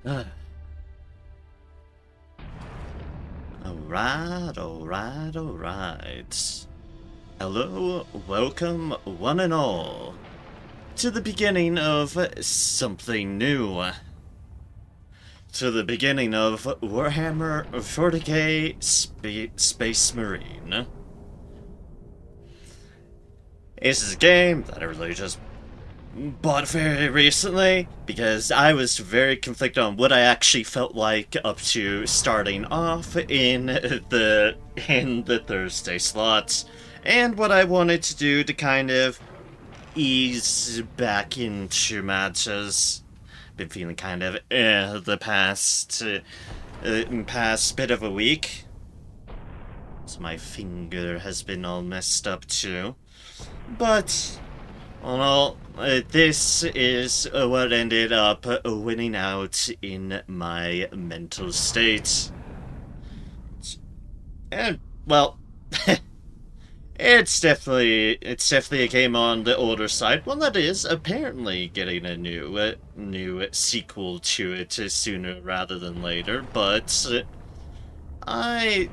Alright. Hello, welcome, one and all, to the beginning of something new. To the beginning of Warhammer 40k Space Marine. This is a game that I really just bought very recently because I was very conflicted on what I actually felt like up to starting off in the Thursday slots and what I wanted to do to kind of ease back into matches. Been feeling kind of the past bit of a week, so my finger has been all messed up too, but all this is what ended up winning out in my mental state. And, well, it's definitely a game on the older side. One that is apparently getting a new sequel to it sooner rather than later, but I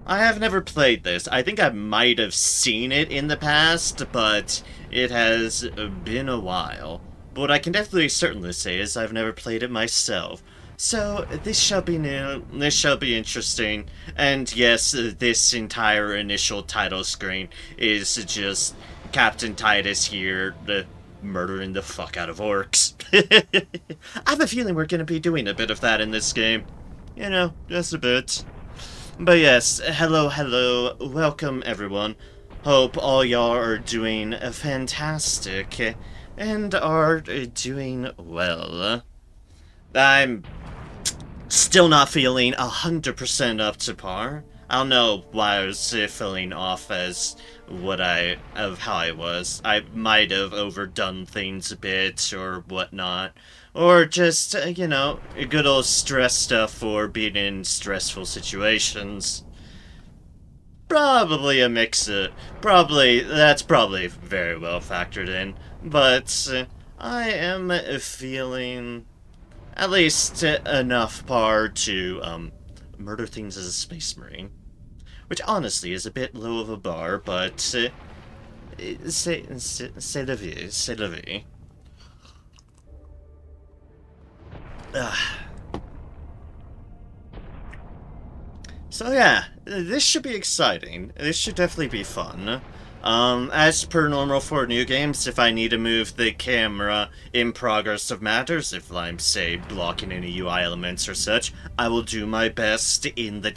have never played this. I think I might have seen it in the past, but it has been a while. But what I can definitely certainly say is I've never played it myself. So, this shall be new, this shall be interesting, and yes, this entire initial title screen is just Captain Titus here, murdering the fuck out of orcs. I have a feeling we're gonna be doing a bit of that in this game. You know, just a bit. But yes, hello, welcome everyone. Hope all y'all are doing fantastic and are doing well. I'm still not feeling 100% up to par. I don't know why I was feeling off as how I was. I might have overdone things a bit or whatnot. Or just, you know, a good old stress stuff for being in stressful situations. Probably a mix of... That's probably very well factored in. But I am feeling at least enough par to murder things as a space marine. Which honestly is a bit low of a bar, but c'est la vie, c'est la vie. So yeah, this should be exciting. This should definitely be fun. As per normal for new games, if I need to move the camera in progress of matters, if I'm, say, blocking any UI elements or such, I will do my best when the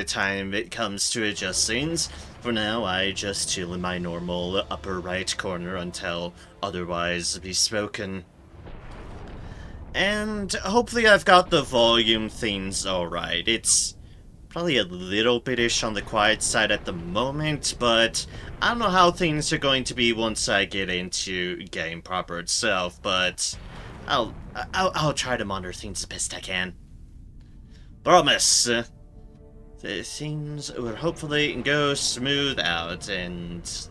time it comes to adjusting. For now, I just chill in my normal upper right corner until otherwise bespoken. And hopefully I've got the volume things alright. It's probably a little bit-ish on the quiet side at the moment, but I don't know how things are going to be once I get into game proper itself, but I'll try to monitor things the best I can. Promise! The things will hopefully go smooth out, and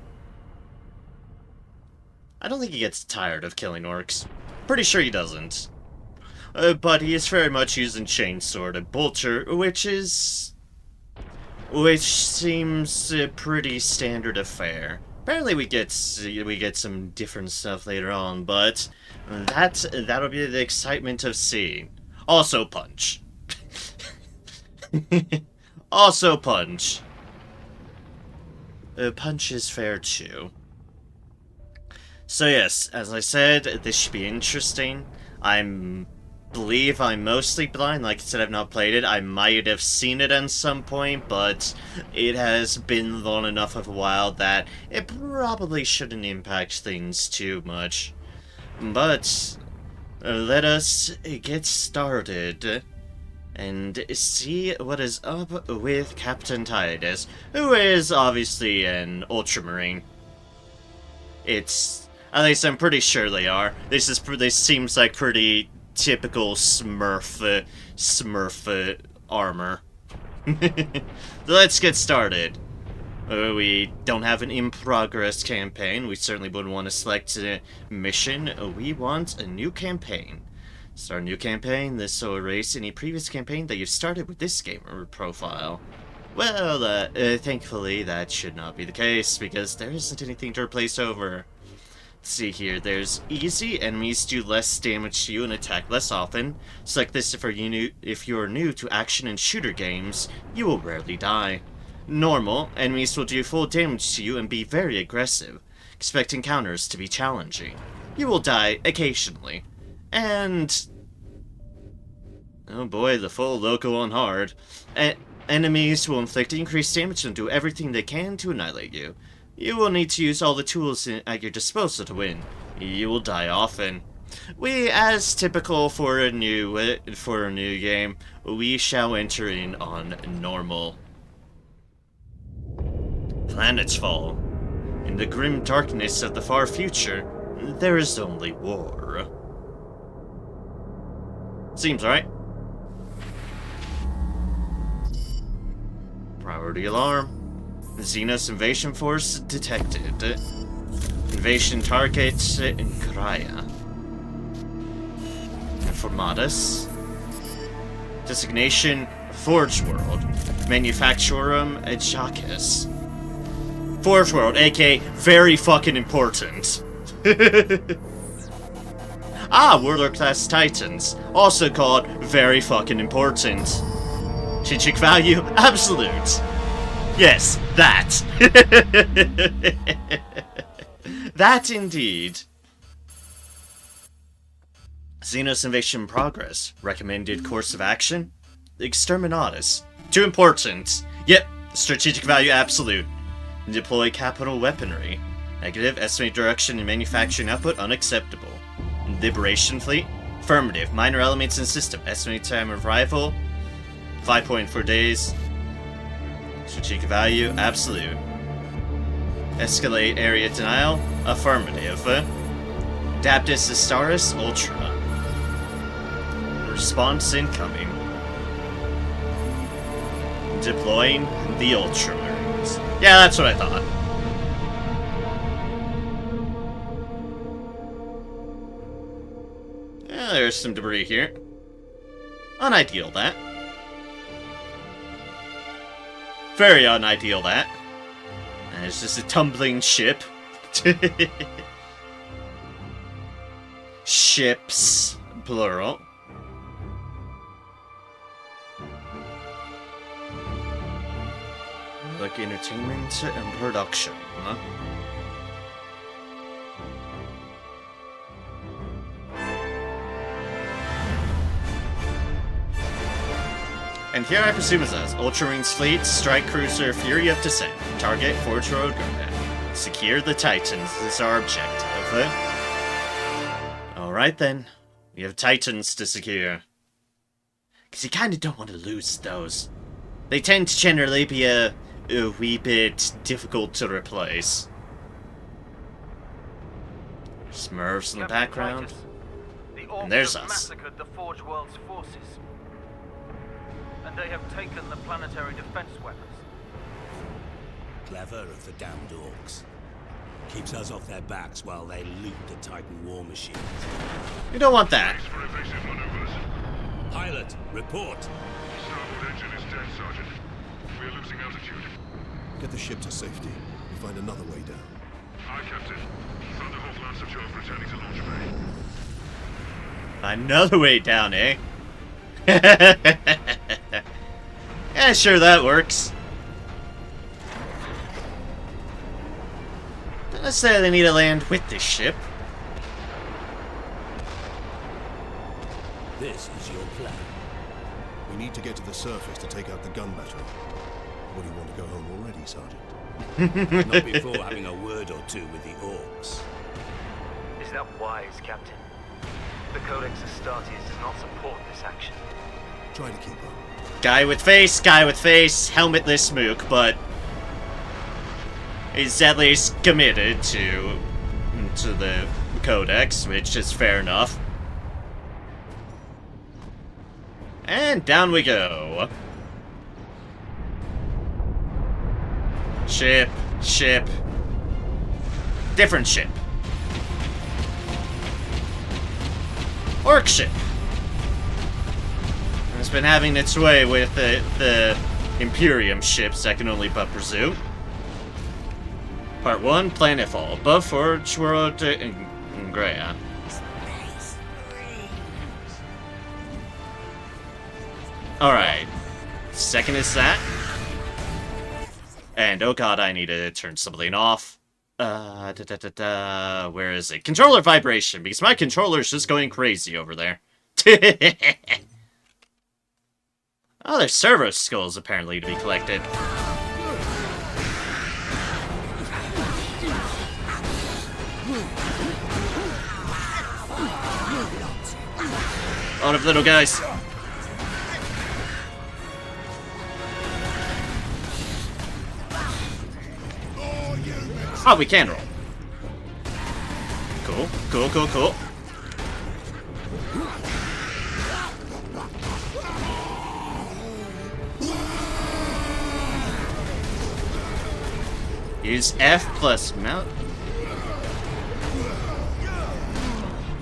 I don't think he gets tired of killing orcs. Pretty sure he doesn't. But he is very much using chainsword and bolter, which seems a pretty standard affair. Apparently we get some different stuff later on, but that'll be the excitement of seeing. Also punch. Also punch. Punch is fair too. So yes, as I said, this should be interesting. Believe I'm mostly blind. Like I said, I've not played it. I might have seen it at some point, but it has been long enough of a while that it probably shouldn't impact things too much. But let us get started and see what is up with Captain Titus, who is obviously an Ultramarine. At least I'm pretty sure they are. This seems like pretty typical Smurf armor. Let's get started. We don't have an in-progress campaign. We certainly wouldn't want to select a mission. We want a new campaign. Start a new campaign. This will erase any previous campaign that you've started with this gamer profile. Well, thankfully that should not be the case, because there isn't anything to replace over. Let's see here, there's easy. Enemies do less damage to you and attack less often. Select this if you're new to action and shooter games. You will rarely die. Normal. Enemies will do full damage to you and be very aggressive. Expect encounters to be challenging. You will die occasionally. And... oh boy, the full loco on hard. Enemies will inflict increased damage and do everything they can to annihilate you. You will need to use all the tools at your disposal to win. You will die often. As typical for a new game, we shall enter in on normal. Planets fall. In the grim darkness of the far future, there is only war. Seems right. Priority alarm. Xenos invasion force detected. Invasion target in Kraya. Informatus. Designation Forge World. Manufacturum Jacques. Forge World, aka very fucking important. Warlord class Titans, also called very fucking important. Strategic value, absolute. Yes, that. That indeed. Xenos invasion progress. Recommended course of action? Exterminatus. Too important. Yep, strategic value absolute. Deploy capital weaponry. Negative, estimate direction and manufacturing output unacceptable. Liberation fleet? Affirmative, minor elements in system. Estimate time of arrival 5.4 days. Strategic value, absolute. Escalate area denial, affirmative. Adaptus Astaris, ultra. Response incoming. Deploying the Ultramarines. Yeah, that's what I thought. Yeah, there's some debris here. Unideal, that. Very unideal, that. And it's just a tumbling ship. Ships, plural. Like entertainment and production, huh? And here I presume it says, Ultramarines fleet, strike cruiser, Fury of Descent, target Forge Road Garden. Secure the Titans is our objective. Alright then, we have Titans to secure. Because you kinda don't want to lose those. They tend to generally be a wee bit difficult to replace. Smurfs in the background. And there's us. Massacred the Forge World's forces. And they have taken the planetary defense weapons. Clever of the damned orcs. Keeps us off their backs while they loot the Titan war machines. You don't want that. Pilot, report. Starboard engine is dead, Sergeant. We're losing altitude. Get the ship to safety. We'll find another way down. Aye, Captain. Thunderhawk Lancer Jones returning to launch bay. Another way down, eh? Yeah, sure, that works. Don't necessarily need to land with this ship. This is your plan. We need to get to the surface to take out the gun battery. What, do you want to go home already, Sergeant? Not before having a word or two with the orcs. Is that wise, Captain? The Codex Astartes does not support this action. Try to keep up. Guy with face, helmetless mook, but he's at least committed to the Codex, which is fair enough. And down we go. Ship. Different ship. Orc ship. It's been having its way with the Imperium ships, I can only but presume. Part 1, Planetfall. Above for Churro de Ngrea. Alright. Second is that. And oh god, I need to turn something off. Where is it? Controller vibration, because my controller's just going crazy over there. Oh, there's servo skulls apparently to be collected. A lot of little guys. Oh, we can roll. Cool, cool, cool, cool. Use F plus mount.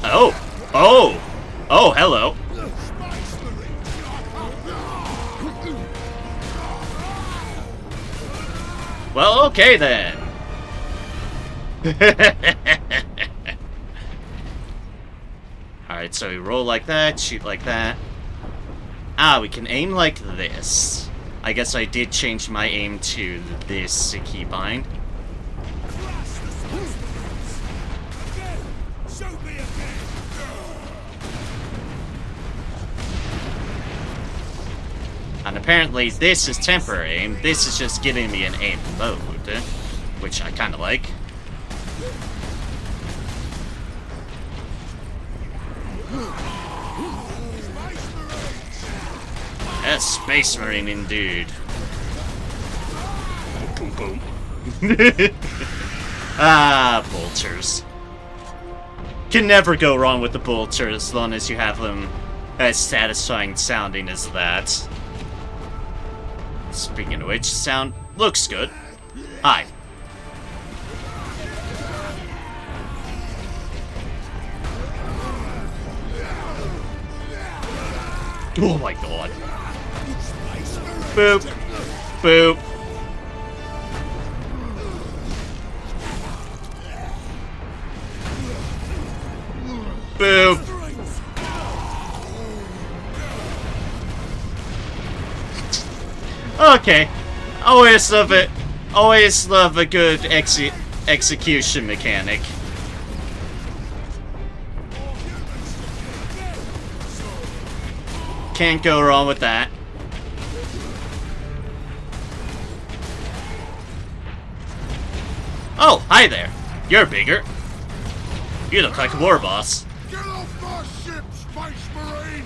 Oh! Oh! Oh, hello. Well, okay then. Alright, so we roll like that, shoot like that. Ah, we can aim like this. I guess I did change my aim to this keybind. And apparently this is temporary aim, this is just giving me an aim mode, which I kinda like. A Space Marine indeed. Boom, boom. Ah, bolters. Can never go wrong with the bolter as long as you have them as satisfying sounding as that. Speaking of which, sound looks good. Hi. Oh my god. Boop. Boop. Boop. Okay. Always love it. Always love a good execution mechanic. Can't go wrong with that. Oh, hi there. You're bigger. You look like a war boss. Get off my ship, Space Marine!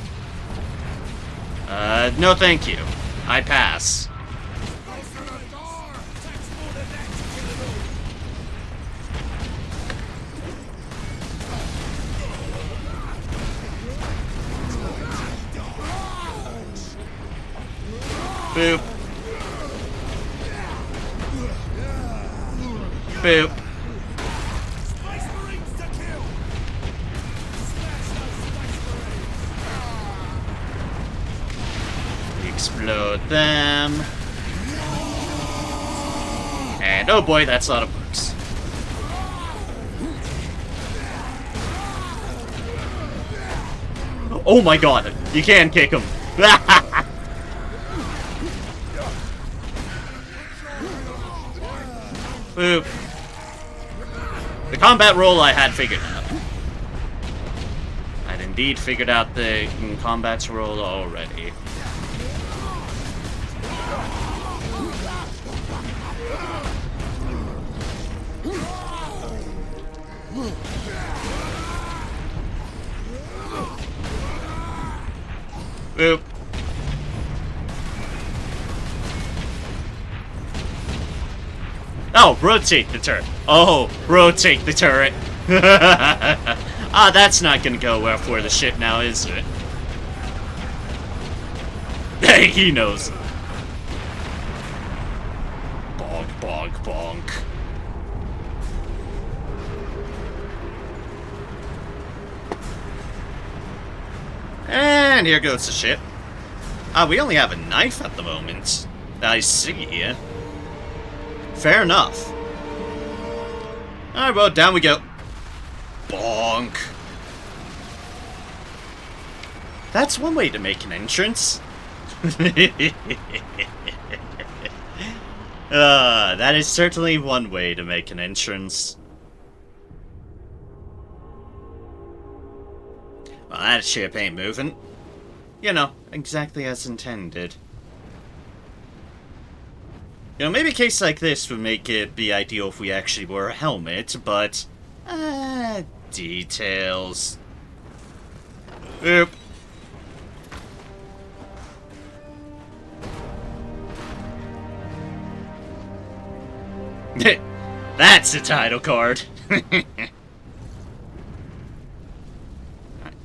No thank you. I pass. Boop. Boop. Explode them. And oh boy, that's a lot of books. Oh my god, you can kick him. Boop. The combat roll I had figured out. I'd indeed figured out the combat roll already. Boop. Oh, rotate the turret. Oh, rotate the turret. Ah, that's not gonna go well for the ship now, is it? Hey, he knows. Bonk, bonk, bonk. And here goes the ship. Ah, we only have a knife at the moment. I see. Fair enough. Alright, well, down we go. Bonk. That's one way to make an entrance. That is certainly one way to make an entrance. Well, that ship ain't moving. You know, exactly as intended. You know, maybe a case like this would make it be ideal if we actually wore a helmet, but... details. Oop. That's the title card.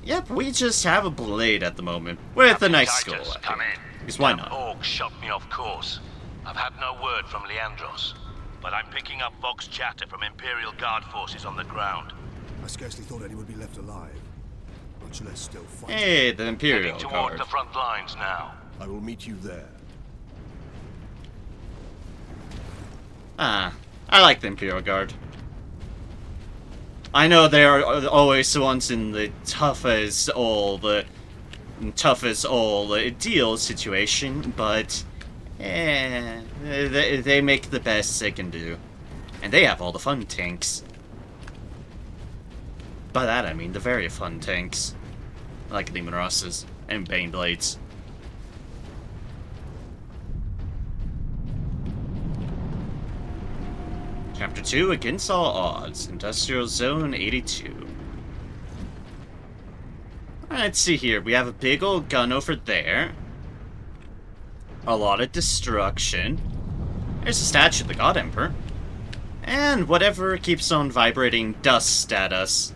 Yep, we just have a blade at the moment, with a nice skull. Come in. Because why Them not? orcs shot me off course. I've had no word from Leandros, but I'm picking up Vox chatter from Imperial Guard forces on the ground. I scarcely thought any would be left alive. Much less still fighting. Hey, the Imperial Heading toward card. the front lines now. I will meet you there. Ah, I like the Imperial Guard. I know they are always the ones in the toughest all deal situation, but they make the best they can do, and they have all the fun tanks. By that I mean the very fun tanks, like Demon Rosses and Bane Blades. Chapter 2, Against All Odds, Industrial Zone 82. Let's see here, we have a big old gun over there. A lot of destruction. There's a statue of the God Emperor. And whatever keeps on vibrating dust at us.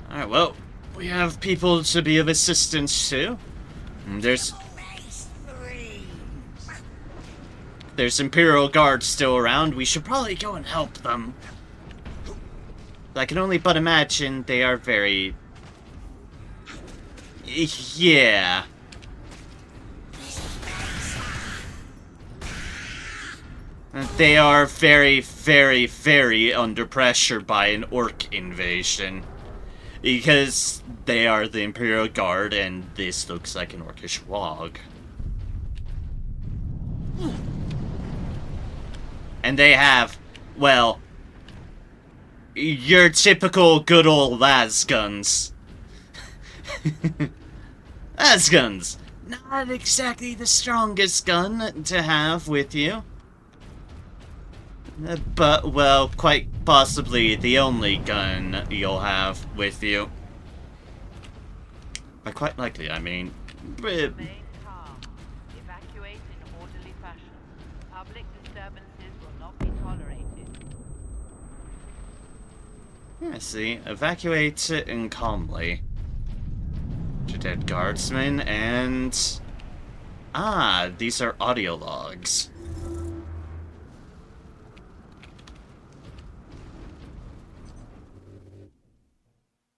Alright, well, we have people to be of assistance to. There's Imperial Guards still around. We should probably go and help them. I can only but imagine they are very... Yeah. They are very, very, very under pressure by an orc invasion. Because they are the Imperial Guard and this looks like an orcish wog. And they have, well, your typical good old lasguns. Lasguns! Not exactly the strongest gun to have with you. But, well, quite possibly the only gun you'll have with you. By quite likely, I mean... Remain calm. Evacuate in orderly fashion. Public disturbances will not be tolerated. I see. Evacuate in calmly. To dead guardsmen and... Ah, these are audio logs.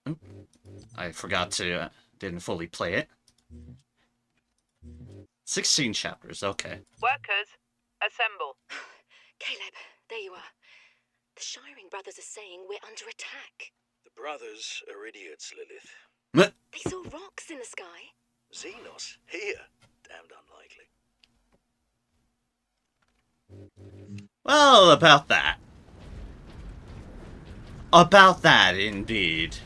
Oop. I forgot to... didn't fully play it. 16 chapters, okay. Workers, assemble. Caleb, there you are. The Shiring brothers are saying we're under attack. The brothers are idiots, Lilith. They saw rocks in the sky. Xenos? Here? Damned unlikely. Well, about that. About that, indeed.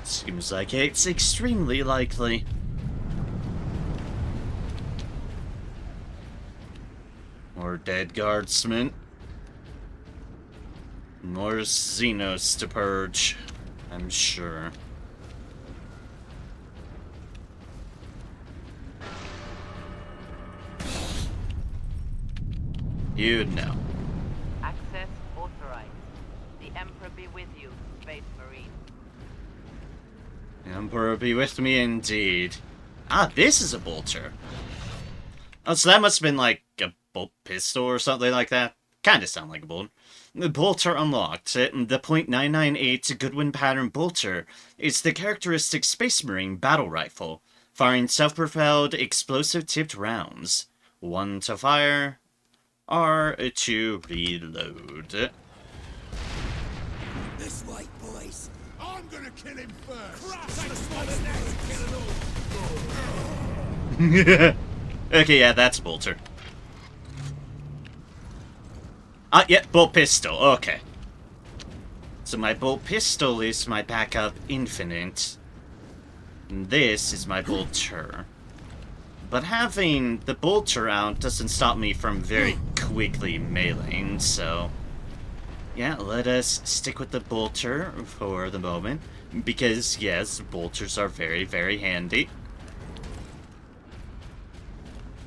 Seems like it's extremely likely. More dead guardsmen. More Xenos to purge, I'm sure. You'd know. Access authorized. The Emperor be with you, Space Marine. The Emperor be with me indeed. Ah, this is a bolter. Oh, so that must have been like a bolt pistol or something like that. Kinda sound like a bolt. Bolter unlocked. The .998 Goodwin pattern bolter is the characteristic Space Marine battle rifle, firing self-propelled explosive-tipped rounds. 1 to fire, R to reload. This way, boys. I'm gonna kill him first. Crash the spider next. Kill it all. Okay, yeah, that's bolter. Yeah, bolt pistol, okay. So my bolt pistol is my backup infinite. And this is my bolter. But having the bolter out doesn't stop me from very quickly meleeing, so... yeah, let us stick with the bolter for the moment. Because, yes, bolters are very, very handy.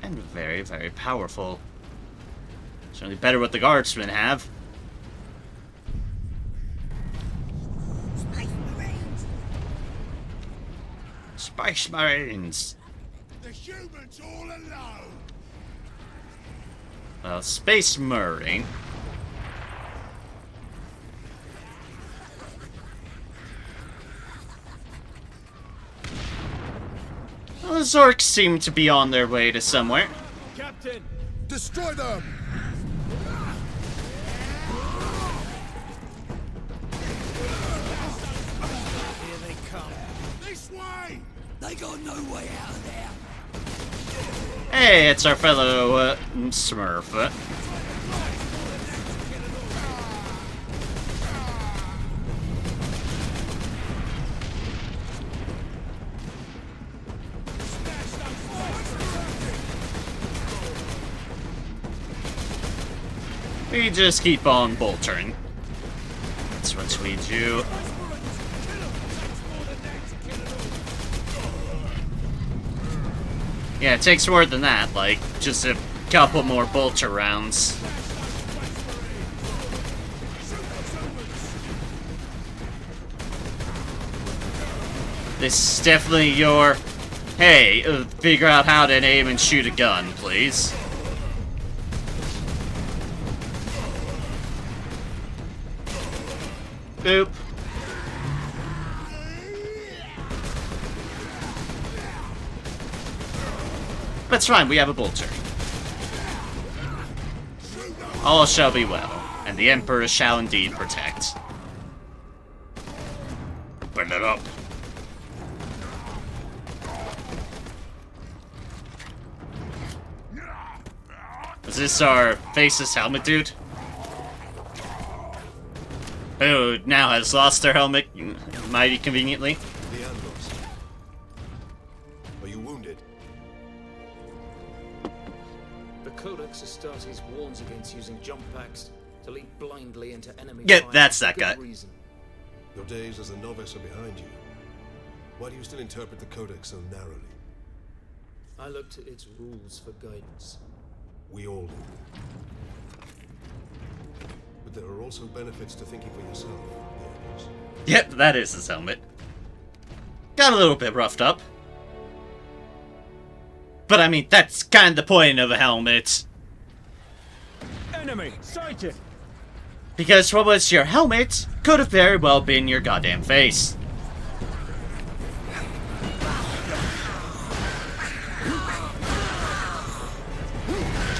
And very, very powerful. Certainly better what the guardsmen have. Space Marines! Space Marines! The humans all alone! Well, Space Marine. Well, the Zorks seem to be on their way to somewhere. Captain! Destroy them! Here they come. This way! They got no way out of there. Hey, it's our fellow Smurf. We just keep on boltering. That's what we do. Yeah, it takes more than that, like, just a couple more bolter rounds. This is definitely your... hey, figure out how to aim and shoot a gun, please. Boop. That's fine, we have a bolter. All shall be well, and the Emperor shall indeed protect. Open it up. Is this our faceless helmet dude? Who now has lost their helmet mighty conveniently? Leandros. Are you wounded? The Codex Astartes warns against using jump packs to leap blindly into enemy Yeah, fire that's for that good guy. reason. Your days as a novice are behind you. Why do you still interpret the Codex so narrowly? I look to its rules for guidance. We all do. But there are also benefits to thinking for yourself, Leandros. Yep, that is his helmet. Got a little bit roughed up. But I mean, that's kind of the point of a helmet. Enemy sighted! Because what was your helmet could have very well been your goddamn face.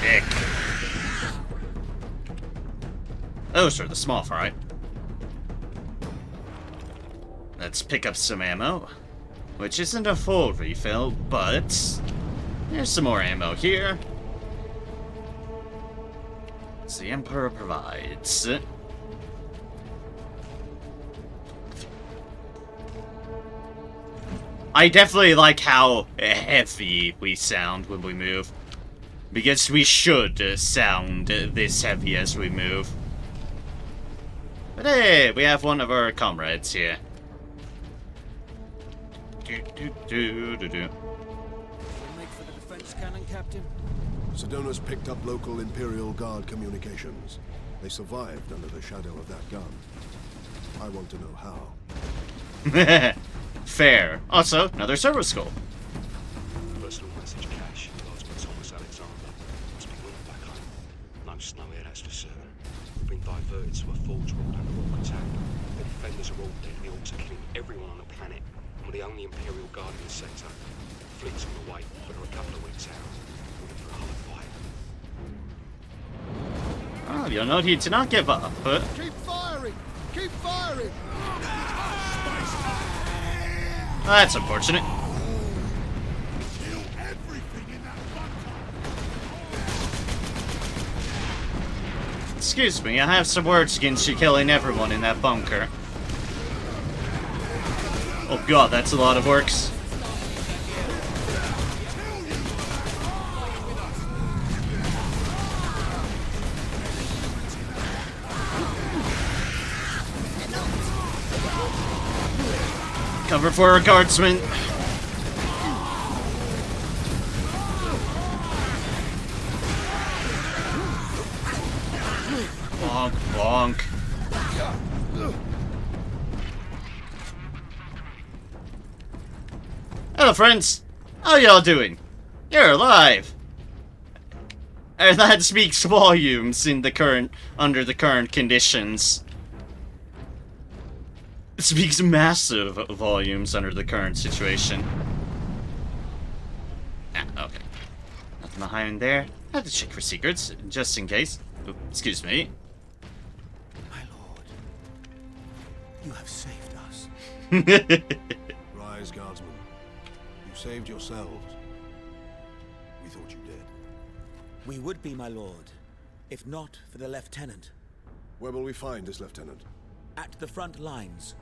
Dick. Those are the small fry. Let's pick up some ammo. Which isn't a full refill, but there's some more ammo here. As the Emperor provides. I definitely like how heavy we sound when we move. Because we should sound this heavy as we move. But hey, we have one of our comrades here. Make for the defense cannon, Captain. Sedona's picked up local Imperial Guard communications. They survived under the shadow of that gun. I want to know how. Fair. Also, another servo skull. Personal message cache. Lodged by Thomas Alexander. Must be working back home. No snow here, that's for certain. diverted so a forge rolled under Orc attack. The defenders are all dead and the Orcs are killing everyone on the planet. And we're the only Imperial Guard in the sector. Fleet's on the way, but are a couple of weeks out. We're in for a hard fight. Oh, you know, he did not give up, but... Keep firing! Keep firing! That's unfortunate. Kill everything in that bunker! Excuse me, I have some words against you killing everyone in that bunker. Oh god, that's a lot of orcs. Cover for a guardsman. Bonk, bonk. Hello, friends. How y'all doing? You're alive. And that speaks volumes under the current conditions. It speaks massive volumes under the current situation. Ah, okay. Nothing behind there. I have to check for secrets, just in case. Oh, excuse me. My lord, you have saved us. Rise, guardsmen. You saved yourselves. We thought you did. We would be, my lord, if not for the lieutenant. Where will we find this lieutenant? At the front lines.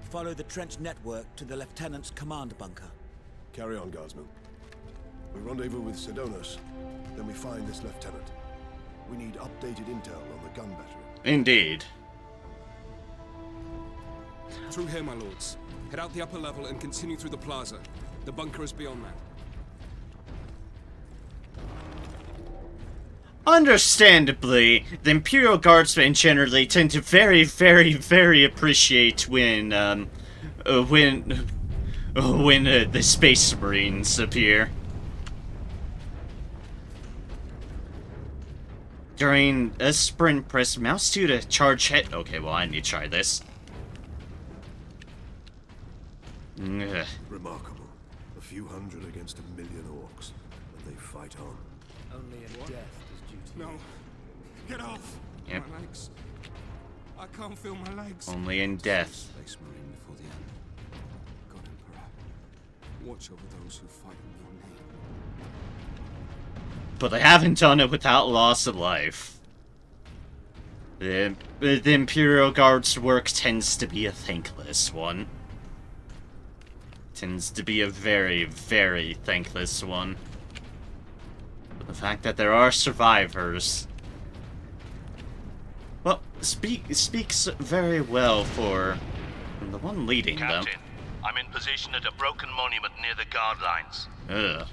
Follow the trench network to the lieutenant's command bunker. Carry on, guardsmen. We rendezvous with Sidonis, then we find this lieutenant. We need updated intel on the gun battery. Indeed. Through here, my lords. Head out the upper level and continue through the plaza. The bunker is beyond that. Understandably, the Imperial Guardsmen generally tend to very, very, very appreciate when the Space Marines appear. During a sprint, press mouse 2 to charge hit. Okay, well, I need to try this. Ugh. Remarkable. A few hundred against 1,000,000 orcs, and they fight on. Only in death does duty. No. Get off! Yep. My legs. I can't feel my legs. Only in death. Space Marine before the end. God Emperor. Watch over those who fight in your name. But they haven't done it without loss of life. The Imperial Guard's work tends to be a thankless one. Tends to be a very, very thankless one. But the fact that there are survivors, well, speaks very well for the one leading them. Captain, I'm in position at a broken monument near the guard lines. Ugh.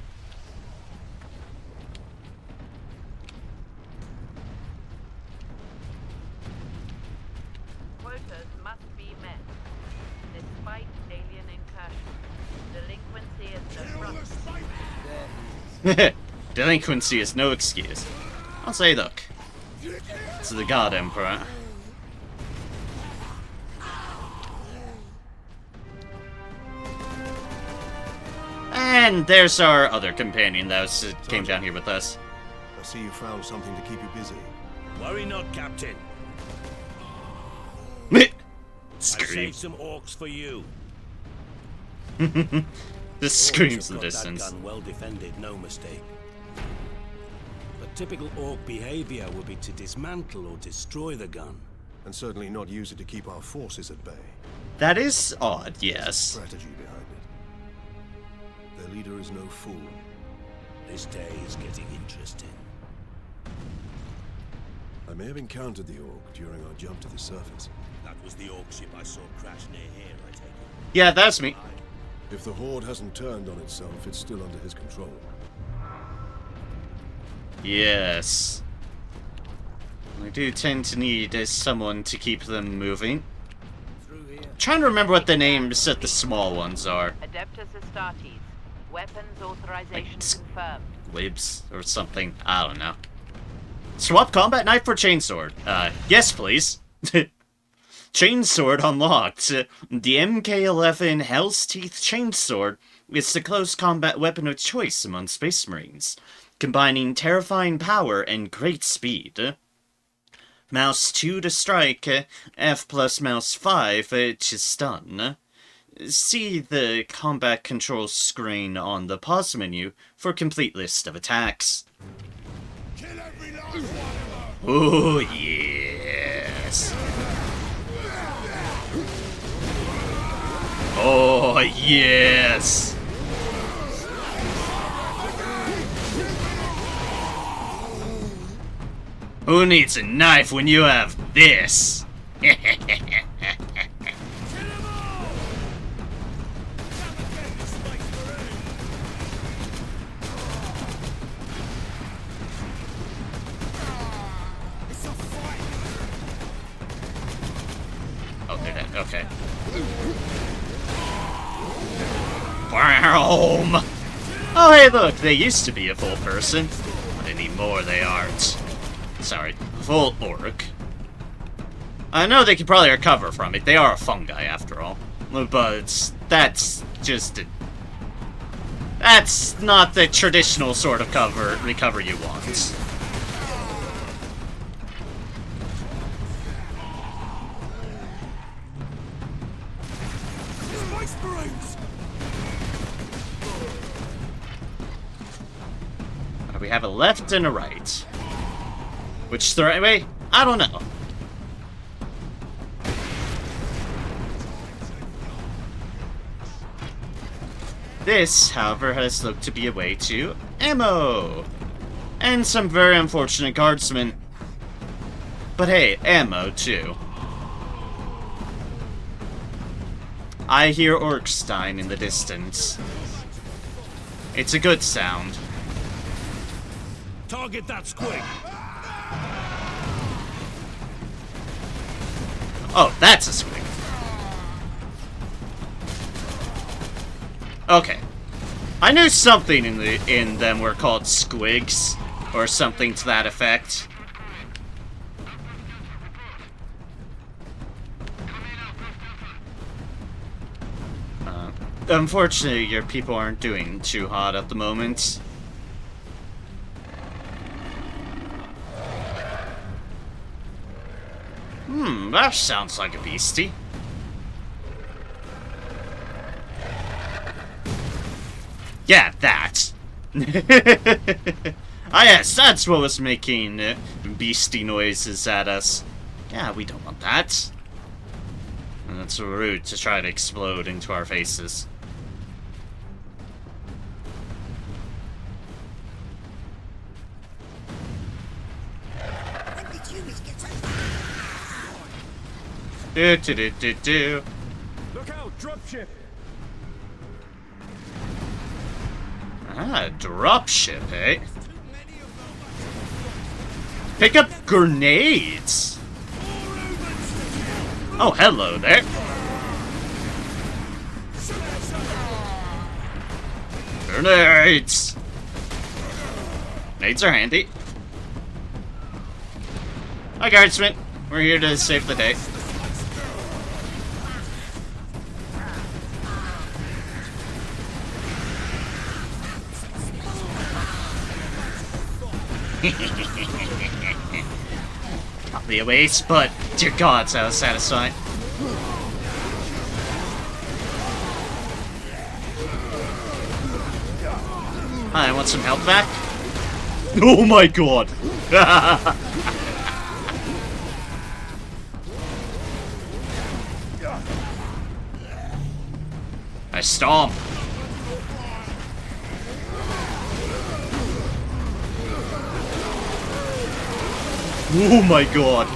Quotas must be met. Despite alien incursion, delinquency is the Delinquency is no excuse. I'll say, look, to the God Emperor. And there's our other companion that came down here with us. I see you found something to keep you busy. Worry not, Captain. Scream. I saved some orcs for you. This screams the Got distance. That gun well defended, no mistake. But typical orc behavior would be to dismantle or destroy the gun. And certainly not use it to keep our forces at bay. That is odd, yes. Strategy behind it. Their leader is no fool. This day is getting interesting. I may have encountered the orc during our jump to the surface. That was the orc ship I saw crash near here, I take it. Yeah, that's me. If the Horde hasn't turned on itself, it's still under his control. Yes. I do tend to need someone to keep them moving. Trying to remember what the names of the small ones are. Adeptus Astartes. Weapons authorization Like, confirmed. Libs or something. I don't know. Swap combat knife for chainsword. Yes, please. Chainsword unlocked. The MK-11 Hell's Teeth Chainsword is the close combat weapon of choice among Space Marines, combining terrifying power and great speed. Mouse 2 to strike, F plus mouse 5 to stun. See the combat controls screen on the pause menu for a complete list of attacks. Oh yes! Oh yes! Who needs a knife when you have this? Oh, they're dead. Okay. Boom! Oh, hey, look, they used to be a full person, but anymore they aren't. Sorry, full orc. I know they can probably recover from it. They are a fungi, after all. But that's just a... That's not the traditional sort of recovery you want. We have a left and a right. Which the right way? I don't know. This, however, has looked to be a way to ammo. And some very unfortunate guardsmen. But hey, ammo too. I hear Orkstein in the distance. It's a good sound. Target that squig! Oh, that's a squig. Okay. I knew something in them were called squigs, or something to that effect. Unfortunately, your people aren't doing too hot at the moment. That sounds like a beastie. Yeah, that. Ah yes, that's what was making beastie noises at us. Yeah, we don't want that. And that's rude to try to explode into our faces. Do. Look out, dropship! Ah, dropship, eh? Pick up grenades! Oh, hello there. Grenades! Nades are handy. Hi, guardsmen. We're here to save the day. Probably a waste, but dear gods, I was satisfied. Hi, I want some help back? Oh my god! I stomp. Oh my god.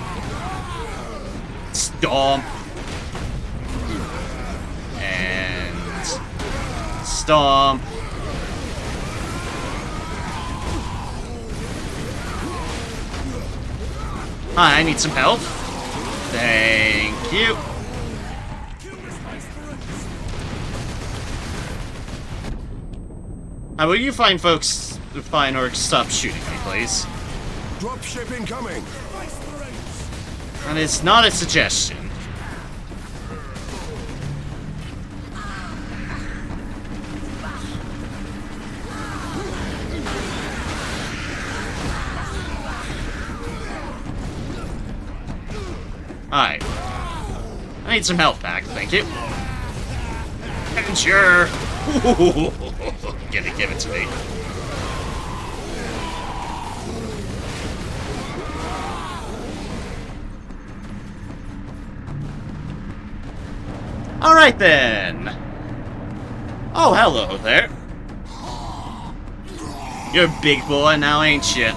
Stomp. And stomp. Hi, I need some help. Thank you. How will you fine folks, fine orcs, stop shooting me, please? Dropship incoming! And it's not a suggestion. Alright. I need some health back, thank you. And sure. Give it to me. Alright then. Oh, hello there. You're a big boy now, ain't you?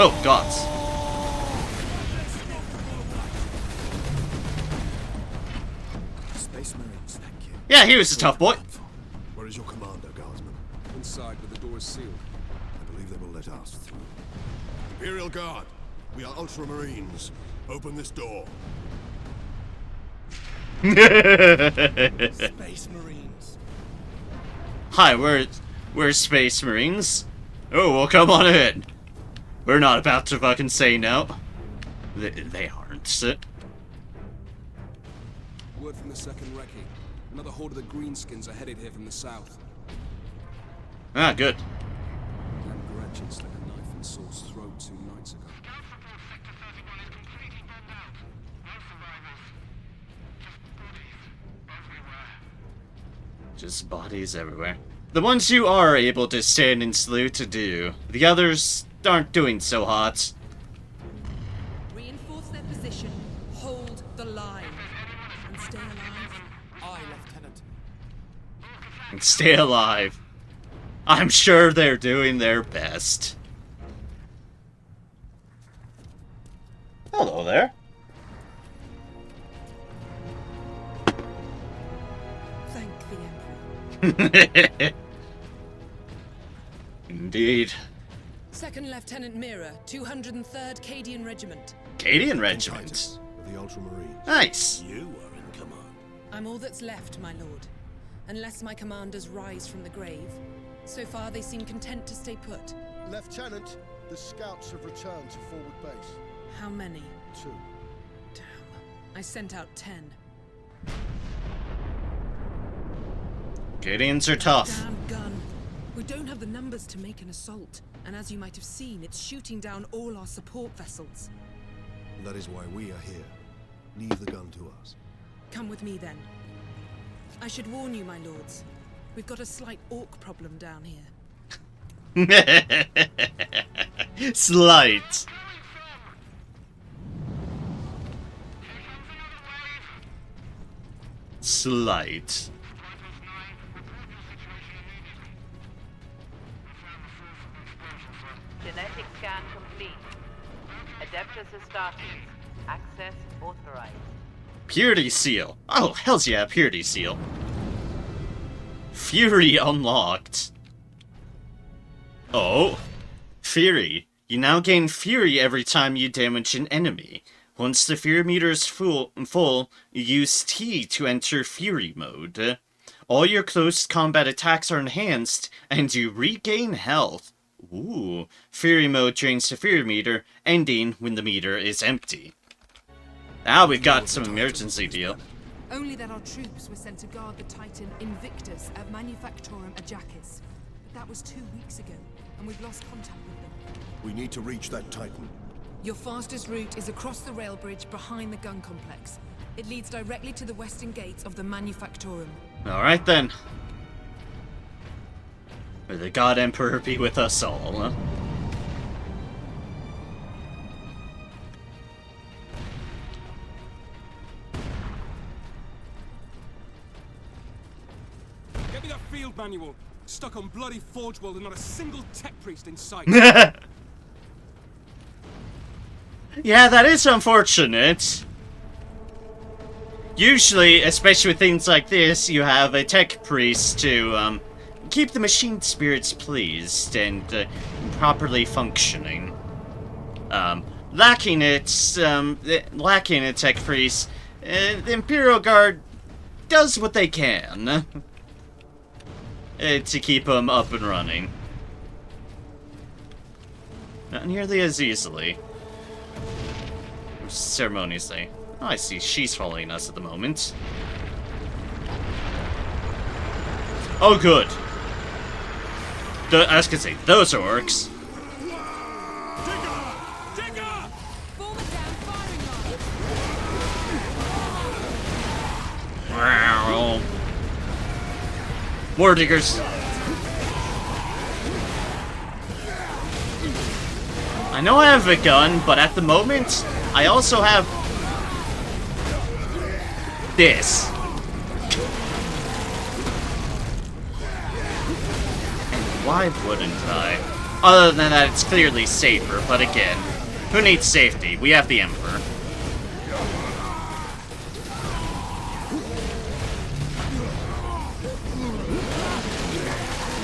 Oh, gods. Space Marines, thank you. Yeah, he was a tough boy. Where is your commander, Guardsman? Inside, but the door is sealed. I believe they will let us through. Imperial Guard, we are Ultramarines. Open this door. Space Marines. Hi, we're Space Marines. Oh, well, come on in. We're not about to fucking say no. They aren't. Word from the second recce. Another horde of the Greenskins are headed here from the south. Ah, good. Damn Gretchen slit a knife in Saul's throat 2 nights ago. Just bodies everywhere. The ones you are able to stand and salute to do. The others aren't doing so hot. Reinforce their position. Hold the line. And stay alive. Aye, Lieutenant. And stay alive. I'm sure they're doing their best. Hello there. Thank the Emperor. Indeed. Second Lieutenant Mira, 203rd Cadian Regiment. Cadian Regiment. With the Ultramarines. Nice. You are in command. I'm all that's left, my lord. Unless my commanders rise from the grave. So far, they seem content to stay put. Lieutenant, the scouts have returned to forward base. How many? 2. Damn. I sent out 10. Cadians are tough. Damn gun. We don't have the numbers to make an assault. And as you might have seen, it's shooting down all our support vessels. That is why we are here. Leave the gun to us. Come with me, then. I should warn you, my lords. We've got a slight orc problem down here. Slight. Slight. Genetic scan complete. Adeptus Astartes. Access authorized. Purity Seal. Oh, hells yeah, Purity Seal. Fury unlocked. Oh. Fury. You now gain Fury every time you damage an enemy. Once the Fury meter is full, you use T to enter Fury mode. All your close combat attacks are enhanced, and you regain health. Ooh. Fury mode drains the Fury meter, ending when the meter is empty. Now we've got some emergency deal. Only that our troops were sent to guard the Titan Invictus at Manufactorum Ajakis. But that was 2 weeks ago, and we've lost contact with them. We need to reach that Titan. Your fastest route is across the rail bridge behind the gun complex. It leads directly to the western gates of the Manufactorum. Alright then. May the God Emperor be with us all, huh? Get me that field manual. Stuck on bloody Forge World and not a single tech priest in sight. Yeah, that is unfortunate. Usually, especially with things like this, you have a tech priest to keep the machine spirits pleased and properly functioning. lacking its lacking a tech freeze, the Imperial Guard does what they can to keep them up and running. Not nearly as easily. Ceremoniously. Oh, I see. She's following us at the moment. Oh, good. I was gonna say, those are orcs. More diggers. I know I have a gun, but at the moment, I also have this. And why wouldn't I? Other than that, it's clearly safer, but again, who needs safety? We have the Emperor.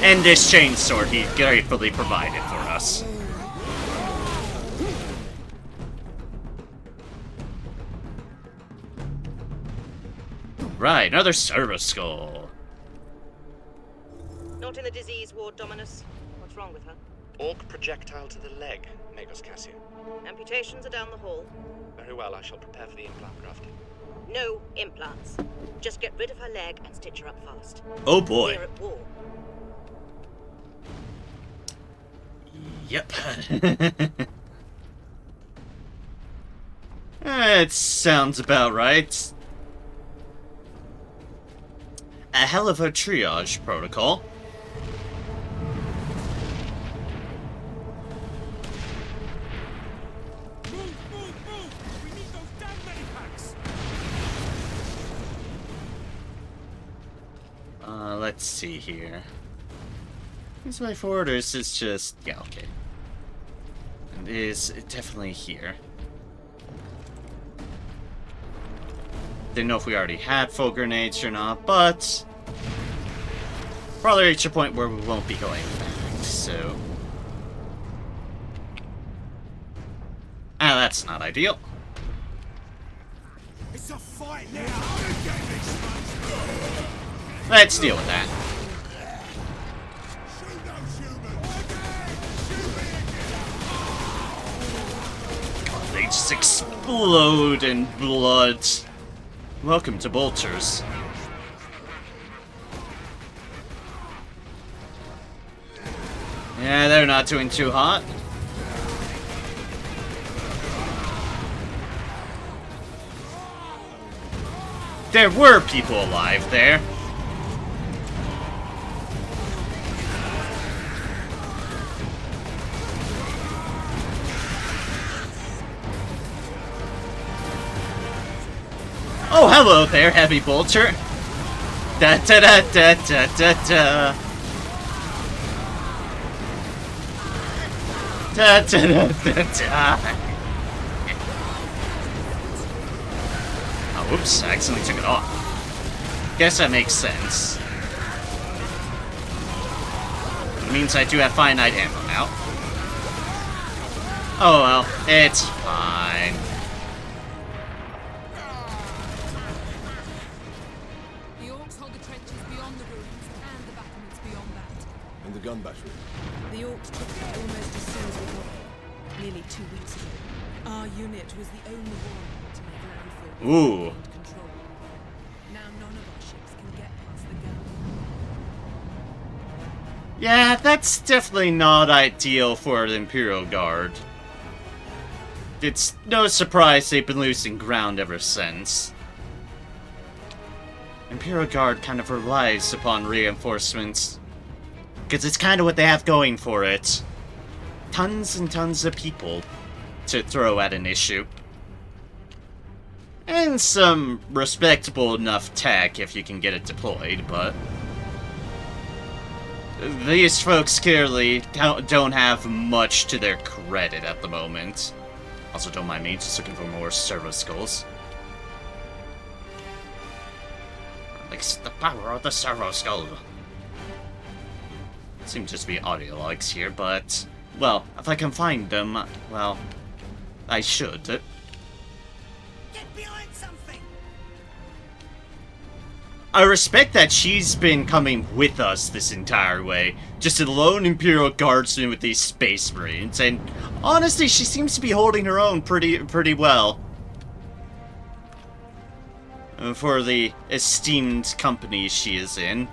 And this chainsword he gratefully provided for us. Right, another servo skull. Not in the disease ward, Dominus. What's wrong with her? Orc projectile to the leg, Magos Cassio. Amputations are down the hall. Very well, I shall prepare for the implant grafting. No implants. Just get rid of her leg and stitch her up fast. Oh boy. We're at war. Yep. It sounds about right. A hell of a triage protocol. Let's see here. This way forward, or is this just... yeah, okay. It is definitely here. Didn't know if we already had full grenades or not, but... probably reach a point where we won't be going back, so... ah, that's not ideal. It's a fight now! Let's deal with that. God, they just explode in blood. Welcome to Bolters. Yeah, they're not doing too hot. There were people alive there. Oh, hello there, heavy bolter. Da da da da da da da. Da da da da da. Oh, whoops! I accidentally took it off. Guess that makes sense. It means I do have finite ammo now. Oh well, it's fine. Gun battery. The Orcs took it almost as soon as we got it. Nearly 2 weeks ago. Our unit was the only one to make landfall. Ooh. Control. Now none of our ships can get past the gun. Yeah, that's definitely not ideal for the Imperial Guard. It's no surprise they've been losing ground ever since. Imperial Guard kind of relies upon reinforcements. Because it's kind of what they have going for it. Tons and tons of people to throw at an issue. And some respectable enough tech if you can get it deployed, but... these folks clearly don't have much to their credit at the moment. Also, don't mind me, just looking for more servo skulls. Like, the power of the servo skull. Seem just to be audio logs here, but... well, if I can find them, well... I should. Get behind something! I respect that she's been coming with us this entire way. Just a lone Imperial Guardsman with these Space Marines. And honestly, she seems to be holding her own pretty well. For the esteemed company she is in.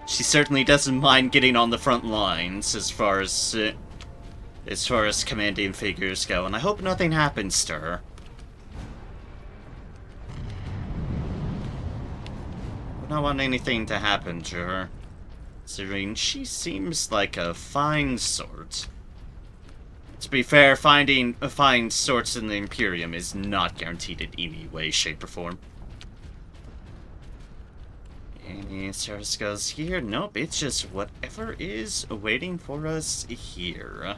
She certainly doesn't mind getting on the front lines as far as commanding figures go, and I hope nothing happens to her. I don't want anything to happen to her, considering she seems like a fine sort. To be fair, finding fine sorts in the Imperium is not guaranteed in any way, shape, or form. Any service goes here? Nope, it's just whatever is waiting for us here.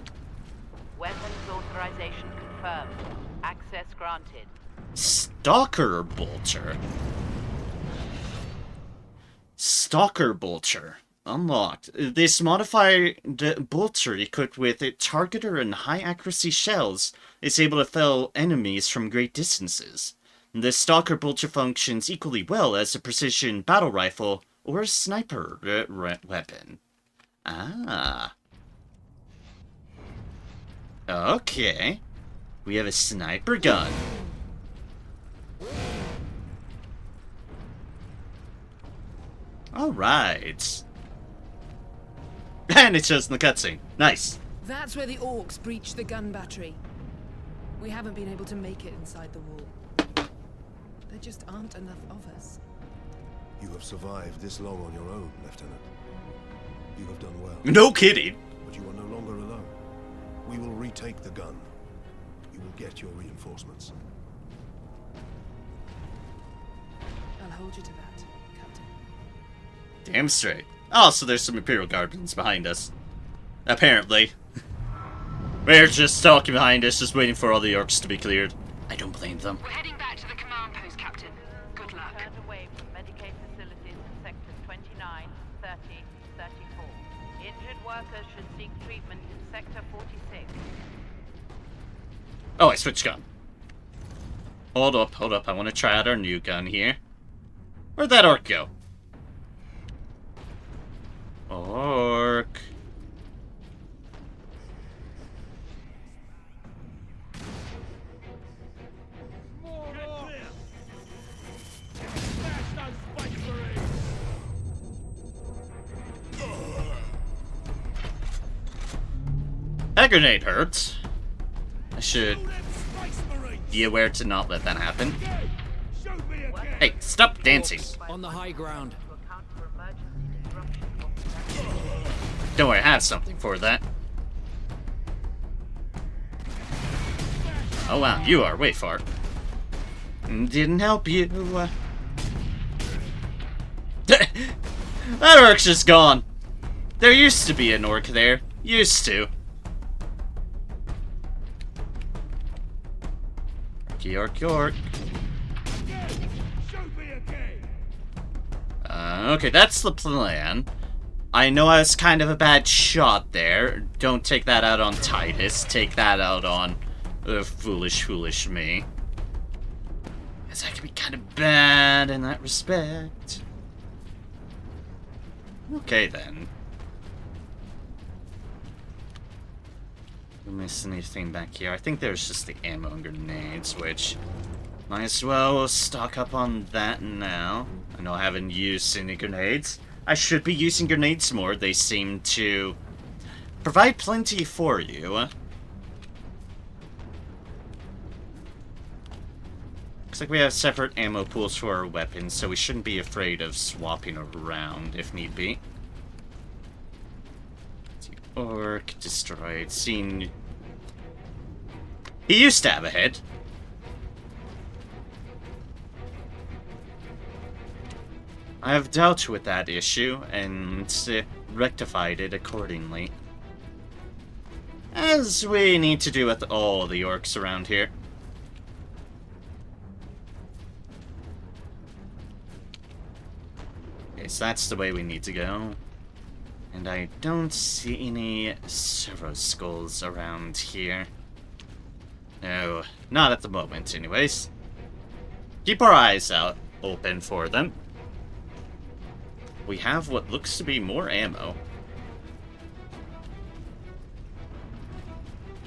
Weapons authorization confirmed. Access granted. Stalker Bolter. Stalker Bolter. Unlocked. This modified bolter equipped with a targeter and high accuracy shells is able to fell enemies from great distances. The Stalker Bolter functions equally well as a precision battle rifle or a sniper weapon. Ah. Okay. We have a sniper gun. Alright. And it shows in the cutscene. Nice. That's where the orcs breached the gun battery. We haven't been able to make it inside the wall. There just aren't enough of us. You have survived this long on your own, Lieutenant. You have done well. No kidding. But you are no longer alone. We will retake the gun. You will get your reinforcements. I'll hold you to that, Captain. Damn straight. Oh, so there's some Imperial Guardians behind us. Apparently. We're just stalking behind us, just waiting for all the orcs to be cleared. I don't blame them. We're heading back to the command post, Captain. Good luck. Turned away from Medicaid facilities in sectors 29, 30, 34. Injured workers should seek treatment in sector 46. Oh, I switched gun. Hold up. I want to try out our new gun here. Where'd that orc go? Orc. That grenade hurts. I should be aware to not let that happen. Hey, stop dancing. On the high ground. Don't worry, I have something for that. Oh wow, you are way far. Didn't help you. That orc's just gone. There used to be an orc there. Used to. York. Okay, that's the plan. I know I was kind of a bad shot there. Don't take that out on Titus. Take that out on foolish me. Because I can be kind of bad in that respect. Okay, then. Don't miss anything back here. I think there's just the ammo and grenades, which might as well stock up on that now. I know I haven't used any grenades. I should be using grenades more. They seem to provide plenty for you. Looks like we have separate ammo pools for our weapons, so we shouldn't be afraid of swapping around if need be. Orc destroyed. Seen. He used to have a head. I have dealt with that issue and rectified it accordingly. As we need to do with all the orcs around here. Okay, so that's the way we need to go. And I don't see any servo skulls around here. No, not at the moment, anyways. Keep our eyes out open for them. We have what looks to be more ammo.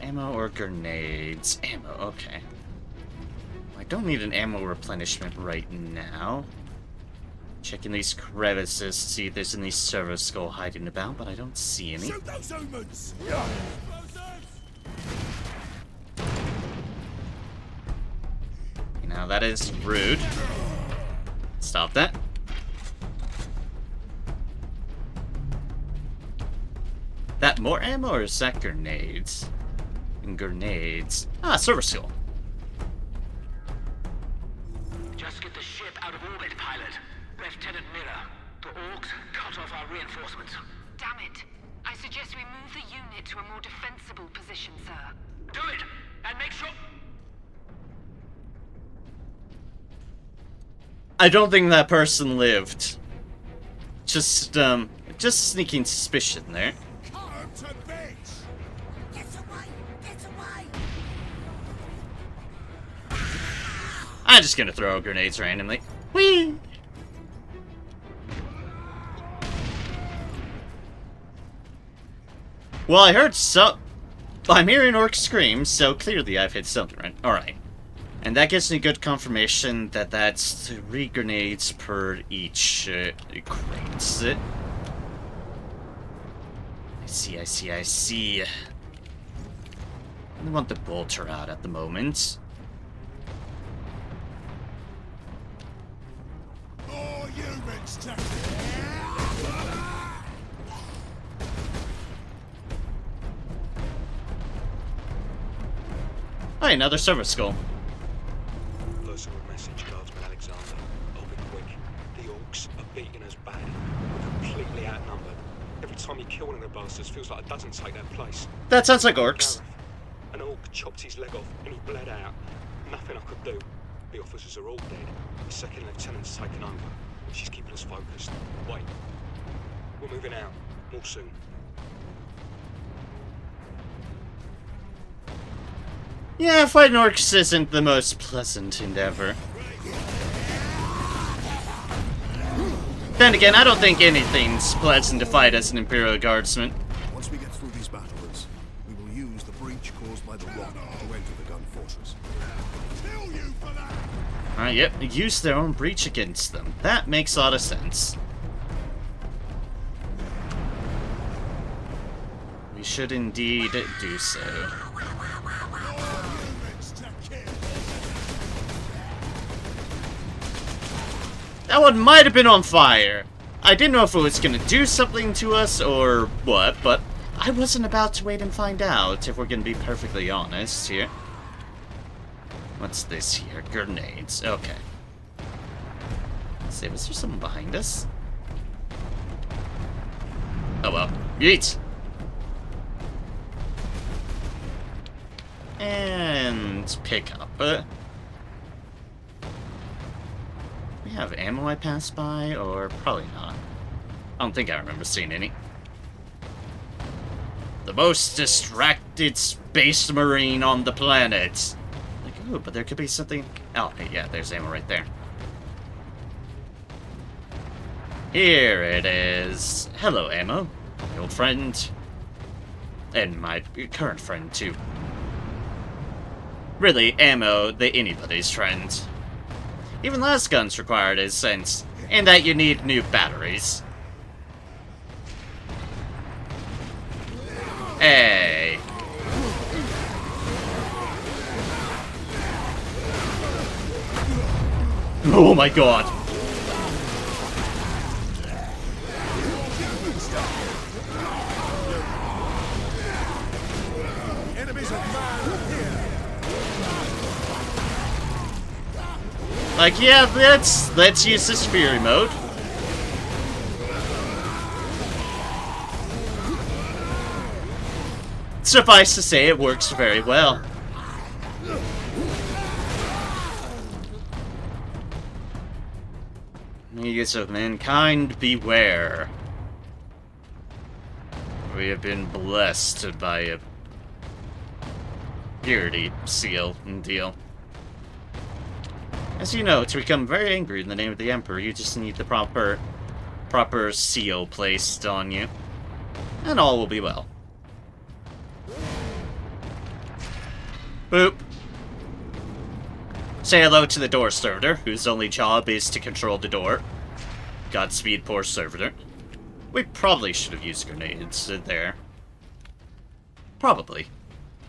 Ammo or grenades? Ammo, okay. I don't need an ammo replenishment right now. Checking these crevices to see if there's any servo skull hiding about, but I don't see any. Shoot those humans! Now that is rude. Stop that. That more ammo or is that grenades? And grenades. Ah, server skull. Just get the ship out of orbit, pilot. Lieutenant Miller, the orcs cut off our reinforcements. Damn it. I suggest we move the unit to a more defensible position, sir. Do it, and make sure... I don't think that person lived. Just sneaking suspicion there. I'm just gonna throw grenades randomly. Whee! Well, I heard I'm hearing orcs scream, so clearly I've hit something right. Alright. And that gives me good confirmation that that's 3 grenades per each crate. I see. I want the bolter out at the moment. Oh, humans! Hey, another server skull. Personal message, Guardsman Alexander. I'll be quick. The orcs are beating us bad. We're completely outnumbered. Every time you kill one of the bastards, feels like a dozen take their place. That sounds like orcs. An orc chopped his leg off and he bled out. Nothing I could do. The officers are all dead. The second lieutenant's taken over. She's keeping us focused. Wait. We're moving out. More soon. Yeah, fighting orcs isn't the most pleasant endeavor. Then again, I don't think anything's pleasant to fight as an Imperial Guardsman. Once we get through these battlements, we will use the breach caused by the rock to enter the gun fortress. Alright, yep, use their own breach against them. That makes a lot of sense. We should indeed do so. That one might have been on fire. I didn't know if it was going to do something to us or what, but I wasn't about to wait and find out, if we're going to be perfectly honest here. What's this here? Grenades. Okay. Let's see, was there someone behind us? Oh well. Yeet! And pick up. We have ammo I passed by, or probably not. I don't think I remember seeing any. The most distracted space marine on the planet. Like, ooh, but there could be something. Oh, yeah, there's ammo right there. Here it is. Hello, ammo. My old friend. And my current friend, too. Really, ammo, anybody's friend. Even less guns required is sense, in that you need new batteries. Hey. Oh my god. Enemies of man here. Like, yeah, let's use this fury mode. Suffice to say, it works very well. Needs of mankind, beware. We have been blessed by a security seal and deal. As you know, to become very angry in the name of the Emperor, you just need the proper seal placed on you. And all will be well. Boop. Say hello to the door servitor, whose only job is to control the door. Godspeed, poor servitor. We probably should have used grenades there. Probably.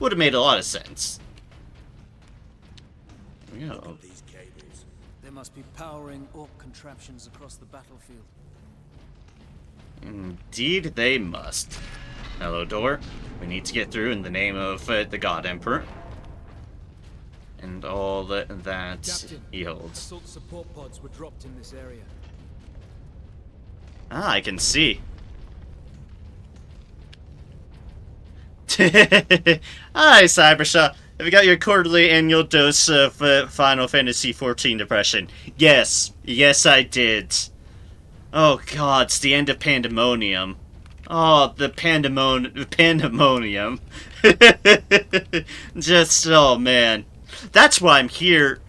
Would have made a lot of sense. Yeah. These cables. They must be powering Orc contraptions across the battlefield. Indeed they must. Hello, door. We need to get through in the name of the God Emperor. And all that Captain, he holds. Assault support pods were dropped in this area. Ah, I can see. Hi, Cybershaw. Have you got your quarterly annual dose of Final Fantasy XIV depression? Yes. Yes, I did. Oh, God, it's the end of Pandemonium. Oh, the Pandemonium. Just, oh, man. That's why I'm here.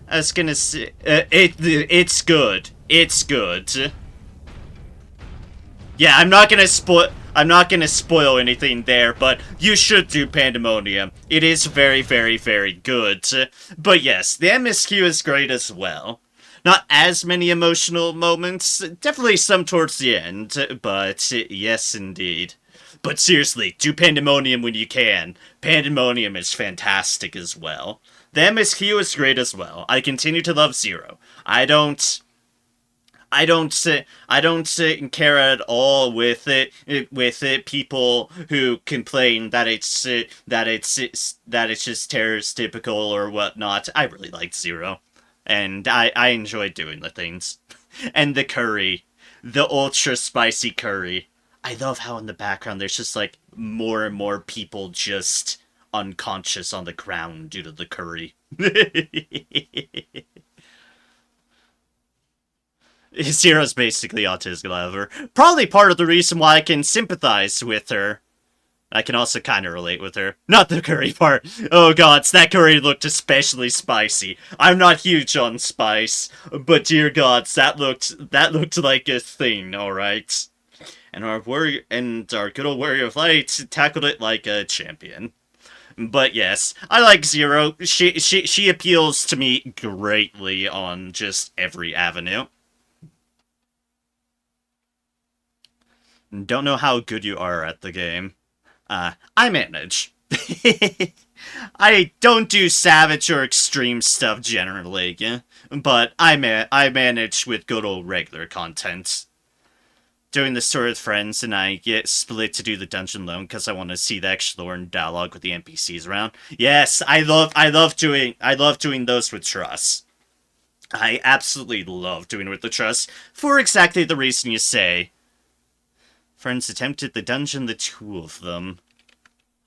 I was gonna say, it's good. It's good. Yeah, I'm not gonna spoil anything there, but you should do Pandemonium. It is very, very, very good. But yes, the MSQ is great as well. Not as many emotional moments, definitely some towards the end, but yes, indeed. But seriously, do Pandemonium when you can. Pandemonium is fantastic as well. The MSQ is great as well. I continue to love Zero. I don't care at all with people who complain that it's just stereotypical or whatnot. I really liked Zero, and I enjoyed doing the things, and the curry, the ultra spicy curry. I love how in the background there's just like more and more people just unconscious on the ground due to the curry. Zero's basically autistic, however. Probably part of the reason why I can sympathize with her. I can also kind of relate with her. Not the curry part. Oh god, that curry looked especially spicy. I'm not huge on spice, but dear gods, that looked like a thing, alright? And our good old Warrior of Light tackled it like a champion. But yes, I like Zero. She appeals to me greatly on just every avenue. Don't know how good you are at the game. I manage. I don't do savage or extreme stuff generally, but I manage with good old regular content. Doing the story with friends, and I get split to do the dungeon alone because I want to see the extra lore and dialogue with the NPCs around. Yes, I love doing those with Trust. I absolutely love doing it with the Trust for exactly the reason you say. Friends attempted the dungeon, the two of them.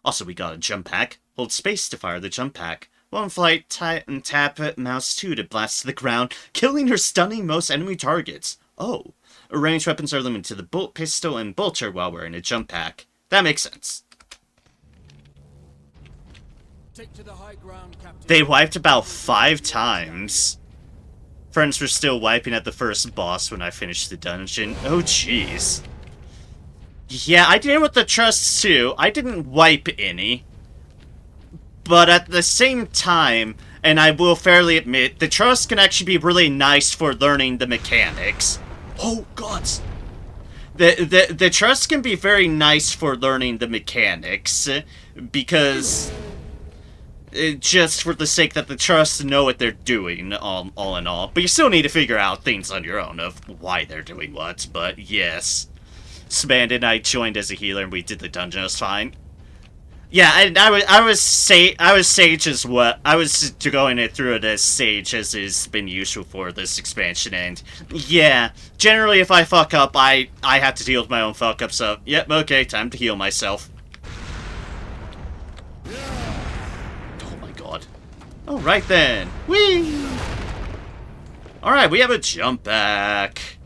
Also, we got a jump pack. Hold space to fire the jump pack. One flight, and tap mouse 2 to blast to the ground, killing or stunning most enemy targets. Oh. Ranged weapons are limited to the bolt pistol and bolter while wearing a jump pack. That makes sense. Take to the high ground, Captain. They wiped about 5 times. Friends were still wiping at the first boss when I finished the dungeon. Oh, jeez. Yeah, I did it with the Trust too. I didn't wipe any. But at the same time, and I will fairly admit, the Trust can actually be really nice for learning the mechanics. Oh, gods. The Trust can be very nice for learning the mechanics, because just for the sake that the Trust know what they're doing, all in all. But you still need to figure out things on your own of why they're doing what, but yes. Samantha and I joined as a healer and we did the dungeon, it was fine. Yeah, and I was Sage as well. I was going it through it as Sage, as has been useful for this expansion, and yeah, generally if I fuck up, I have to deal with my own fuck up, so yep, okay, time to heal myself. Oh my god. Alright then. Whee! Alright, we have a jump back.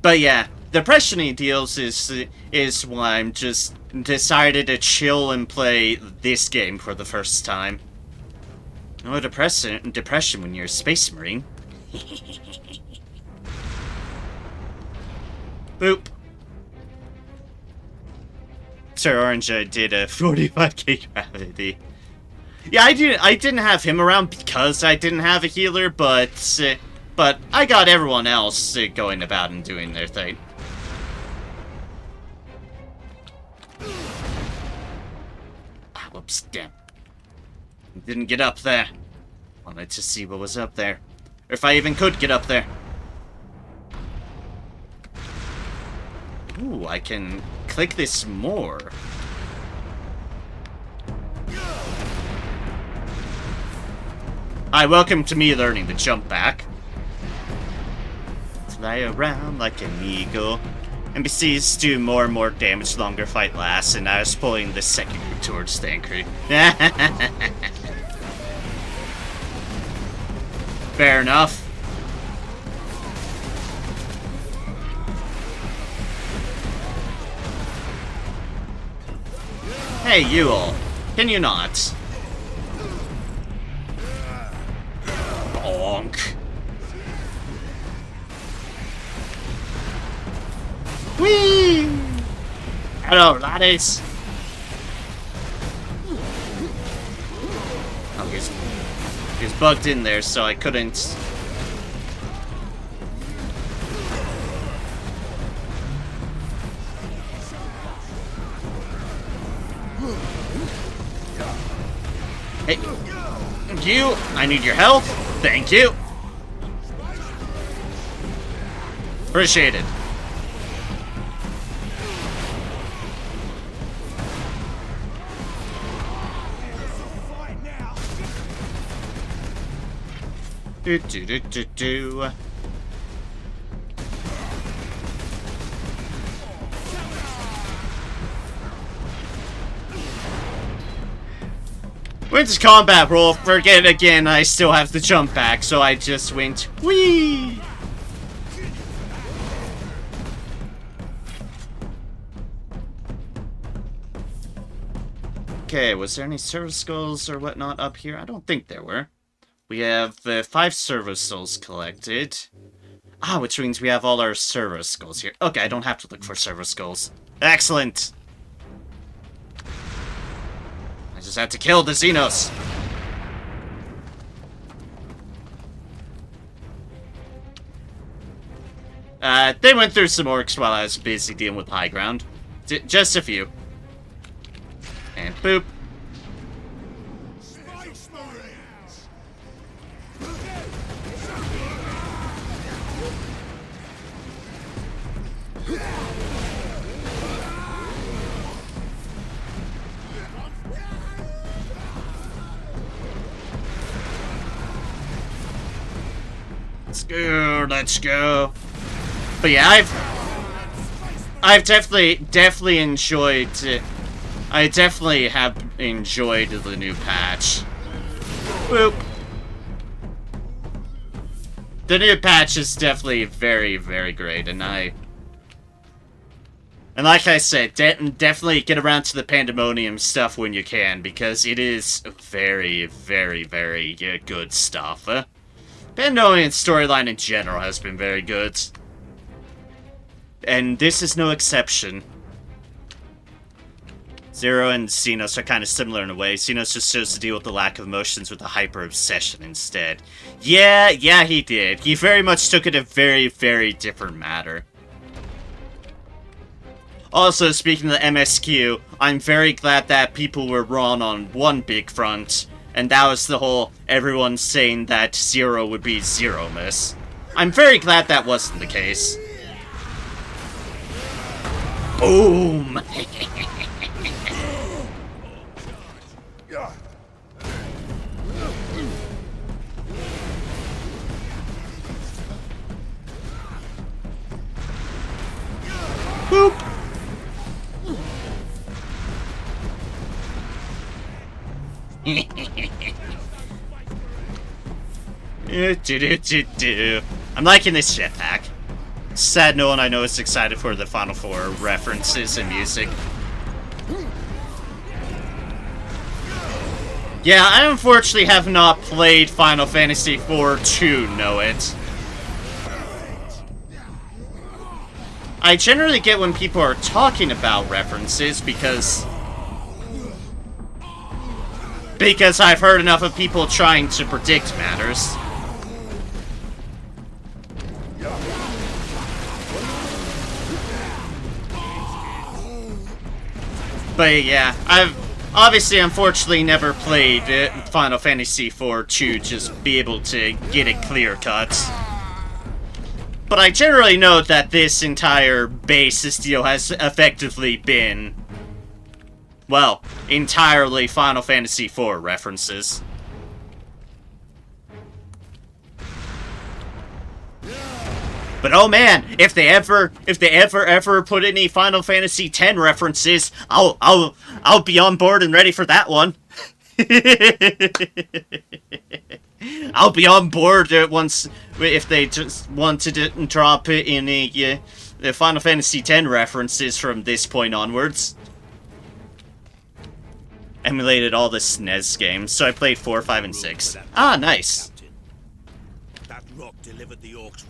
But yeah, depression he deals is why I'm just decided to chill and play this game for the first time. No depression when you're a space marine. Boop. Sir Orange did a 45k gravity. Yeah, I didn't have him around because I didn't have a healer, but I got everyone else going about and doing their thing. Ah, whoops, damn. Didn't get up there. Wanted to see what was up there. Or if I even could get up there. Ooh, I can click this more. Hi, welcome to me learning to jump back. Fly around like an eagle. NPCs do more and more damage the longer fight lasts, and I was pulling the second group towards the anchor. Fair enough. Hey, you all. Can you not? Bonk. Whee! Hello, laddies. Oh, he's bugged in there, so I couldn't. Hey, you! I need your help. Thank you. Appreciate it. Do do do do do. Went to combat roll. Forget again. I still have to jump back, so I just went whee. Okay, was there any servo skulls or whatnot up here? I don't think there were. We have 5 servo skulls collected. Ah, which means we have all our servo skulls here. Okay, I don't have to look for servo skulls. Excellent! I just had to kill the Xenos. They went through some orcs while I was busy dealing with high ground. Just a few. And boop. Let's go. But yeah, I've definitely enjoyed. I definitely have enjoyed the new patch. Boop. The new patch is definitely very, very great, and like I said, definitely get around to the Pandemonium stuff when you can, because it is very, very, very good stuff. Pandemonium storyline in general has been very good. And this is no exception. Zero and Xenos are kind of similar in a way. Xenos just chose to deal with the lack of emotions with a hyper-obsession instead. Yeah, he did. He very much took it a very, very different matter. Also, speaking of the MSQ, I'm very glad that people were wrong on one big front, and that was the whole everyone saying that Zero would be Zero-miss. I'm very glad that wasn't the case. Boom! Boop! I'm liking this jetpack. Sad no one I know is excited for the Final Four references and music. Yeah, I unfortunately have not played Final Fantasy IV to know it. I generally get when people are talking about references because I've heard enough of people trying to predict matters. But yeah, I've obviously, unfortunately, never played Final Fantasy IV to just be able to get it clear cut. But I generally know that this entire base deal has effectively been, well, entirely Final Fantasy IV references. But oh man, if they ever put any Final Fantasy X references, I'll be on board and ready for that one. I'll be on board once if they just want to drop any Final Fantasy X references from this point onwards. Emulated all the SNES games, so I played 4, 5, and 6. Ah, nice.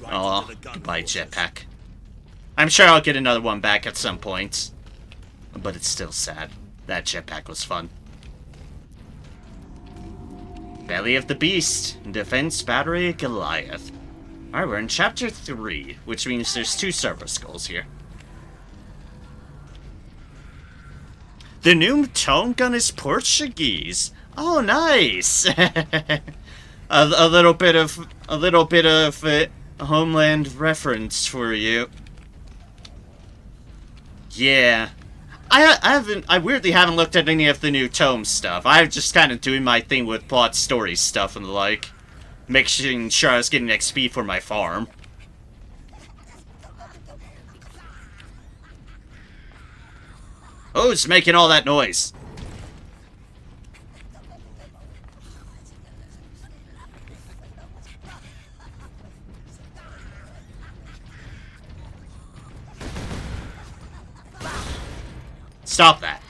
Oh, goodbye, jetpack. I'm sure I'll get another one back at some point. But it's still sad. That jetpack was fun. Belly of the Beast. Defense Battery Goliath. Alright, we're in Chapter 3, which means there's 2 servo skulls here. The new tone gun is Portuguese. Oh, nice! a little bit of Homeland reference for you. Yeah. I weirdly haven't looked at any of the new tome stuff. I'm just kind of doing my thing with plot story stuff and the like. Making sure I was getting XP for my farm. Who's making all that noise? Stop that.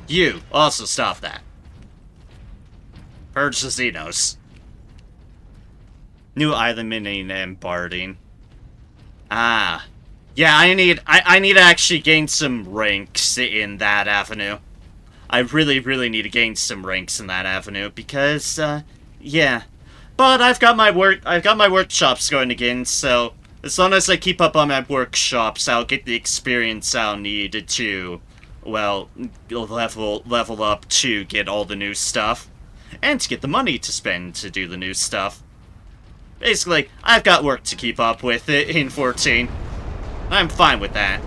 You also stop that. Purge the Xenos. New island mining and barding. Ah. Yeah, I need to actually gain some ranks in that avenue. I really need to gain some ranks in that avenue because yeah. But I've got my workshops going again, so as long as I keep up on my workshops, I'll get the experience I'll need to, well, level up to get all the new stuff, and to get the money to spend to do the new stuff. Basically, I've got work to keep up with in 14. I'm fine with that.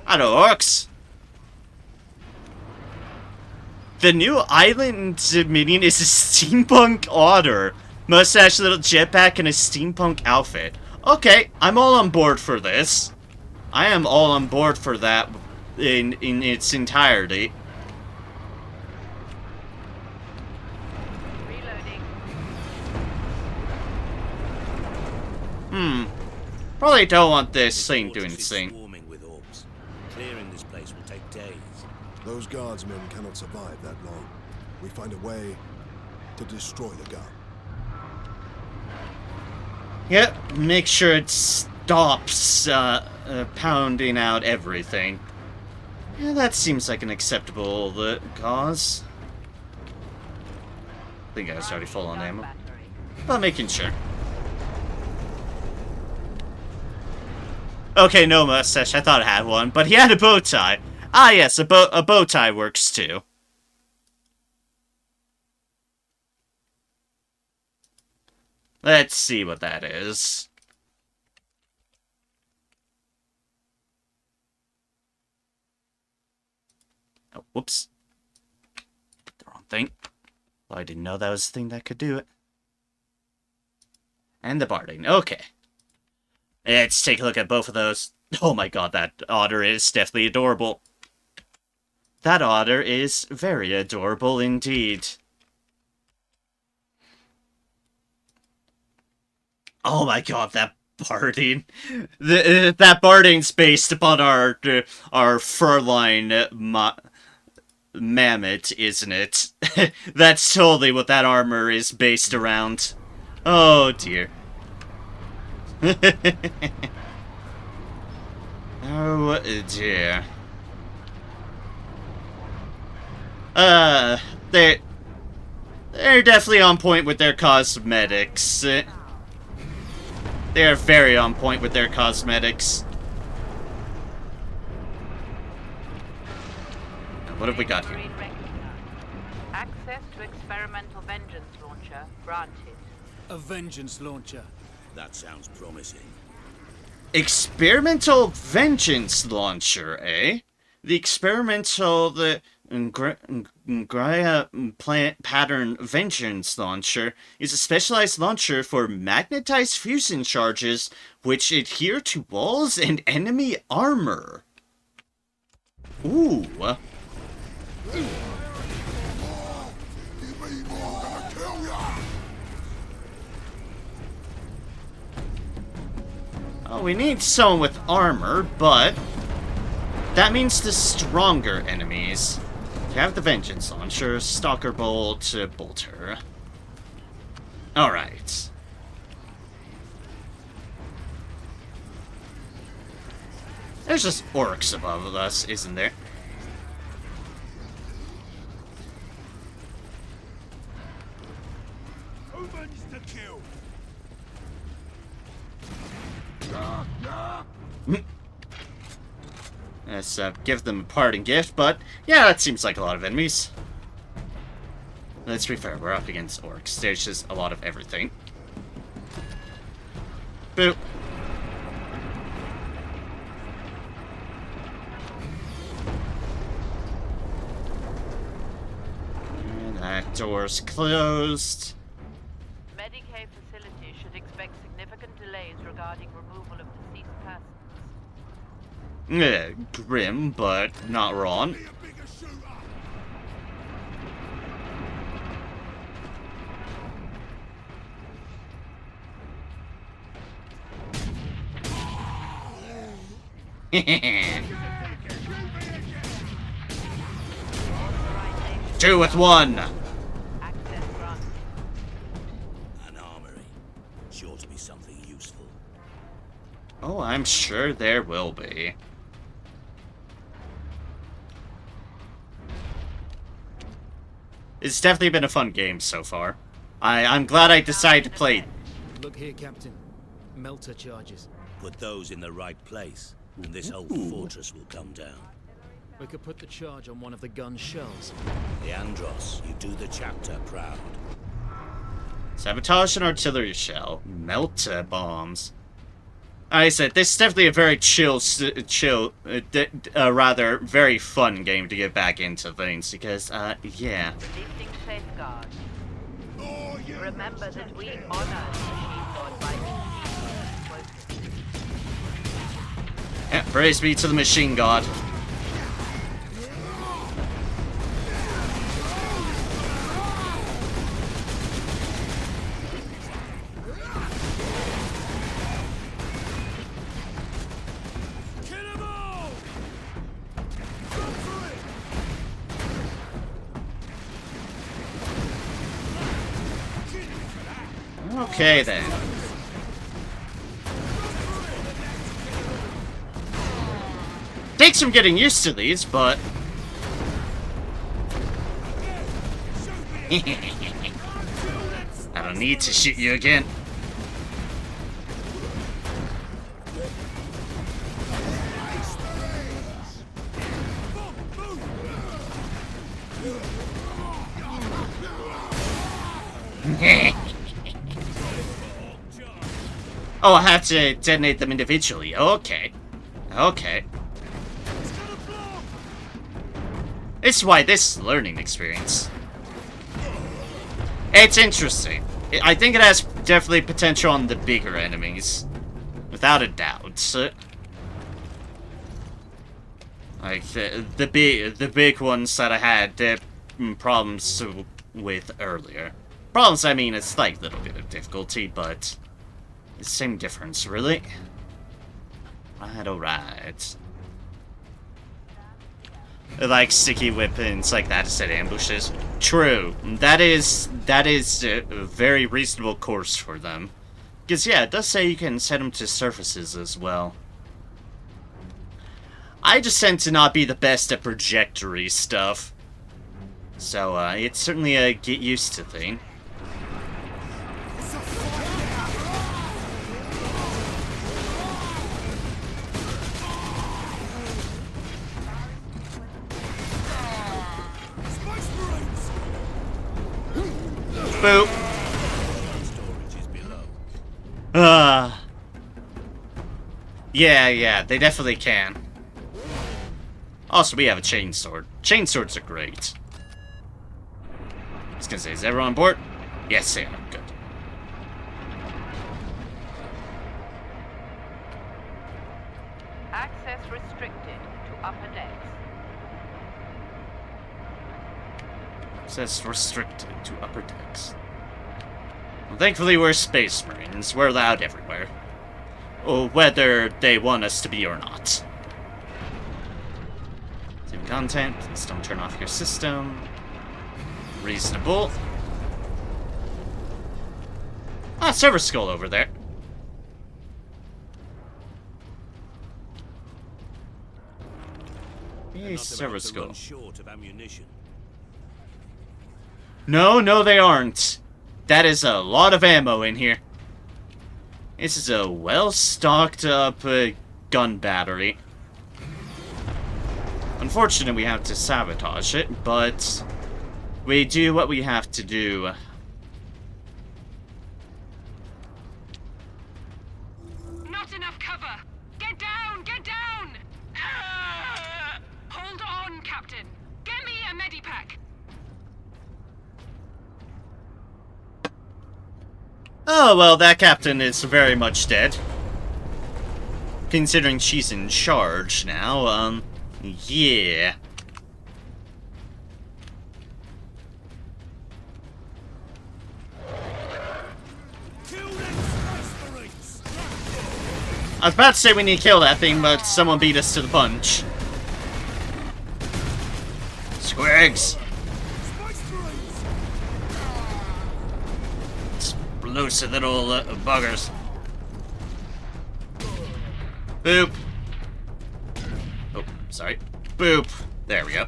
I know, orcs. The new island minion is a steampunk otter. Mustache, little jetpack, and a steampunk outfit. Okay, I'm all on board for this. I am all on board for that in its entirety. Probably don't want this thing doing its thing. Clearing this place will take days. Those guardsmen cannot survive that long. We find a way to destroy the gun. Yep, make sure it stops pounding out everything. Yeah, that seems like an acceptable cause. I think I was already full on ammo. But making sure. Okay, no mustache. I thought I had one, but he had a bow tie. Ah, yes, a bow tie works too. Let's see what that is. Oh, whoops. The wrong thing. Well, I didn't know that was the thing that could do it. And the barding. Okay. Let's take a look at both of those. Oh my god, that otter is definitely adorable. That otter is very adorable indeed. Oh my god, that barding. That barding's based upon our furline mammoth, isn't it? That's totally what that armor is based around. Oh dear. Oh dear. They're definitely on point with their cosmetics. They're very on point with their cosmetics. What have we got here? Access to experimental vengeance launcher granted. A vengeance launcher. That sounds promising. Experimental vengeance launcher, eh? The experimental Gaia plant pattern vengeance launcher is a specialized launcher for magnetized fusion charges which adhere to walls and enemy armor. Ooh. Oh, we need someone with armor, but that means the stronger enemies. You have the Vengeance Launcher, Stalker Bolt, Bolter. Alright. There's just orcs above us, isn't there? Humans to kill. Let's give them a parting gift, but yeah, that seems like a lot of enemies. Let's be fair, we're up against orcs. There's just a lot of everything. Boop. And that door's closed. Medicaid facilities should expect significant delays regarding removal of deceased persons. Grim, but not wrong. Two with one. An armory. Sure to be something useful. Oh, I'm sure there will be. It's definitely been a fun game so far. I'm glad I decided to play. Look here, Captain. Melter charges. Put those in the right place, and this whole fortress will come down. We could put the charge on one of the gun's shells. Leandros, you do the chapter proud. Sabotage an artillery shell. Melter bombs. I said, this is definitely a very rather very fun game to get back into things, because, yeah. Releasing safeguards. Remember that we honor the Machine God by Yeah, praise be to the Machine God. Okay, then. Takes some getting used to these, but... I don't need to shoot you again. Oh, I have to detonate them individually. Okay. Okay. It's why this learning experience. It's interesting. I think it has definitely potential on the bigger enemies. Without a doubt. Like, the big ones that I had problems with earlier. Problems, I mean, a slight little bit of difficulty, but the same difference, really. Right, alright. Like sticky weapons like that to set ambushes. True. That is a very reasonable course for them. Because, yeah, it does say you can set them to surfaces as well. I just tend to not be the best at trajectory stuff. So, it's certainly a get used to thing. Boop. Yeah, they definitely can. Also, we have a chainsword. Chainswords are great. I was gonna say, is everyone on board? Yes, they are. Good. Access restricted to upper decks. Access restricted to upper decks. Well, thankfully, we're Space Marines. We're allowed everywhere. Whether they want us to be or not. Zoom content. Please don't turn off your system. Reasonable. Ah, server skull over there. Hey, server skull. Short of ammunition. No, they aren't. That is a lot of ammo in here. This is a well-stocked up gun battery. Unfortunately, we have to sabotage it, but we do what we have to do. Not enough cover! Get down! Get down! Hold on, Captain. Get me a medipack. Oh, well, that captain is very much dead. Considering she's in charge now, yeah. I was about to say we need to kill that thing, but someone beat us to the punch. Squigs! Explosive little buggers. Boop. Oh, sorry. Boop. There we go.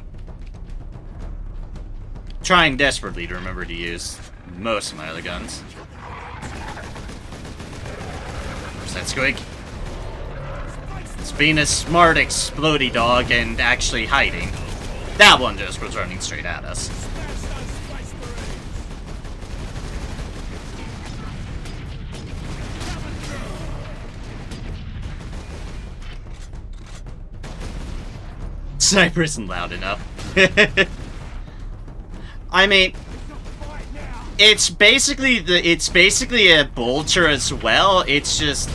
Trying desperately to remember to use most of my other guns. Where's that squig? It's being a smart explodey dog and actually hiding. That one just was running straight at us. Sniper isn't loud enough. I mean, it's basically a bolter as well. It just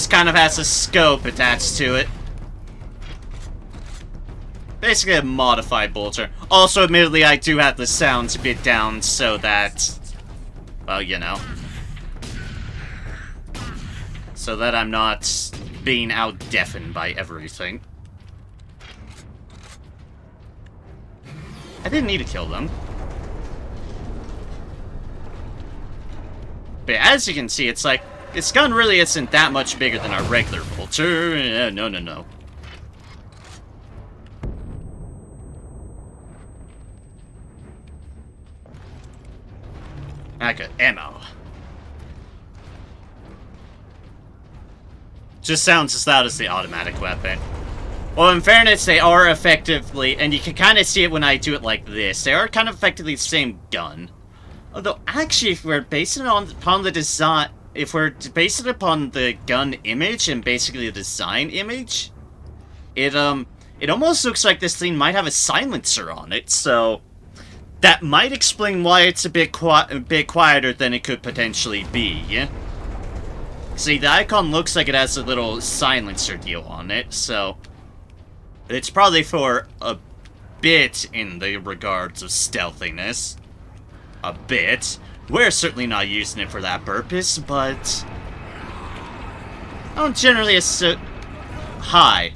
kind of has a scope attached to it. Basically a modified bolter. Also, admittedly, I do have the sounds a bit down so that, well, you know, so that I'm not being out-deafened by everything. I didn't need to kill them. But as you can see, it's like, this gun really isn't that much bigger than our regular bolter. No. I got ammo. Just sounds as loud as the automatic weapon. Well, in fairness, they are effectively, and you can kind of see it when I do it like this, they are kind of effectively the same gun. Although, actually, if we're basing it upon the design, if we're basing it upon the gun image and basically the design image, it almost looks like this thing might have a silencer on it, so that might explain why it's a bit quieter than it could potentially be. See, the icon looks like it has a little silencer deal on it, so it's probably for a bit in the regards of stealthiness. A bit. We're certainly not using it for that purpose, but I don't generally assume. Hi.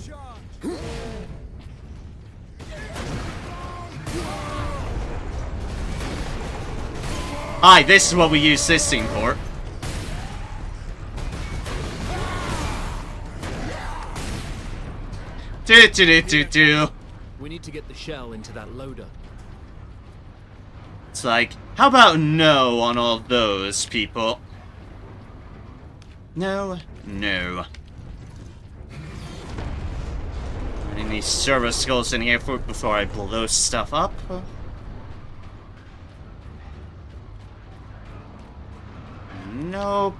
Hi, this is what we use this scene for. Do. We need to get the shell into that loader. It's like, how about no on all those people? No, no. Any servo skulls in here before I blow stuff up? Nope.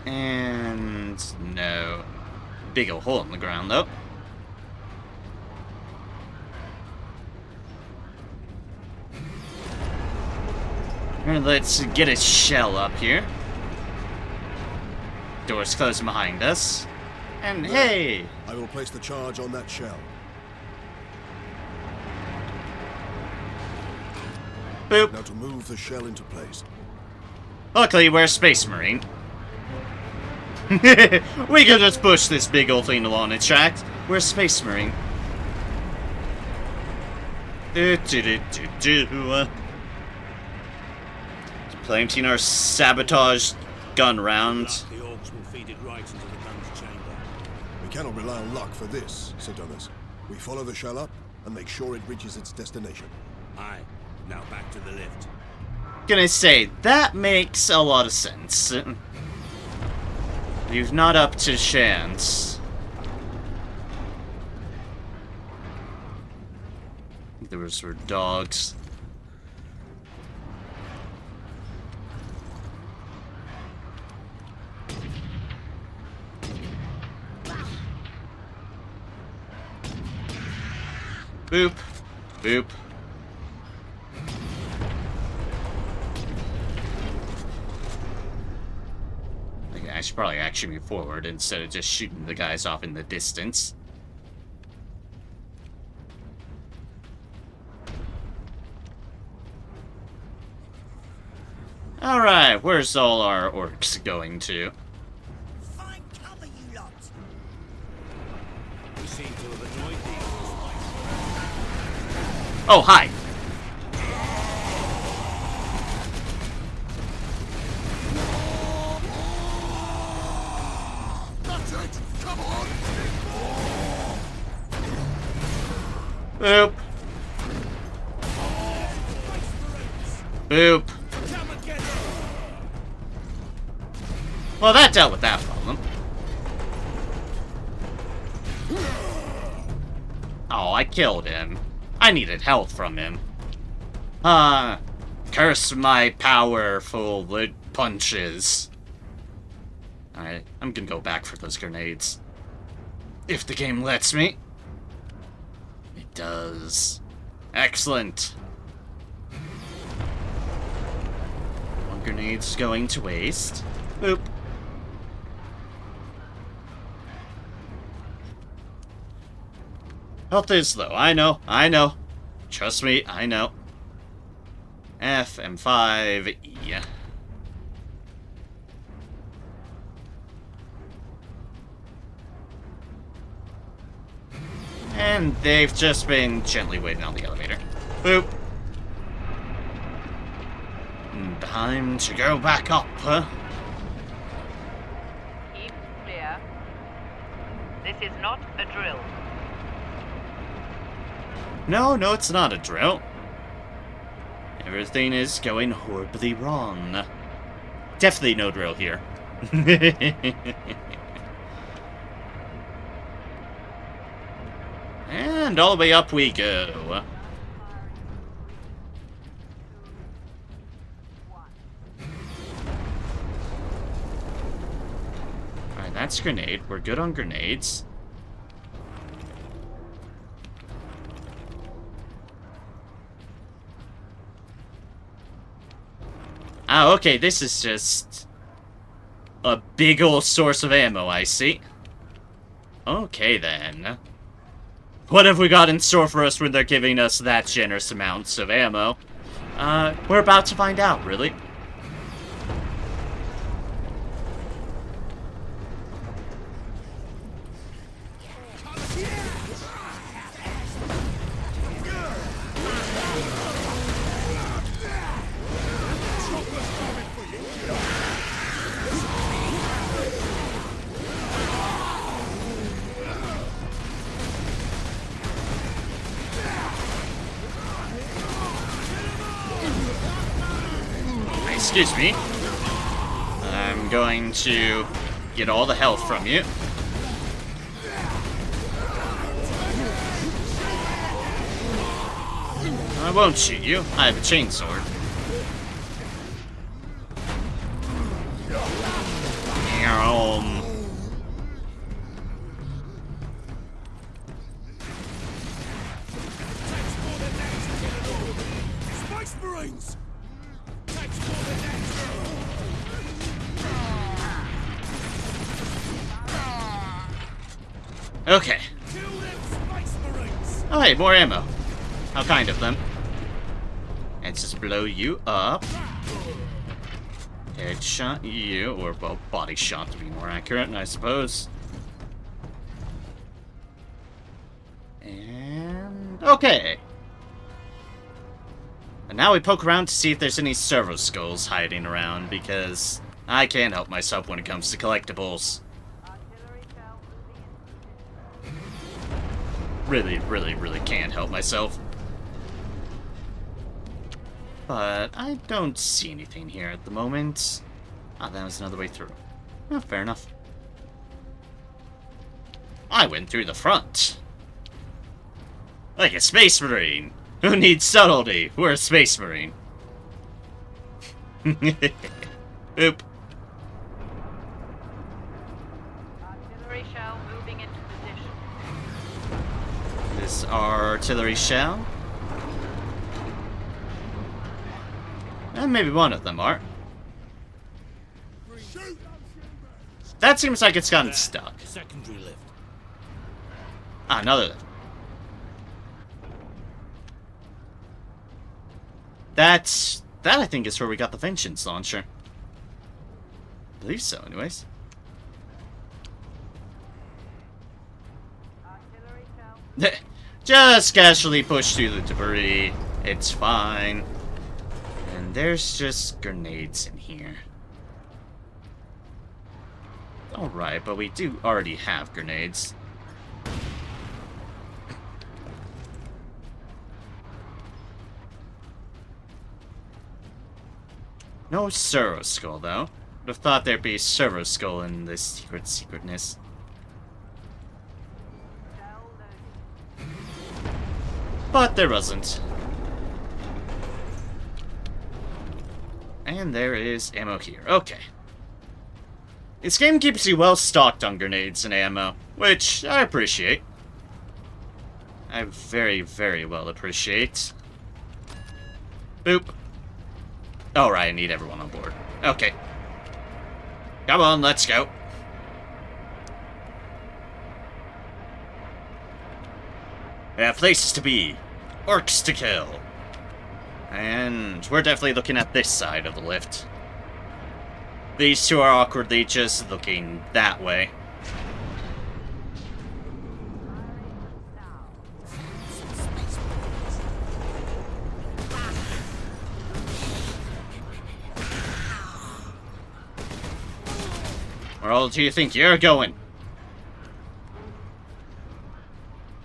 And no. Big ol' hole in the ground, though. And let's get a shell up here. Doors closing behind us. And hey! I will place the charge on that shell. Boop. Now to move the shell into place. Luckily, we're a space marine. We can just push this big old thing along its tracks. We're a space marine. Planting our sabotage gun round. The orcs will feed it right into the gun's chamber. We cannot rely on luck for this, Sidonus. We follow the shell up and make sure it reaches its destination. Aye. Now back to the lift. Gonna say, that makes a lot of sense. You're not up to chance. Those were dogs. Boop. Boop. Okay, I should probably actually move forward instead of just shooting the guys off in the distance. Alright, where's all our orcs going to? Find cover, you lot! We seem to have annoyed the Oh, hi! That's it! Come on! Boop. Boop. Well, that dealt with that problem. Oh, I killed him. I needed health from him. Curse my powerful punches. Alright, I'm gonna go back for those grenades. If the game lets me. It does. Excellent. One grenade's going to waste. Boop. Health is low. I know. Trust me, I know. F, M5, E. And they've just been gently waiting on the elevator. Boop. Time to go back up, huh? Keep clear. This is not a drill. No, it's not a drill. Everything is going horribly wrong. Definitely no drill here. And all the way up we go. Alright, that's grenade. We're good on grenades. Ah, okay, this is just a big old source of ammo, I see. Okay, then. What have we got in store for us when they're giving us that generous amounts of ammo? We're about to find out, really. Excuse me. I'm going to get all the health from you. I won't shoot you. I have a chainsword. Space Marines! Okay. Oh, hey, more ammo. How kind of them. Let's just blow you up. Headshot you, or, well, body shot to be more accurate, I suppose. And... okay. And now we poke around to see if there's any servo skulls hiding around, because I can't help myself when it comes to collectibles. Really can't help myself. But I don't see anything here at the moment. Ah, that was another way through. Oh, fair enough. I went through the front. Like a space marine. Who needs subtlety? We're a space marine. Oop. Artillery shell moving into position. This artillery shell. And maybe one of them are. That seems like it's gotten stuck. Secondary lift. Ah, another lift. That I think is where we got the vengeance launcher. I believe so, anyways. Just casually push through the debris. It's fine. And there's just grenades in here. Alright, but we do already have grenades. No servo skull, though. Would have thought there'd be a servo skull in this secretness. But there wasn't. And there is ammo here. Okay. This game keeps you well stocked on grenades and ammo, which I appreciate. I very well appreciate. Boop. Alright, I need everyone on board. Okay. Come on, let's go. We have places to be. Orcs to kill. And we're definitely looking at this side of the lift. These two are awkwardly just looking that way. Where all do you think you're going?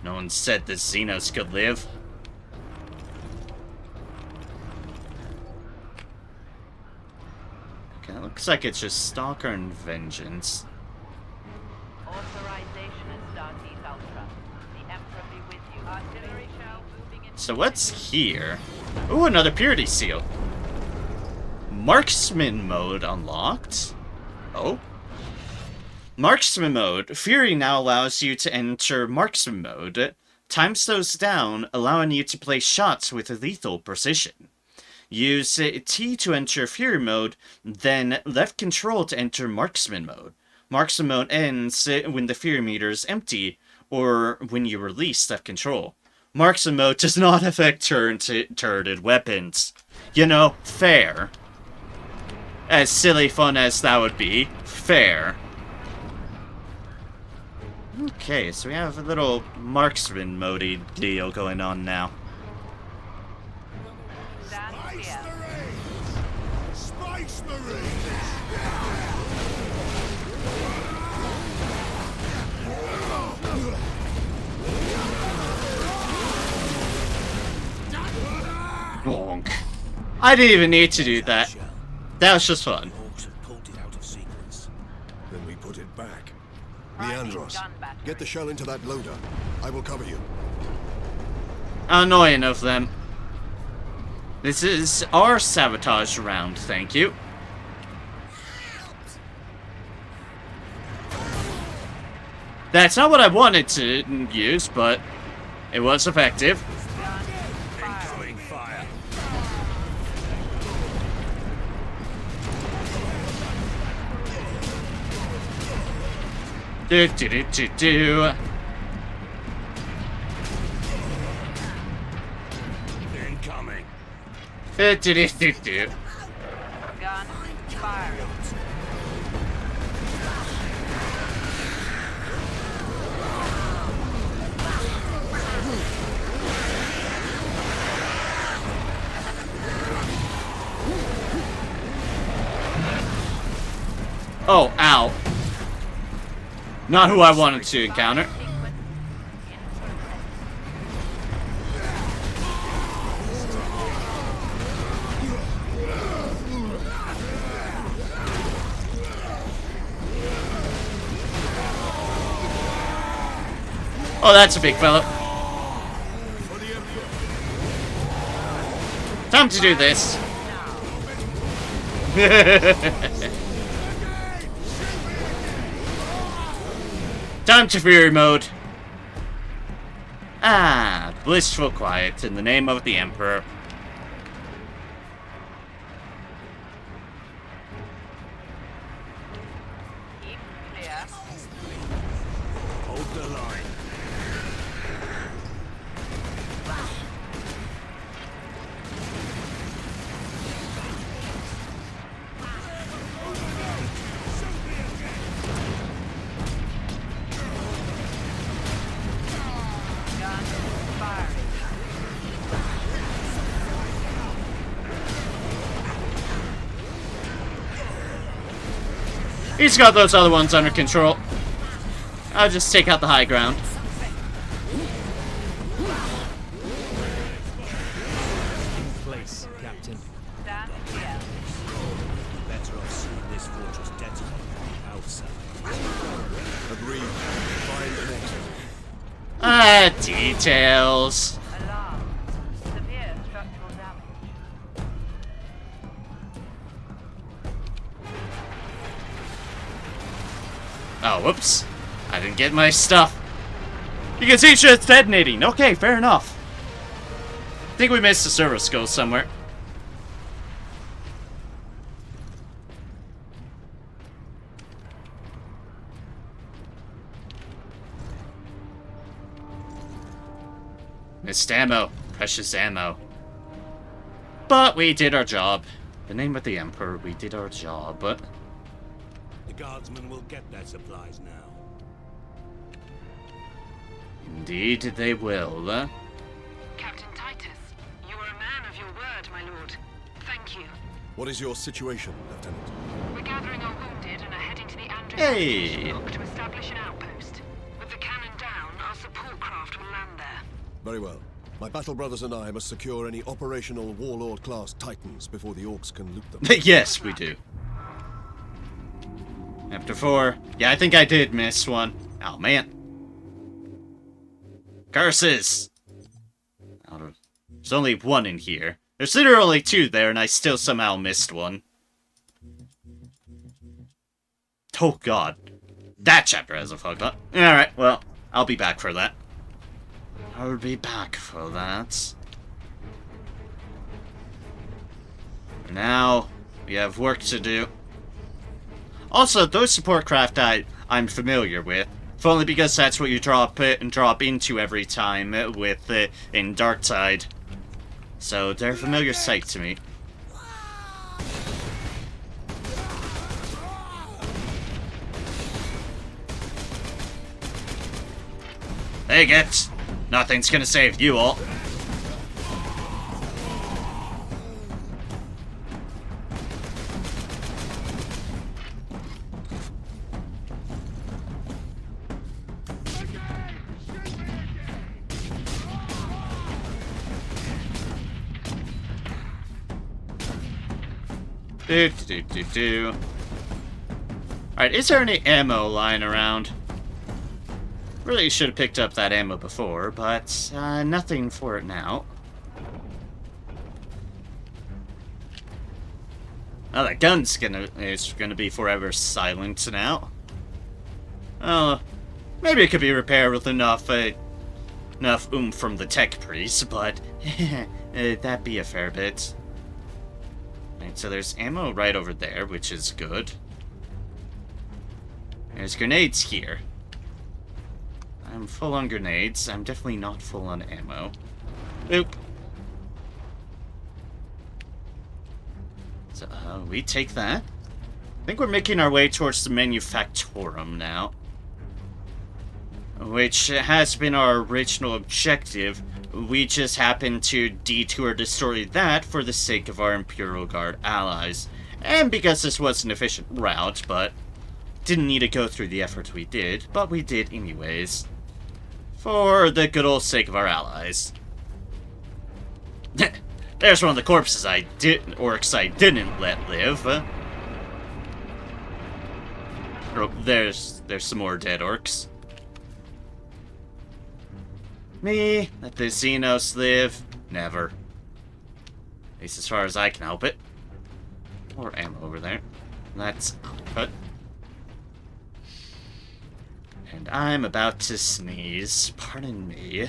No one said the Xenos could live. Okay, it looks like it's just Stalker and Vengeance. Authorization Astartes Ultra. The Emperor be with you. Artillery shell moving into So what's here? Ooh, another Purity Seal. Marksman mode unlocked. Oh. Marksman mode. Fury now allows you to enter Marksman mode. Time slows down, allowing you to place shots with lethal precision. Use T to enter Fury mode, then left control to enter Marksman mode. Marksman mode ends when the Fury meter is empty, or when you release left control. Marksman mode does not affect turreted weapons. You know, fair. As silly fun as that would be, fair. Okay, so we have a little Marksman mode deal going on now. Space Marines! Bonk. I didn't even need to do that. That was just fun. Then we put it back. Leandros, get the shell into that loader. I will cover you. Annoying of them. This is our sabotage round, thank you. That's not what I wanted to use, but it was effective. Incoming fire. Do. Incoming. Do. Gun firing. Oh, ow. Not who I wanted to encounter. Oh, that's a big fella. Time to do this. Time to Fury mode. Ah, blissful quiet in the name of the Emperor. Keep clear. Hold the line. Gun firing. He's got those other ones under control. I'll just take out the high ground. Place, Captain. Stand clear. Better off seeing this fortress detonated outside. Agreed. Find an exit. Ah, details. Alarm. Severe structural damage. Oh, whoops. I didn't get my stuff. You can see shit's detonating. Okay, fair enough. I think we missed a servo skull somewhere. Missed ammo. Precious ammo. But we did our job. In the name of the Emperor, we did our job, but... The guardsmen will get their supplies now. Indeed, they will. Captain Titus, you are a man of your word, my lord. Thank you. What is your situation, Lieutenant? We're gathering our wounded and are heading to the Andrews Hey! Block to establish an outpost. With the cannon down, our support craft will land there. Very well. My battle brothers and I must secure any operational Warlord-class Titans before the Orcs can loot them. Yes, we do. After 4. Yeah, I think I did miss one. Oh, man. Curses! There's only 1 in here. There's literally 2 there, and I still somehow missed one. Oh, God. That chapter has a fuck up. Alright, well, I'll be back for that. I'll be back for that. Now, we have work to do. Also, those support craft I'm familiar with, if only because that's what you drop into every time with in Darktide. So they're a familiar sight to me. Hey, get! Nothing's gonna save you all. Alright, is there any ammo lying around? Really should have picked up that ammo before, but nothing for it now. Oh, that gun's is gonna be forever silent now. Oh, maybe it could be repaired with enough oomph from the tech priest, but that'd be a fair bit. Right, so there's ammo right over there, which is good. There's grenades here. I'm full on grenades. I'm definitely not full on ammo. Oop. So, we take that. I think we're making our way towards the Manufactorum now. Which has been our original objective. We just happened to detour destroy that for the sake of our Imperial Guard allies. And because this was an efficient route, but didn't need to go through the effort we did, but we did anyways. For the good old sake of our allies. There's one of the corpses orcs I didn't let live. There's some more dead orcs. Me, let the Xenos live. Never. At least as far as I can help it. More ammo over there. That's output. And I'm about to sneeze. Pardon me.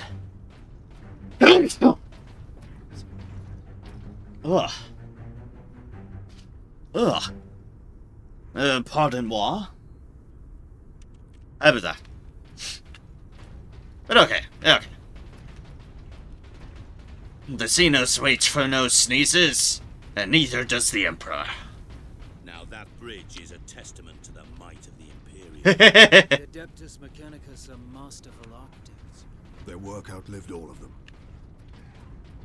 Ugh. Ugh. Pardon moi? How about that? But okay, okay. The Xenos waits for no sneezes, and neither does the Emperor. Now that bridge is a testament to the might of the Imperium. The Adeptus Mechanicus are masterful architects. Their work outlived all of them.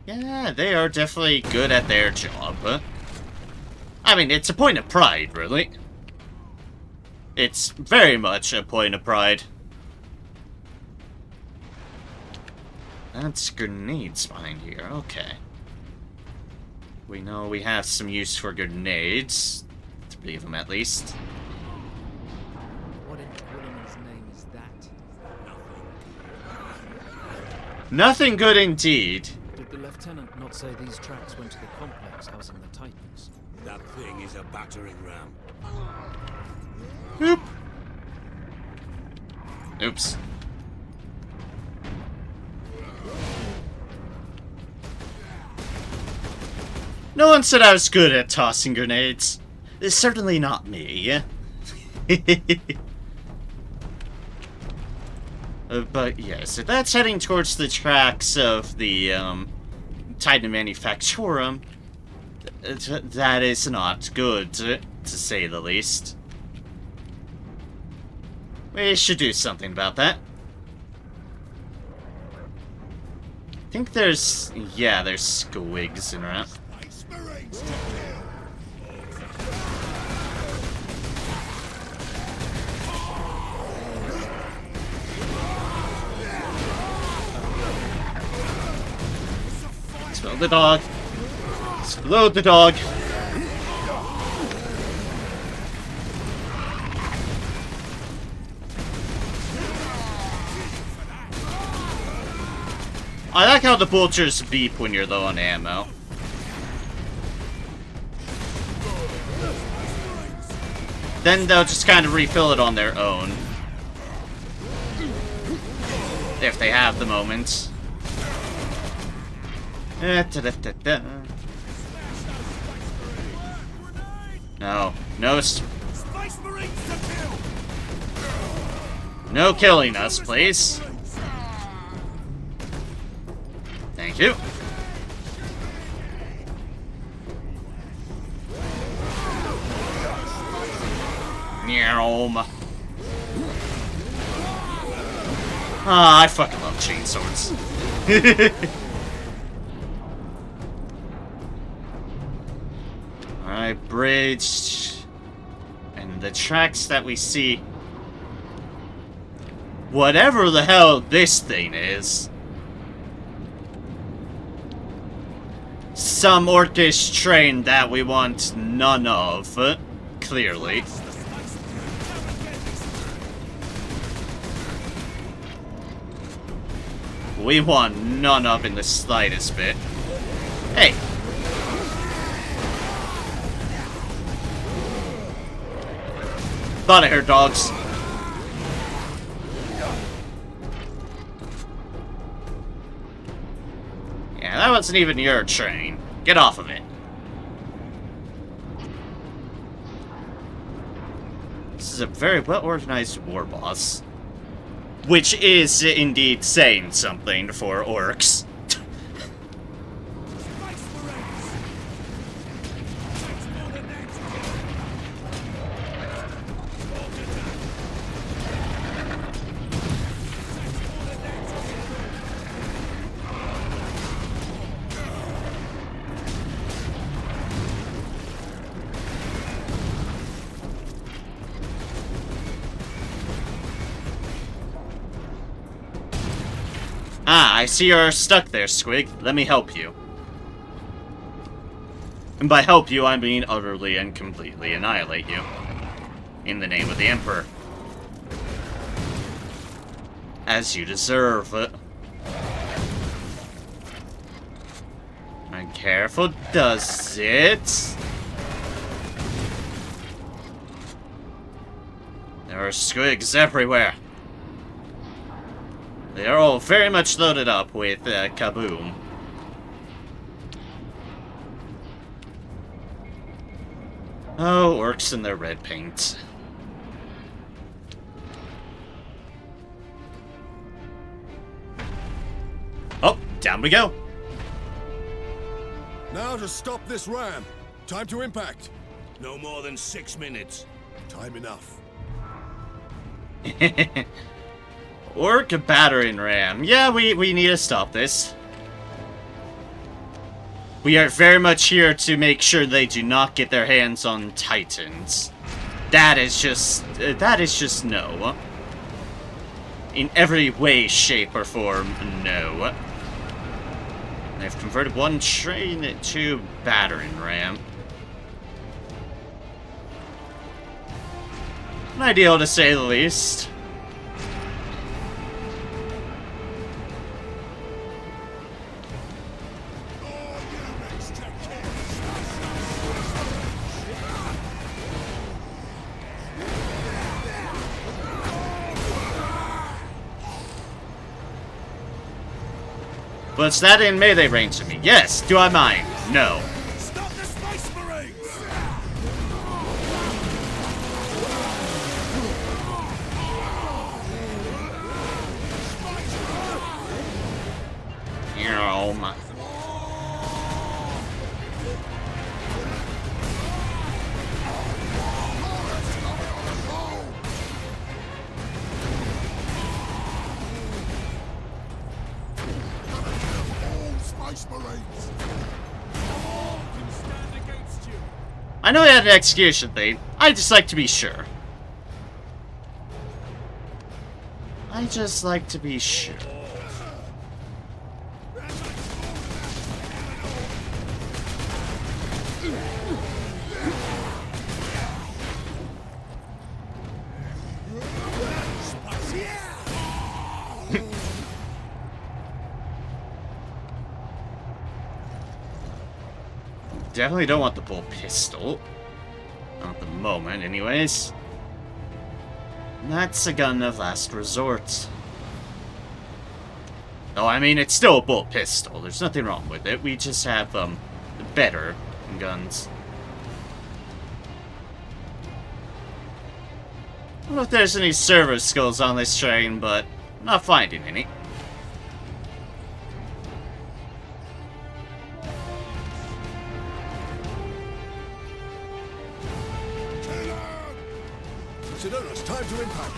Yeah, they are definitely good at their job. I mean, it's a point of pride, really. It's very much a point of pride. That's grenades behind here, okay. We know we have some use for grenades. 3 of them at least. What in William's name is that? Nothing good indeed. Did the lieutenant not say these tracks went to the complex housing the Titans? That thing is a battering ram. Oop. Oops. No one said I was good at tossing grenades. It's certainly not me. But yes, if that's heading towards the tracks of the Titan Manufactorum, that is not good, to say the least. We should do something about that. I think there's... yeah, there's squigs in around. Explode the dog. Explode the dog. I like how the vultures beep when you're low on ammo. Then they'll just kind of refill it on their own. If they have the moment. No. No. Space Marines to kill! No killing us, please. Thank you. Nyom. Ah, I fucking love chainswords. Alright, bridge. And the tracks that we see. Whatever the hell this thing is. Some orcish train that we want none of. Clearly. We want none of in the slightest bit. Hey! Thought I heard dogs. Yeah, that wasn't even your train. Get off of it. This is a very well-organized war boss. Which is indeed saying something for orcs. Ah, I see you're stuck there, Squig. Let me help you. And by help you, I mean utterly and completely annihilate you. In the name of the Emperor. As you deserve. And careful does it. There are squigs everywhere. They are all very much loaded up with kaboom. Oh, orcs in their red paint. Oh, down we go. Now to stop this ram. Time to impact. No more than 6 minutes. Time enough. Orc battering ram. Yeah, we need to stop this. We are very much here to make sure they do not get their hands on Titans. That is just no. In every way, shape, or form, no. They've converted one train to battering ram. Ideal to say the least. What's that in melee range to me? Yes. Do I mind? No. Stop the Space Marines! Oh my. I know they had an execution thing. I just like to be sure. I just like to be sure. Definitely don't want the bull pistol. Not at the moment, anyways. That's a gun of last resort. Oh, I mean, it's still a bolt pistol. There's nothing wrong with it. We just have, better guns. I don't know if there's any server skulls on this train, but I'm not finding any. Sidonis, time to impact.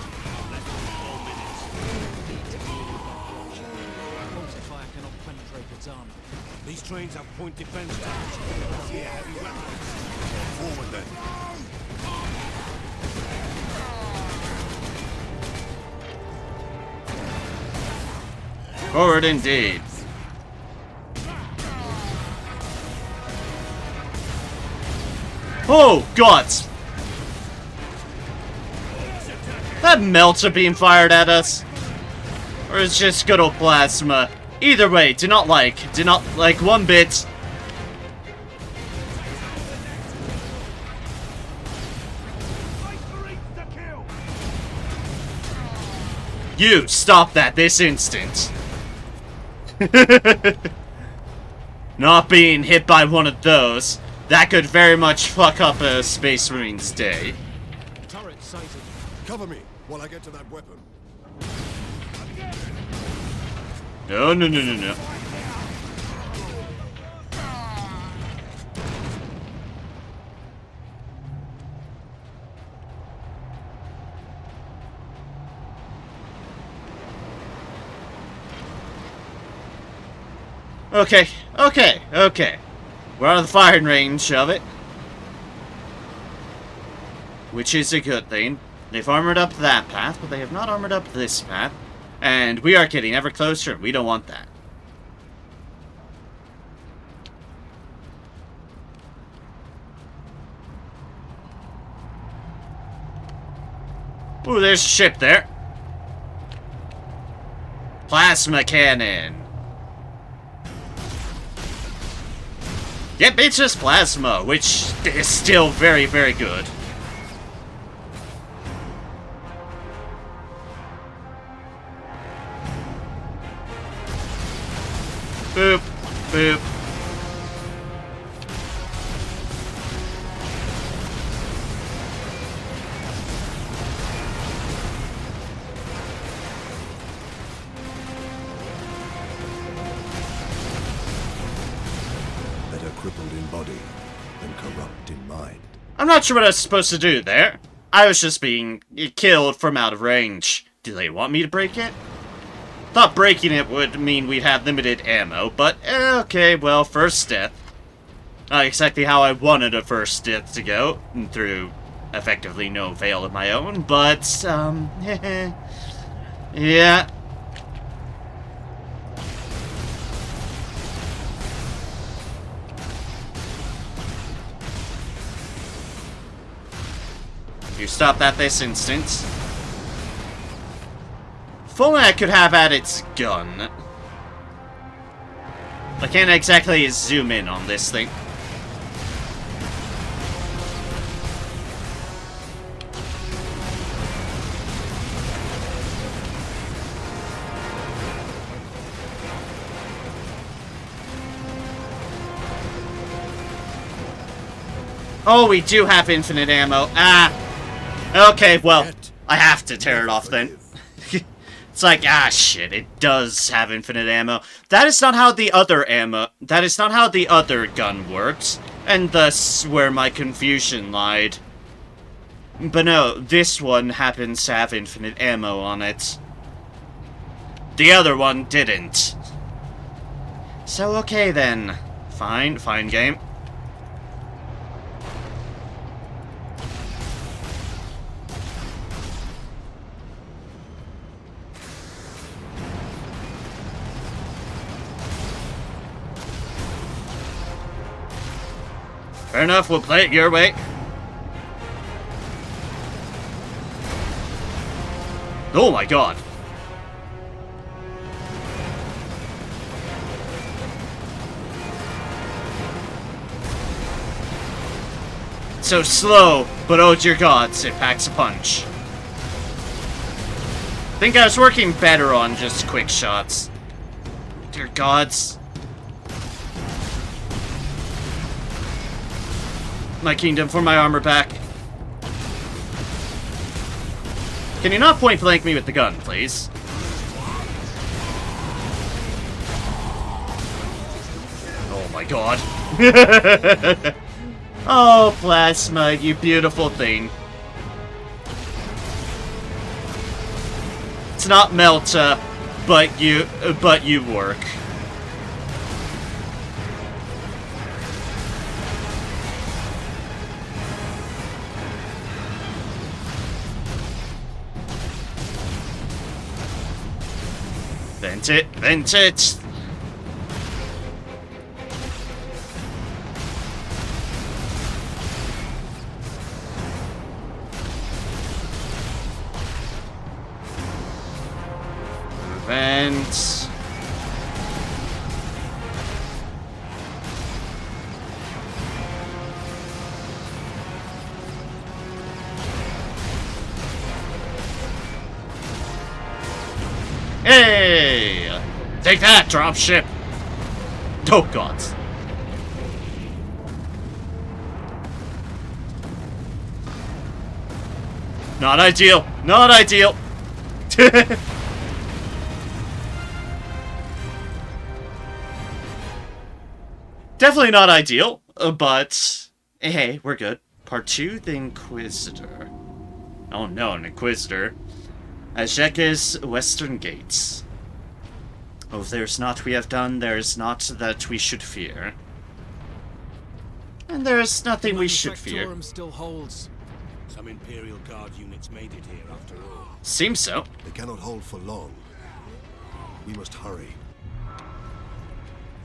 Multiplier cannot penetrate its armor. These trains have point defense damage. Yeah, heavy weapons. Forward then. Forward indeed. Oh, God! That melter being fired at us? Or is just good old plasma? Either way, do not like one bit. You, stop that this instant. Not being hit by one of those. That could very much fuck up a Space Marine's day. Turret sighted. Cover me while I get to that weapon. No, no, no, no, no. Okay, okay, okay. We're out of the firing range of it. Which is a good thing. They've armored up that path, but they have not armored up this path. And we are getting ever closer. We don't want that. Ooh, there's a ship there. Plasma cannon. Yep, it's just plasma, which is still very, very good. Boop, boop. Better crippled in body than corrupt in mind. I'm not sure what I was supposed to do there. I was just being killed from out of range. Do they want me to break it? Thought breaking it would mean we'd have limited ammo, but okay, well, first death. Not exactly how I wanted a first death to go, through effectively no veil of my own, but, yeah. You stop that this instant. If only I could have at its gun. I can't exactly zoom in on this thing. Oh, we do have infinite ammo. Ah! Okay, well, I have to tear it off then. It's like, ah, shit, it does have infinite ammo. That is not how the other gun works, and thus where my confusion lied. But no, this one happens to have infinite ammo on it. The other one didn't. So, okay then. Fine, fine game. Fair enough, we'll play it your way. Oh my god. So slow, but oh dear gods, it packs a punch. I think I was working better on just quick shots. Dear gods. My kingdom for my armor back. Can you not point blank me with the gun, please? Oh my god. Oh, Plasma, you beautiful thing. It's not Melta, but you work. Vent it, vent it! Vent. Hey! Take that, dropship! Oh god. Not ideal! Not ideal! Definitely not ideal, but hey, we're good. Part 2, the Inquisitor. Oh no, an Inquisitor. Ajeka's Western Gates. Oh, if there's naught we have done, there is naught that we should fear. And there is nothing we should fear. Still holds. Some Imperial Guard units made it here after all. Seems so. They cannot hold for long. We must hurry.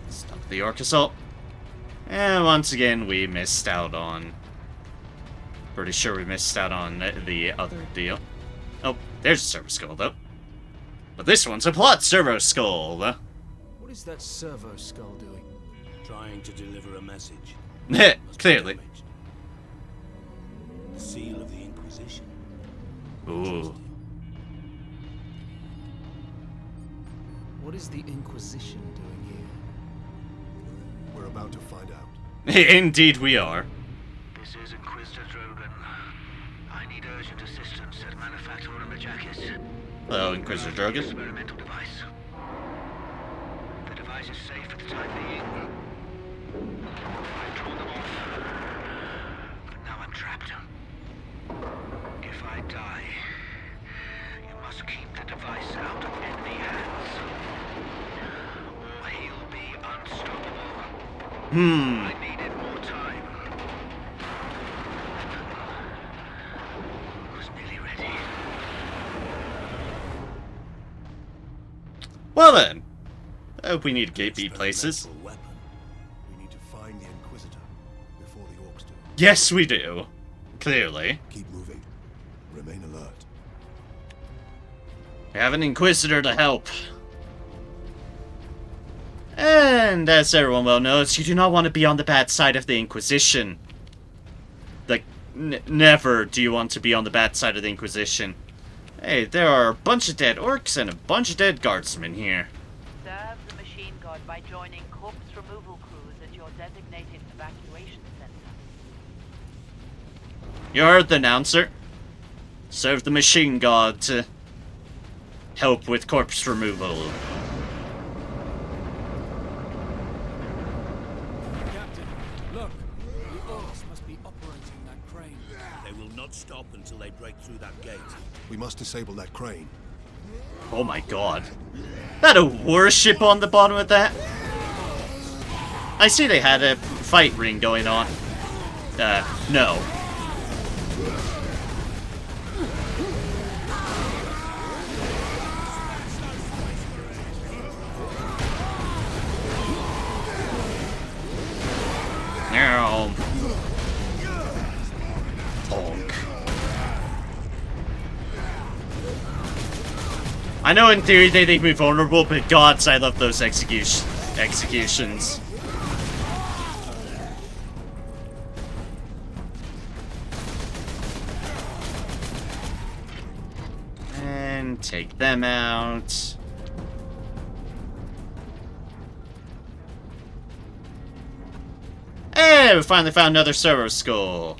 Stop the Orc Assault. And once again, we missed out on... Pretty sure we missed out on the other deal. Oh, there's a servo skull, though. But this one's a plot servo skull. What is that servo skull doing? Trying to deliver a message. Clearly. The seal of the Inquisition. Ooh. What is the Inquisition doing here? We're about to find out. Indeed we are. This is Inquisitor Drogan. I need urgent assistance at Manufactorum Ajakis. Hello, Inquisitor Drogan. Experimental device. The device is safe for the time being. I've drawn them off. But now I'm trapped. If I die, you must keep the device out of enemy hands. Or he'll be unstoppable. I needed more time. Was nearly ready. Well then. We need to be places. We need to find the Inquisitor before the Orcs do. Yes, we do. Clearly. Keep moving. Remain alert. We have an Inquisitor to help. And as everyone well knows, you do not want to be on the bad side of the Inquisition. Like, never do you want to be on the bad side of the Inquisition. Hey, there are a bunch of dead orcs and a bunch of dead guardsmen here. Serve the machine god by joining corpse removal crews at your designated evacuation center. You heard the announcer. Serve the machine god to help with corpse removal. Captain, look! The Orcs must be operating that crane. They will not stop until they break through that gate. We must disable that crane. Oh my god. That a warship on the bottom of that? I see they had a fight ring going on. No. No. Honk. I know in theory they make me vulnerable, but gods, I love those executions. And take them out. Hey, we finally found another servo skull.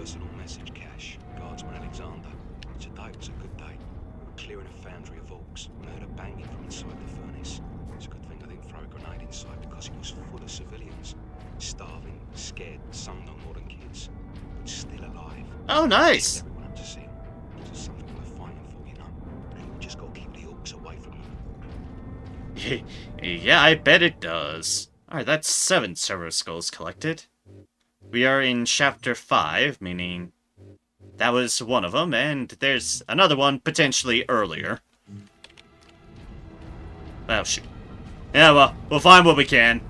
personal message cache, Guardsman Alexander. Today was a good day. We were clearing a foundry of orcs and heard a banging from inside the furnace. It's a good thing I didn't throw a grenade inside because it was full of civilians. Starving, scared, some no more than kids, but still alive. Oh, nice! Everyone up to see them. This is something worth fighting for, you know. And we just gotta keep the orcs away from them. Yeah, I bet it does. Alright, that's 7 server skulls collected. We are in chapter 5, meaning that was one of them, and there's another one potentially earlier. Oh, shoot. Yeah, well, we'll find what we can.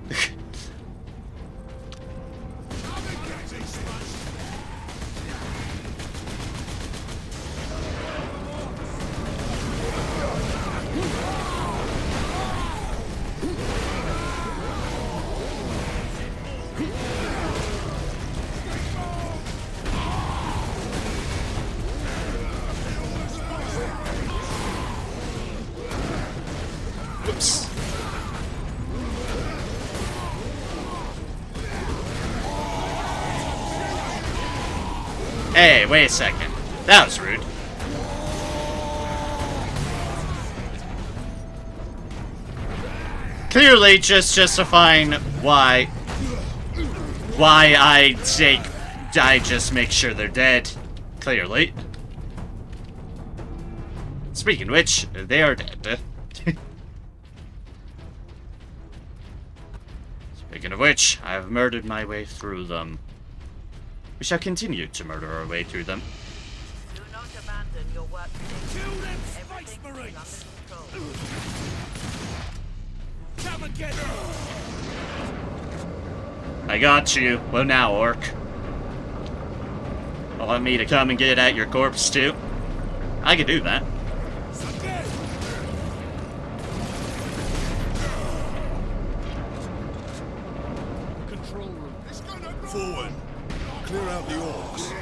Whoops. Hey, wait a second. That was rude. Clearly just justifying why I just make sure they're dead. Clearly. Speaking of which, they are dead. Speaking of which, I have murdered my way through them. We shall continue to murder our way through them. Do not abandon your work. Kill them Space Everything is Marines! under control. Come and get them! I got you. Well now, orc. Want me to come and get at your corpse too? I could do that. Control room. Forward. Clear out the orcs.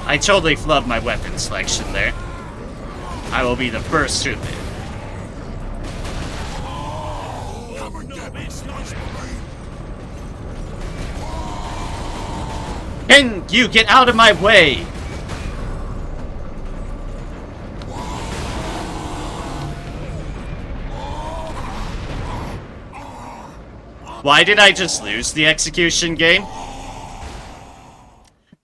I totally flubbed my weapon selection there. I will be the first to admit. Come and get me, Space Marine! Can you get out of my way? Why did I just lose the execution game?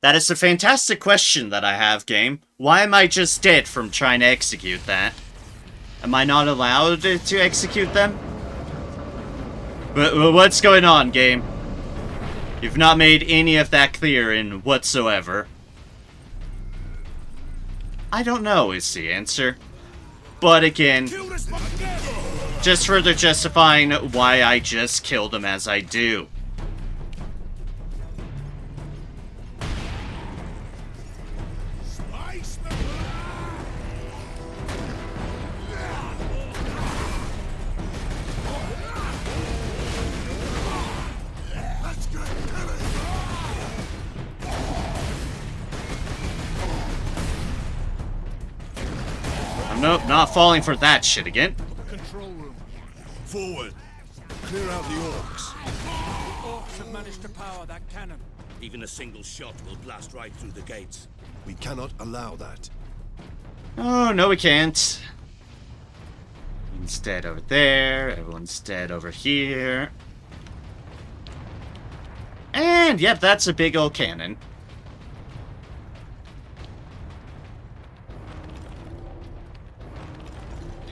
That is a fantastic question that I have, game. Why am I just dead from trying to execute that? Am I not allowed to execute them? What's going on, game? You've not made any of that clear in whatsoever. I don't know is the answer. But again, just further justifying why I just kill them as I do. Nope, not falling for that shit again. Control room. Forward. Clear out the orcs. The orcs have managed to power that cannon. Even a single shot will blast right through the gates. We cannot allow that. Oh, no we can't. Everyone's dead over there. Everyone's dead over here. And, yep, that's a big old cannon.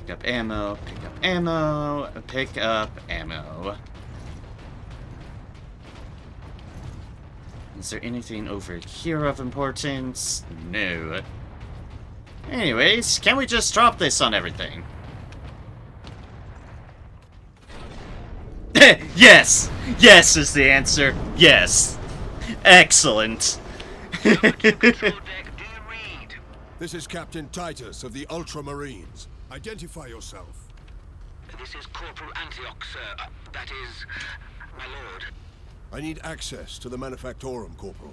Pick up ammo, pick up ammo, pick up ammo. Is there anything over here of importance? No. Anyways, can we just drop this on everything? Yes! Yes is the answer. Yes. Excellent. This is Captain Titus of the Ultramarines. Identify yourself. This is Corporal Antioch, sir. That is, my lord. I need access to the Manufactorum, Corporal.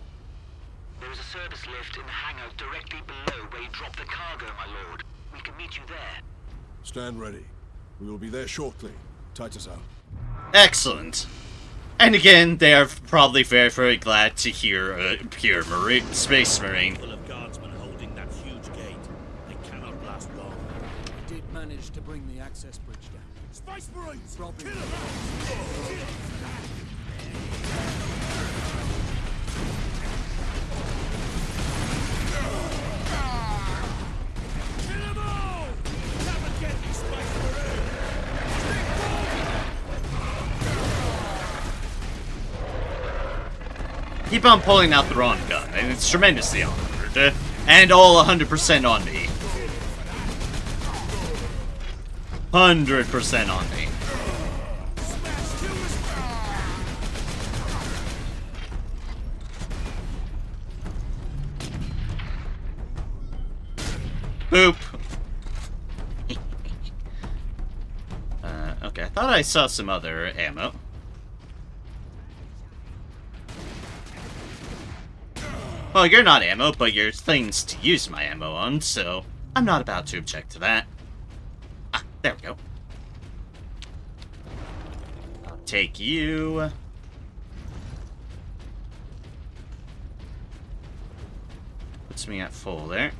There is a service lift in the hangar directly below where you drop the cargo, my lord. We can meet you there. Stand ready. We will be there shortly. Titus out. Excellent. And again, they are probably very, very glad to hear a pure space marine. Full of guardsmen holding that huge gate. They cannot last long. We did manage to bring the access bridge down. Space Marines! Robin. Kill 'em! Kill 'em all! Come and get me, Space Marine! Keep on pulling out the wrong gun, and it's tremendously awkward. And all 100% on me. 100% on me. Boop. Okay, I thought I saw some other ammo. Well, you're not ammo, but you're things to use my ammo on, so I'm not about to object to that. Ah, there we go. I'll take you. Puts me at full there.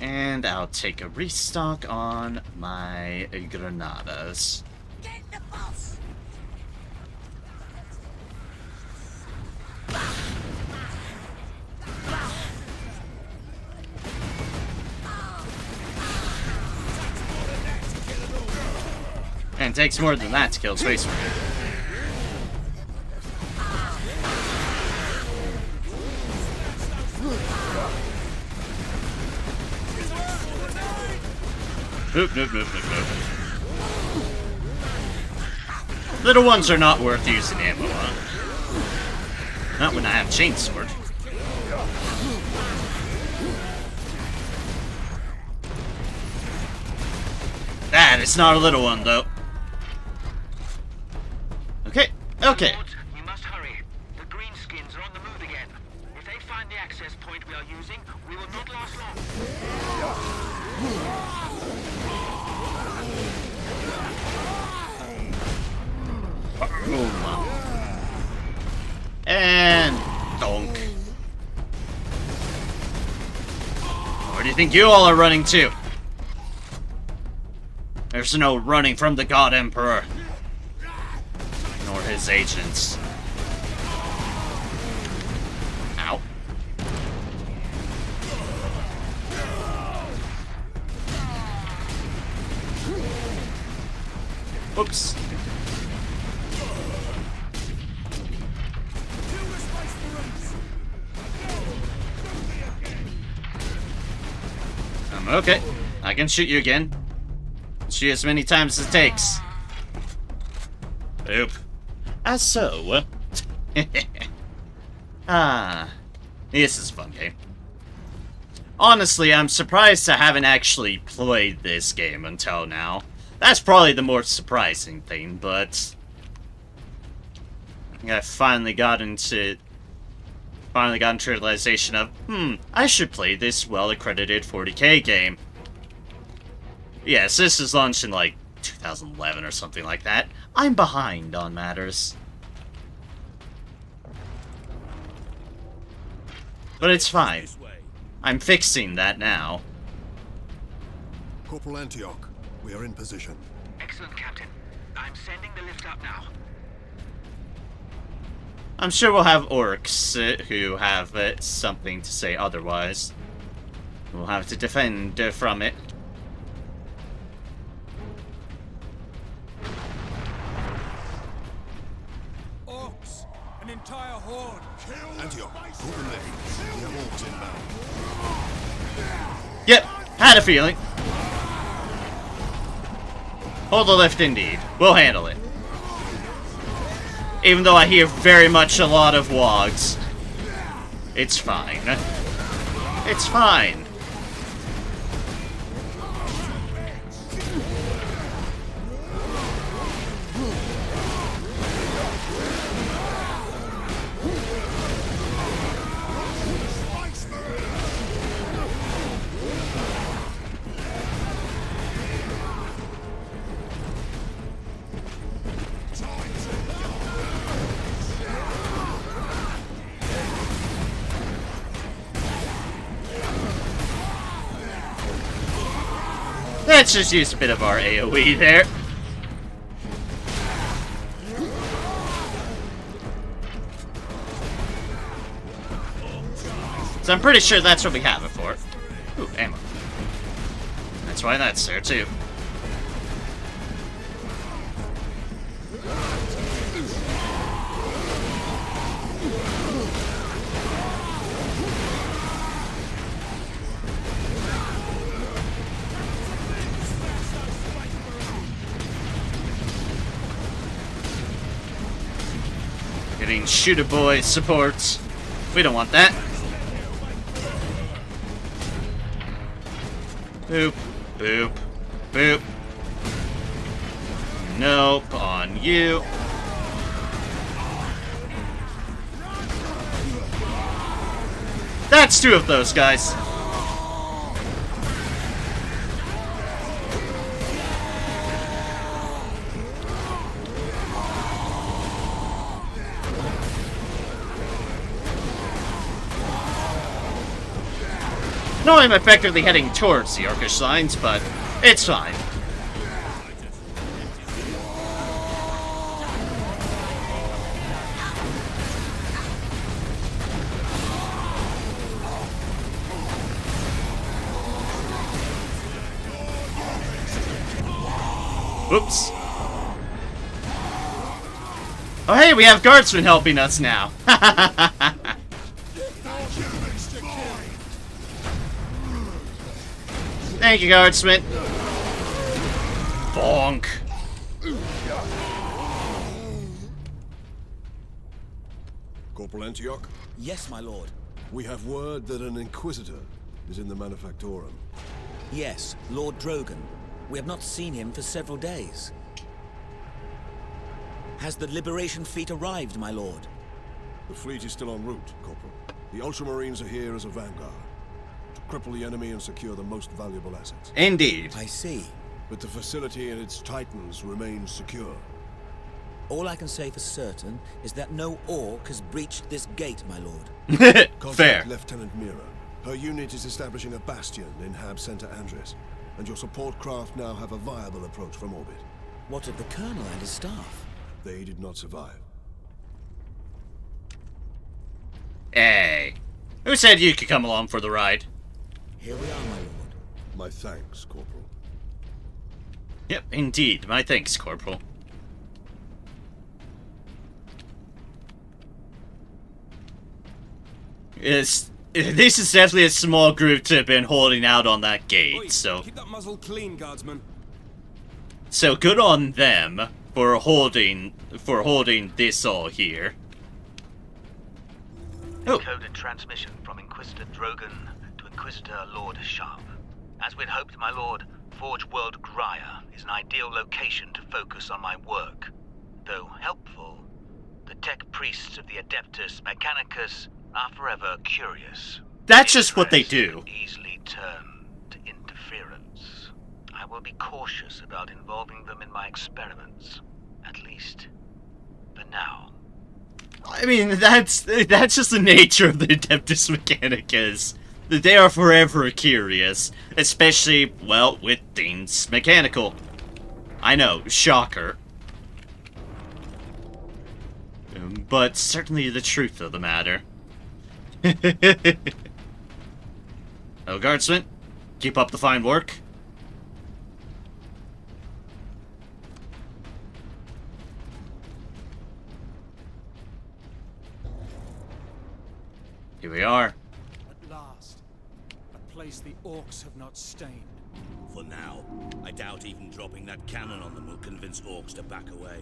And I'll take a restock on my granadas. Get the boss! And it takes more than that to kill Space Marine. Nope, nope, nope, nope, nope. Little ones are not worth using ammo on. Not when I have chainsword. That is not a little one, though. Okay, okay. Lords, we must hurry. The greenskins are on the move again. If they find the access point we are using, we will not last long. And donk. Where do you think you all are running to? There's no running from the God Emperor. Nor his agents. Ow. Oops. Okay. I can shoot you again. Shoot as many times as it takes. Oop. As so. Ah. This is a fun game. Honestly, I'm surprised I haven't actually played this game until now. That's probably the more surprising thing, but I think I finally got into the realization of, I should play this well-accredited 40k game. Yes, this is launched in like 2011 or something like that. I'm behind on matters. But it's fine. I'm fixing that now. Corporal Antioch, we are in position. Excellent, Captain. I'm sending the lift up now. I'm sure we'll have orcs who have something to say otherwise. We'll have to defend from it. Orcs! An entire horde! Antioch, pull the left. We have orcs inbound. Yep, had a feeling. Hold the lift indeed. We'll handle it. Even though I hear very much a lot of wogs. It's fine. It's fine. Let's just use a bit of our AoE there. So I'm pretty sure that's what we have it for. Ooh, ammo. That's why that's there, too. Getting shooter boy supports. We don't want that. Boop, boop, boop. Nope, on you. That's two of those guys. No, I'm effectively heading towards the Orcish lines, but it's fine. Oops. Oh hey, we have guardsmen helping us now. Thank you, guardsman. Bonk. Corporal Antioch? Yes, my lord. We have word that an Inquisitor is in the Manufactorum. Yes, Lord Drogon. We have not seen him for several days. Has the Liberation Fleet arrived, my lord? The fleet is still en route, Corporal. The Ultramarines are here as a vanguard. Cripple the enemy and secure the most valuable assets. Indeed. I see. But the facility and its titans remain secure. All I can say for certain is that no orc has breached this gate, my lord. Fair. Lieutenant Mira. Her unit is establishing a bastion in Hab Center Andres, and your support craft now have a viable approach from orbit. What of the Colonel and his staff? They did not survive. Hey. Who said you could come along for the ride? Here we are, my lord. My thanks, Corporal. Yep, indeed. My thanks, Corporal. This is definitely a small group to have been holding out on that gate, Oi, so... keep that muzzle clean, guardsman. So good on them for holding this all here. Oh. Encoded transmission from Inquisitor Drogon to Inquisitor Lord Sharp. As we'd hoped, my lord, Forge World Graya is an ideal location to focus on my work. Though helpful, the tech priests of the Adeptus Mechanicus are forever curious. That's just what they do. Can easily turn to interference. I will be cautious about involving them in my experiments, at least for now. I mean, that's just the nature of the Adeptus Mechanicus. That they are forever curious, especially, well, with things mechanical. I know, shocker. But certainly the truth of the matter. Oh, guardsman, keep up the fine work. Here we are. At last. A place the orcs have not stained. For now. I doubt even dropping that cannon on them will convince orcs to back away.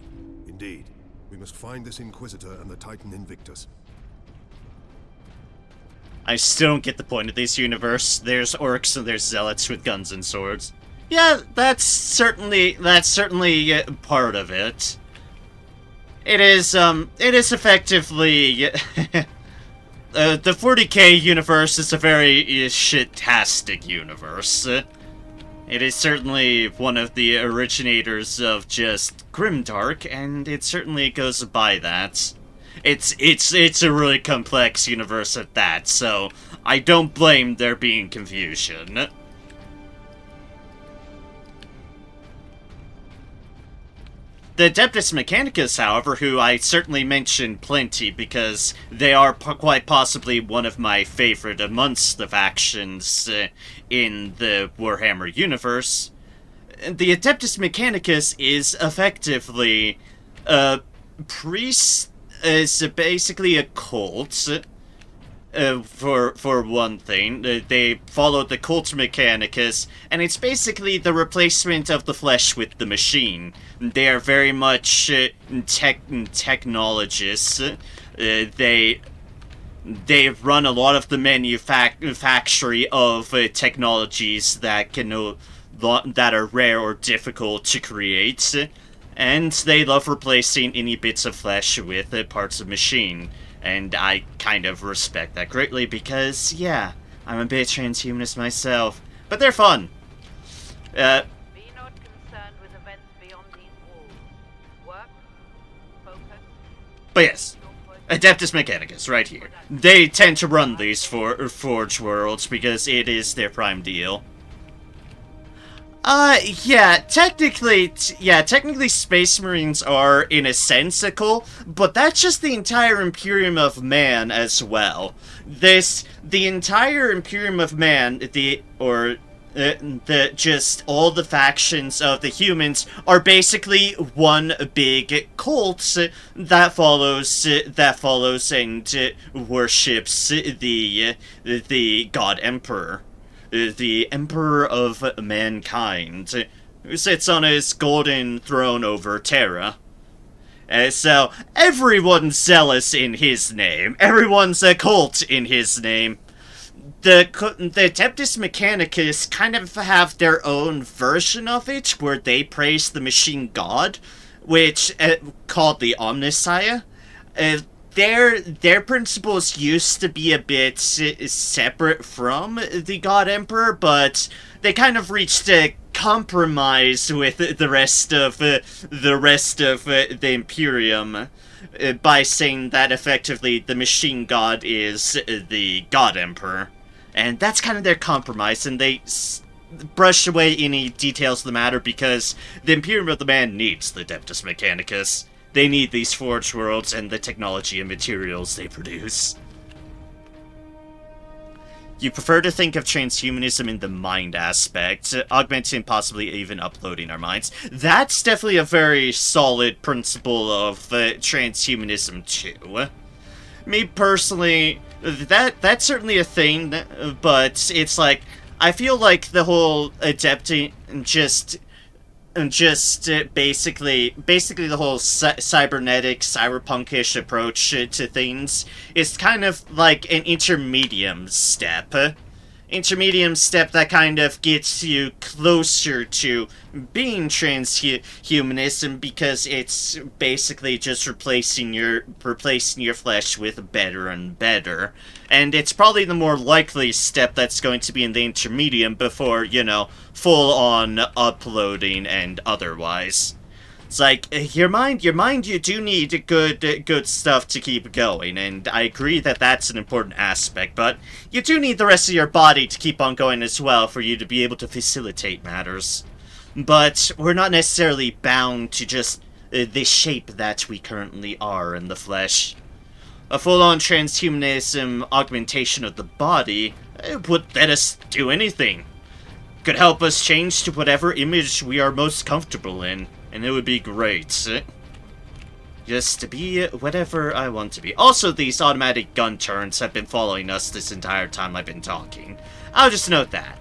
Indeed. We must find this Inquisitor and the Titan Invictus. I still don't get the point of this universe. There's orcs and there's zealots with guns and swords. Yeah, that's certainly part of it. It is effectively... the 40k universe is a very shit-tastic universe. It is certainly one of the originators of just grimdark, and it certainly goes by that. It's a really complex universe at that, so I don't blame there being confusion. The Adeptus Mechanicus, however, who I certainly mention plenty because they are quite possibly one of my favorite amongst the factions in the Warhammer universe, the Adeptus Mechanicus is effectively a priest, is basically a cult. For one thing, they follow the Cult Mechanicus, and it's basically the replacement of the flesh with the machine. They are very much technologists. They run a lot of the manufacturing of technologies that that are rare or difficult to create, and they love replacing any bits of flesh with parts of machine. And I kind of respect that greatly because, yeah, I'm a bit transhumanist myself. But they're fun. Be not concerned with events beyond these walls. Work, focus. But yes, Adeptus Mechanicus, right here. They tend to run these Forge Worlds because it is their prime deal. Technically Space Marines are, in a sense, a cult, but that's just the entire Imperium of Man as well. The entire Imperium of Man, just all the factions of the humans are basically one big cult that follows and worships the God Emperor. The Emperor of Mankind, who sits on his golden throne over Terra. So, everyone's zealous in his name. Everyone's a cult in his name. The Adeptus Mechanicus kind of have their own version of it, where they praise the machine god, which, called the Omnissiah. Their principles used to be a bit separate from the God Emperor, but they kind of reached a compromise with the rest of the Imperium by saying that effectively the machine god is the God Emperor, and that's kind of their compromise. And they brush away any details of the matter because the Imperium of the Man needs the Adeptus Mechanicus. They need these Forge Worlds and the technology and materials they produce. You prefer to think of transhumanism in the mind aspect, augmenting, possibly even uploading our minds. That's definitely a very solid principle of transhumanism too. Me personally, that's certainly a thing, but it's like, I feel like the whole adapting just basically the whole cybernetic, cyberpunkish approach to things is kind of like an intermediate step that kind of gets you closer to being transhumanism, because it's basically just replacing your flesh with better and better. And it's probably the more likely step that's going to be in the intermediate before, full-on uploading and otherwise. It's like, your mind, you do need good stuff to keep going, and I agree that that's an important aspect, but you do need the rest of your body to keep on going as well for you to be able to facilitate matters. But we're not necessarily bound to just the shape that we currently are in the flesh. A full-on transhumanism augmentation of the body would let us do anything. Could help us change to whatever image we are most comfortable in, and it would be great. Just to be whatever I want to be. Also, these automatic gun turrets have been following us this entire time I've been talking. I'll just note that.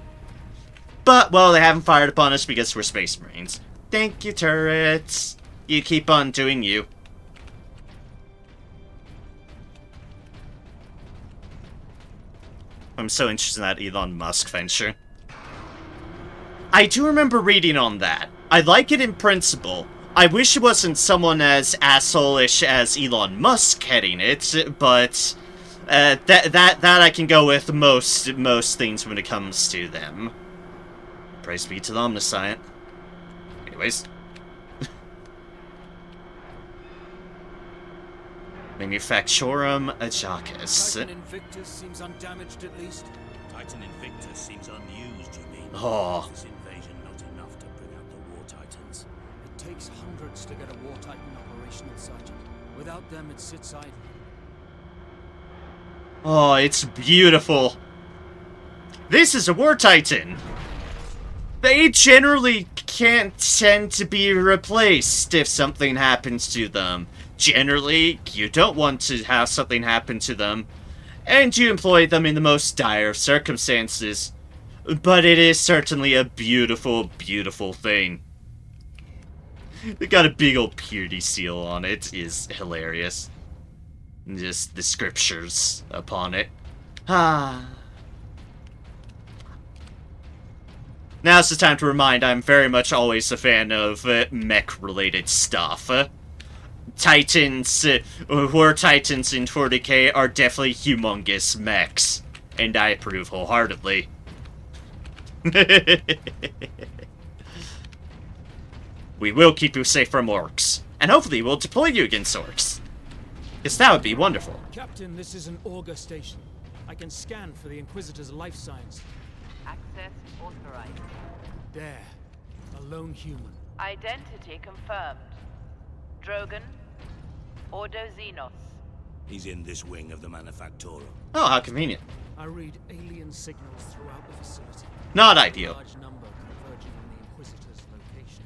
But, well, they haven't fired upon us because we're Space Marines. Thank you, turrets. You keep on doing you. I'm so interested in that Elon Musk venture. I do remember reading on that. I like it in principle. I wish it wasn't someone as asshole-ish as Elon Musk heading it, but that I can go with most things when it comes to them. Praise be to the Omniscient. Anyways. Manufactorum Ajacis. Titan Invictus seems undamaged at least. Titan Invictus seems unused, you mean? Oh. Is this invasion not enough to bring out the War Titans? It takes hundreds to get a War Titan operational, Sergeant. Without them, it sits idle. Oh, it's beautiful. This is a War Titan. They generally can't tend to be replaced if something happens to them. Generally, you don't want to have something happen to them, and you employ them in the most dire of circumstances. But it is certainly a beautiful, beautiful thing. They got a big old purity seal on it. It is hilarious. Just the scriptures upon it. Ah. Now's the time to remind I'm very much always a fan of mech-related stuff. Titans, War Titans in 40k are definitely humongous mechs, and I approve wholeheartedly. We will keep you safe from orcs, and hopefully we'll deploy you against orcs. Because that would be wonderful. Captain, this is an auger station. I can scan for the Inquisitor's life signs. Access authorized. There. A lone human. Identity confirmed. Drogon. Ordo Xenos. He's in this wing of the Manufactorum. Oh, how convenient. I read alien signals throughout the facility. Not ideal. A large number converging on the Inquisitor's location.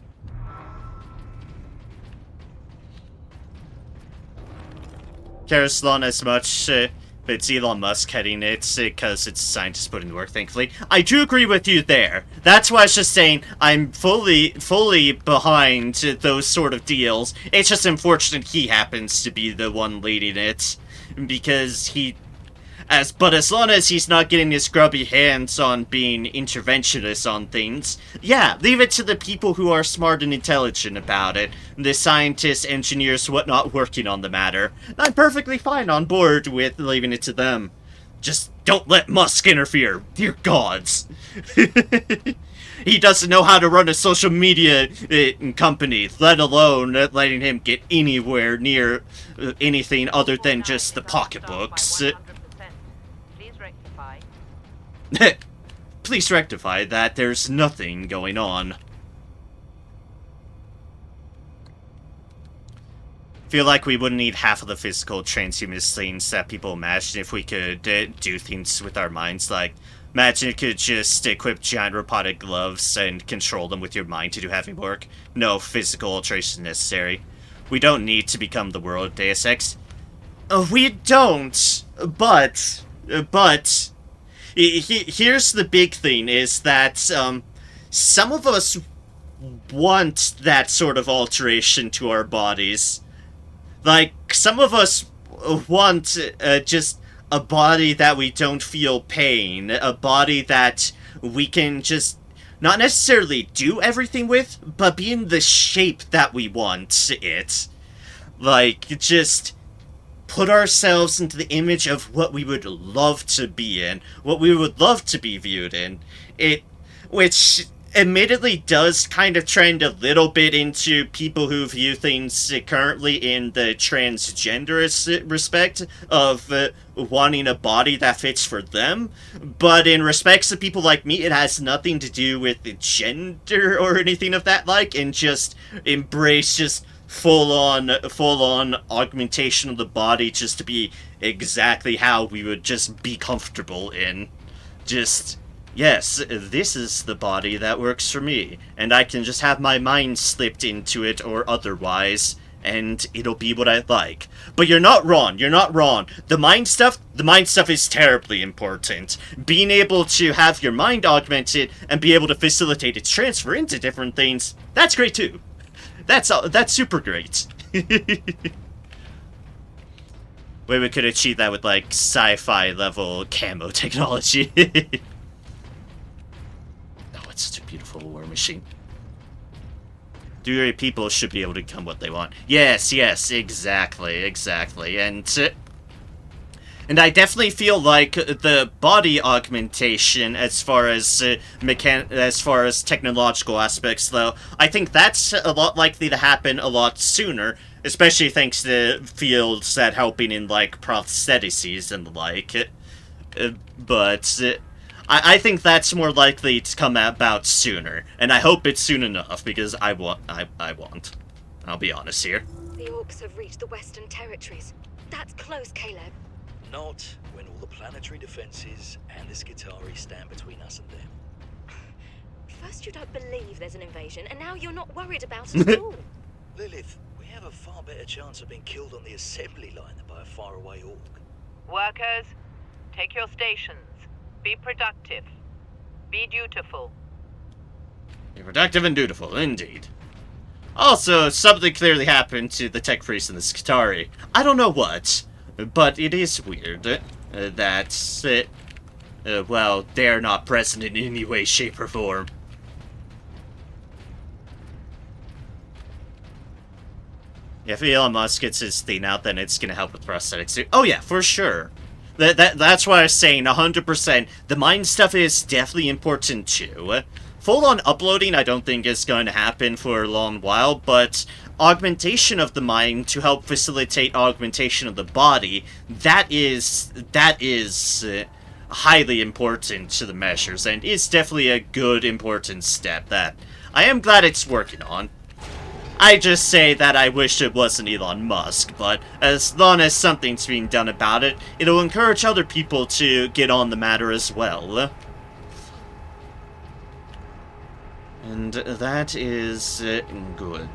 Carousel as much, but it's Elon Musk heading it, because it's scientists putting to work, thankfully. I do agree with you there. That's why I was just saying, I'm fully behind those sort of deals. It's just unfortunate he happens to be the one leading it, because but as long as he's not getting his grubby hands on being interventionist on things, yeah, leave it to the people who are smart and intelligent about it. The scientists, engineers, whatnot working on the matter. I'm perfectly fine on board with leaving it to them. Just don't let Musk interfere, dear gods. He doesn't know how to run a social media company, let alone letting him get anywhere near anything other than just the pocketbooks. Please rectify that there's nothing going on. Feel like we wouldn't need half of the physical transhumanist things that people imagine if we could do things with our minds. Like, imagine you could just equip giant robotic gloves and control them with your mind to do heavy work. No physical alteration necessary. We don't need to become the world Deus Ex. We don't, but here's the big thing, is that some of us want that sort of alteration to our bodies. Like, some of us want just a body that we don't feel pain, a body that we can just not necessarily do everything with, but be in the shape that we want it. Like, just put ourselves into the image of what we would love to be in, what we would love to be viewed in. Which admittedly does kind of trend a little bit into people who view things currently in the transgenderist respect of wanting a body that fits for them, but in respects to people like me, it has nothing to do with the gender or anything of that like, and just embrace just full-on augmentation of the body just to be exactly how we would just be comfortable in. Just, yes, this is the body that works for me, and I can just have my mind slipped into it or otherwise, and it'll be what I like. But you're not wrong, you're not wrong. The mind stuff is terribly important. Being able to have your mind augmented and be able to facilitate its transfer into different things, that's great too. That's super great. Wait, we could achieve that with, like, sci-fi level camo technology. Oh, it's such a beautiful war machine. Dury people should be able to become what they want. Yes, exactly. And I definitely feel like the body augmentation, as far as technological aspects, though, I think that's a lot likely to happen a lot sooner, especially thanks to fields that helping in, like, prosthetics and the like. But I think that's more likely to come about sooner, and I hope it's soon enough, because I want. I'll be honest here. The orcs have reached the Western Territories. That's close, Caleb. Not when all the planetary defenses and the Skitarii stand between us and them. First you don't believe there's an invasion, and now you're not worried about it at all. Lilith, we have a far better chance of being killed on the assembly line than by a faraway orc. Workers, take your stations. Be productive. Be dutiful. Be productive and dutiful, indeed. Also, something clearly happened to the tech priest and the Skitarii. I don't know what, but it is weird that, well, they're not present in any way, shape, or form. If Elon Musk gets his thing out, then it's gonna help with prosthetics. Oh yeah, for sure. That's why I was saying 100%. The mine stuff is definitely important too. Full-on uploading I don't think is going to happen for a long while, but augmentation of the mind to help facilitate augmentation of the body, that is highly important to the measures, and is definitely a good, important step that I am glad it's working on. I just say that I wish it wasn't Elon Musk, but as long as something's being done about it, it'll encourage other people to get on the matter as well. And that is good.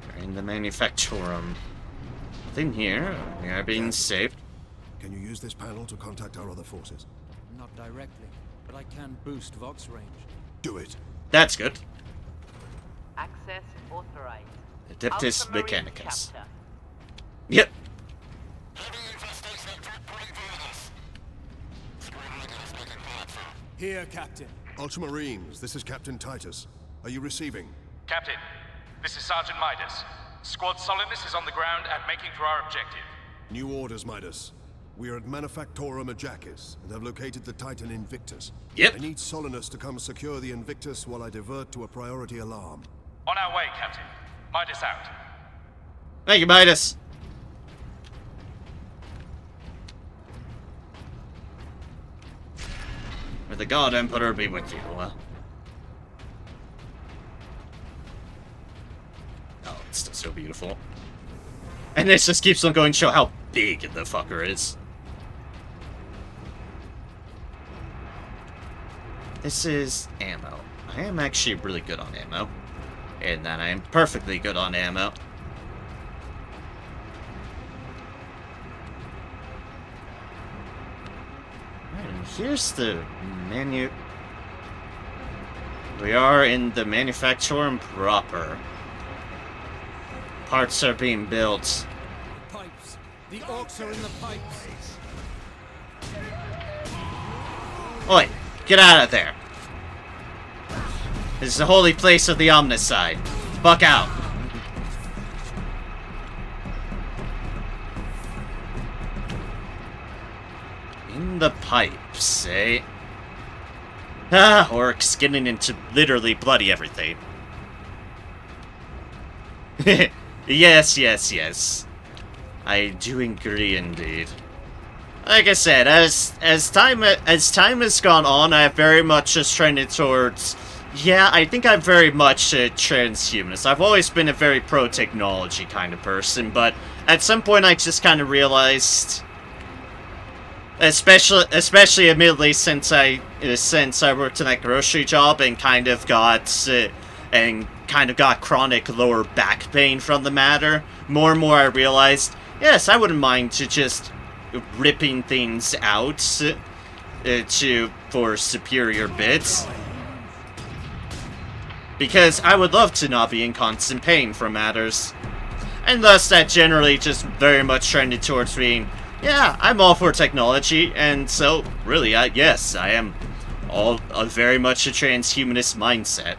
We're in the manufactorum. Nothing here. We are being saved. Can you use this panel to contact our other forces? Not directly, but I can boost Vox range. Do it. That's good. Access authorized. Adeptus Ultramarine Mechanicus. chapter. Yep. Here, Captain. Ultramarines, this is Captain Titus. Are you receiving? Captain, this is Sergeant Midas. Squad Solidus is on the ground and making for our objective. New orders, Midas. We are at Manufactorum Ajakis and have located the Titan Invictus. Yep. I need Solinus to come secure the Invictus while I divert to a priority alarm. On our way, Captain. Midas out. Thank you, Midas. May the God Emperor be with you. Oh, it's still so beautiful. And this just keeps on going to show how big the fucker is. This is ammo. I am actually really good on ammo. And that I am perfectly good on ammo. And here's the menu. We are in the manufactorum proper. Parts are being built. The pipes. The orcs are in the pipes. Oi, get out of there. This is the holy place of the Omnicide. Fuck out. In the pipes, eh? Ah, orcs getting into literally bloody everything. Yes, yes, yes. I do agree indeed. Like I said, as time has gone on, I have very much just trended towards. Yeah, I think I'm very much a transhumanist. I've always been a very pro-technology kind of person, but at some point I just kind of realized, especially admittedly since I worked in that grocery job and kind of got chronic lower back pain from the matter, more and more I realized, yes, I wouldn't mind to just ripping things out for superior bits. Because I would love to not be in constant pain from matters. And thus that generally just very much trended towards being, yeah, I'm all for technology, and so, really, yes, I am very much a transhumanist mindset.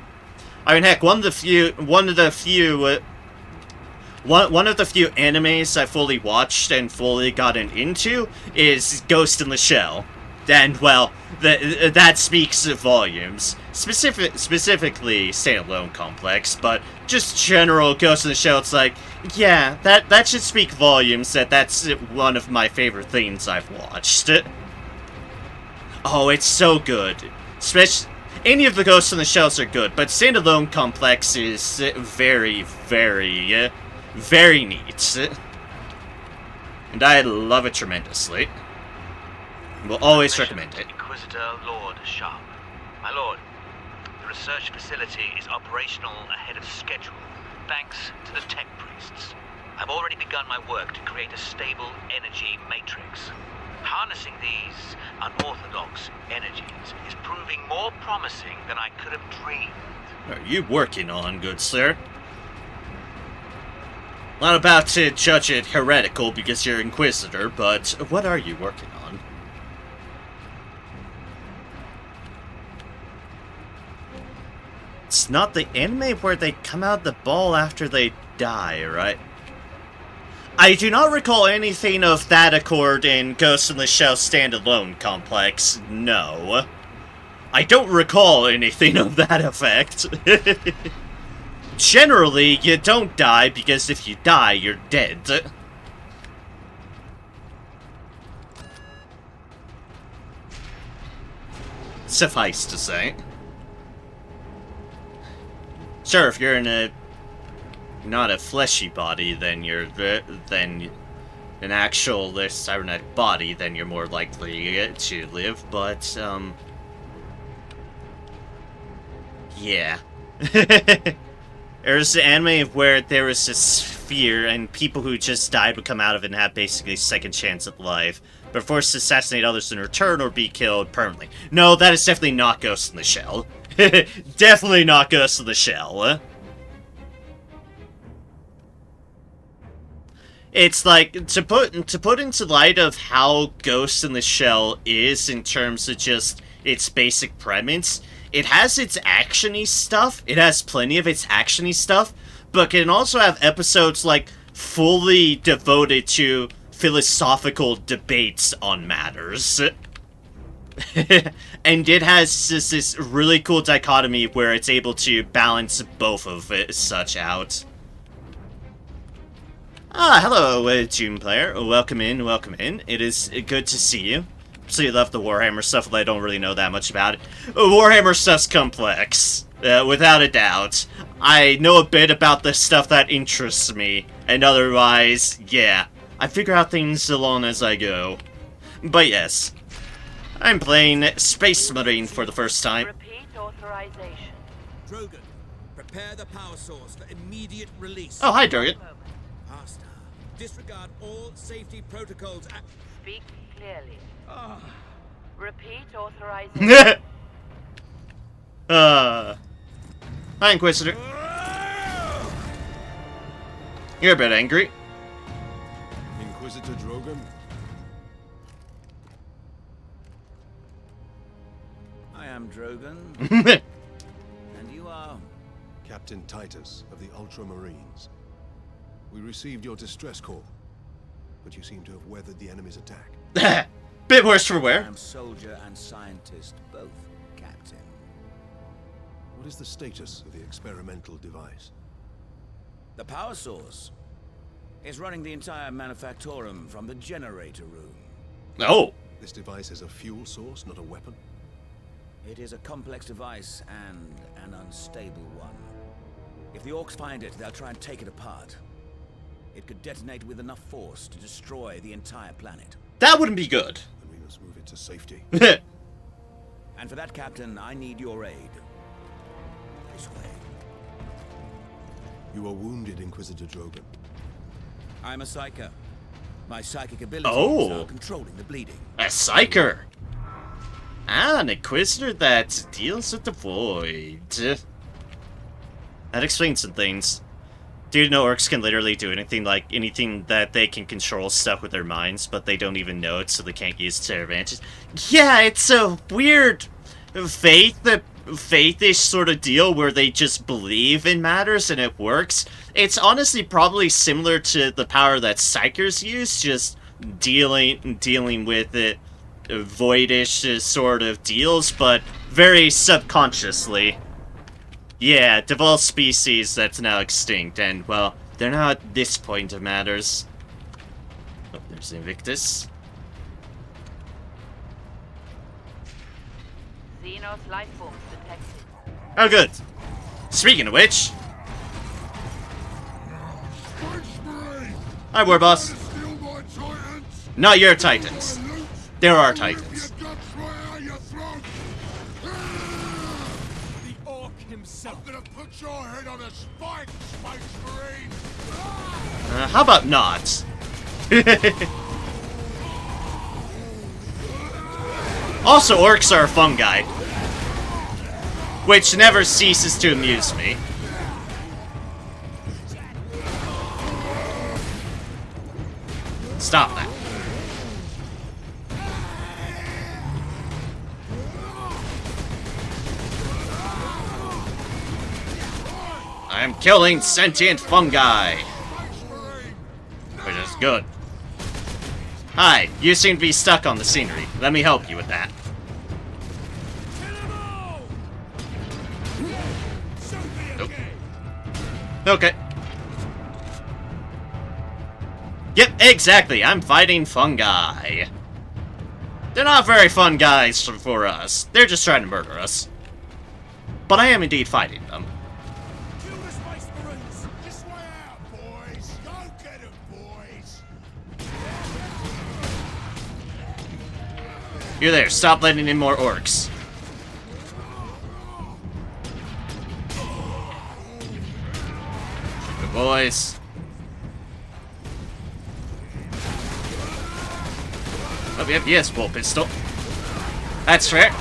I mean, heck, one of the few animes I fully watched and fully gotten into is Ghost in the Shell. And, well, that speaks volumes. Specifically Standalone Complex, but just general Ghost in the Shell, it's like, yeah, that should speak volumes that that's one of my favorite things I've watched. Oh, it's so good. Especially, any of the Ghosts in the Shells are good, but Standalone Complex is very, very, very neat. And I love it tremendously. Will always recommend it. Inquisitor Lord Sharp. My lord, the research facility is operational ahead of schedule, thanks to the tech priests. I've already begun my work to create a stable energy matrix. Harnessing these unorthodox energies is proving more promising than I could have dreamed. What are you working on, good sir? Not about to judge it heretical because you're Inquisitor, but what are you working on? It's not the anime where they come out the ball after they die, right? I do not recall anything of that accord in Ghost in the Shell Standalone Complex, no. I don't recall anything of that effect. Generally, you don't die, because if you die, you're dead. Suffice to say. Sure, if you're in a not a fleshy body, then you're then an actual cybernetic body, then you're more likely to live, but yeah. There's an anime where there was a sphere and people who just died would come out of it and have basically a second chance at life, but forced to assassinate others in return or be killed permanently. No, that is definitely not Ghost in the Shell. Definitely not Ghost in the Shell. It's like, to put into light of how Ghost in the Shell is in terms of just its basic premise, it has its action-y stuff, it has plenty of its action-y stuff, but can also have episodes, like, fully devoted to philosophical debates on matters. And it has this really cool dichotomy where it's able to balance both of it such out. Ah, hello, Doom player. Welcome in, welcome in. It is good to see you. So you love the Warhammer stuff, but I don't really know that much about it. Warhammer stuff's complex, without a doubt. I know a bit about the stuff that interests me, and otherwise, yeah. I figure out things along as I go. But yes, I'm playing Space Marine for the first time. Repeat authorization. Drogon, prepare the power source for immediate release. Oh, hi, Drogon. Master, disregard all safety protocols and... Speak clearly. Repeat authorization. Hi, Inquisitor. You're a bit angry. Inquisitor Drogon? I am Drogon. And you are? Captain Titus of the Ultramarines. We received your distress call, but you seem to have weathered the enemy's attack. Bit worse for wear. I am soldier and scientist, both, Captain. What is the status of the experimental device? The power source is running the entire manufactorum from the generator room. Oh! This device is a fuel source, not a weapon? It is a complex device and an unstable one. If the orcs find it, they'll try and take it apart. It could detonate with enough force to destroy the entire planet. That wouldn't be good. Then we must move it to safety. And for that, Captain, I need your aid. This way. You are wounded, Inquisitor Drogon. I'm a psyker. My psychic abilities are controlling the bleeding. A psyker! Ah, an Inquisitor that deals with the void. That explains some things. Do you know orcs can literally do anything that they can control stuff with their minds, but they don't even know it, so they can't use it to their advantage? Yeah, it's a weird faith-ish sort of deal where they just believe in matters and it works. It's honestly probably similar to the power that psychers use, just dealing with it voidish sort of deals, but very subconsciously. Yeah, of all species that's now extinct, and, well, they're now at this point of matters. Oh, there's Invictus. Xenos life forms detected. Oh, good. Speaking of which... Hi, Warboss. Not your Titans. They're our Titans. The Orc himself. I'm gonna put your head on a spike, Space Marine. How about not? Also, orcs are fungi. Which never ceases to amuse me. Stop that. I'm killing sentient fungi. Which is good. Hi, you seem to be stuck on the scenery. Let me help you with that. Nope. Okay. Yep, exactly. I'm fighting fungi. They're not very fun guys for us. They're just trying to murder us. But I am indeed fighting them. You're there. Stop letting in more orcs. Good boys. Oh, yep, yes, bolt pistol. That's fair.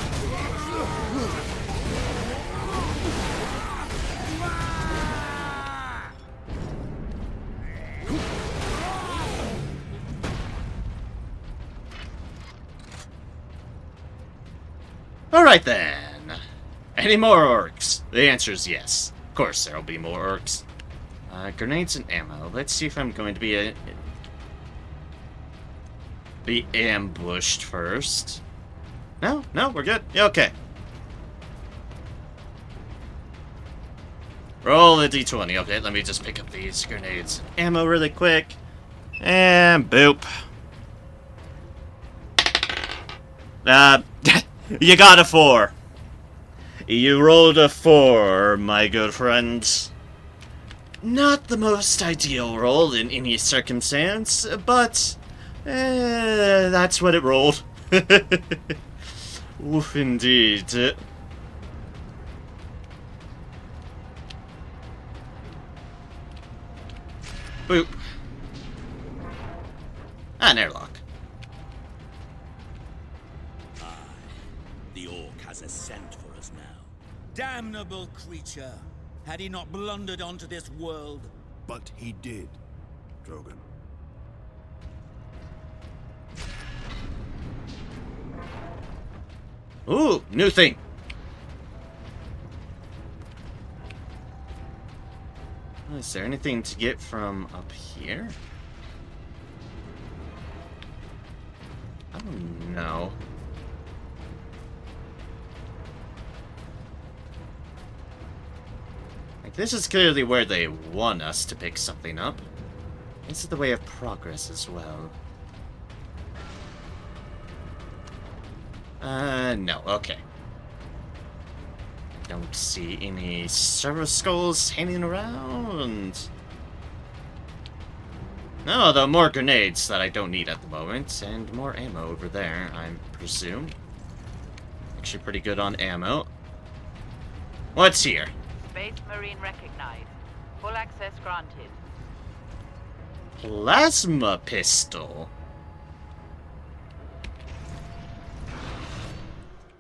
Alright then. Any more orcs? The answer is yes. Of course there'll be more orcs. Grenades and ammo. Let's see if I'm going to be ambushed first. No, we're good. Yeah, okay. Roll the d20. Okay, let me just pick up these grenades. Ammo really quick. And boop. You got a 4. You rolled a 4, my good friends. Not the most ideal roll in any circumstance, but that's what it rolled. Oof, indeed. Boop. An airlock. The Orc has a scent for us now. Damnable creature! Had he not blundered onto this world? But he did, Drogon. Ooh, new thing. Is there anything to get from up here? I don't know. Like, this is clearly where they want us to pick something up. This is the way of progress as well. No, okay. I don't see any servo skulls hanging around. No, though, more grenades that I don't need at the moment, and more ammo over there, I presume. Actually pretty good on ammo. What's here? Space Marine recognized. Full access granted. Plasma pistol.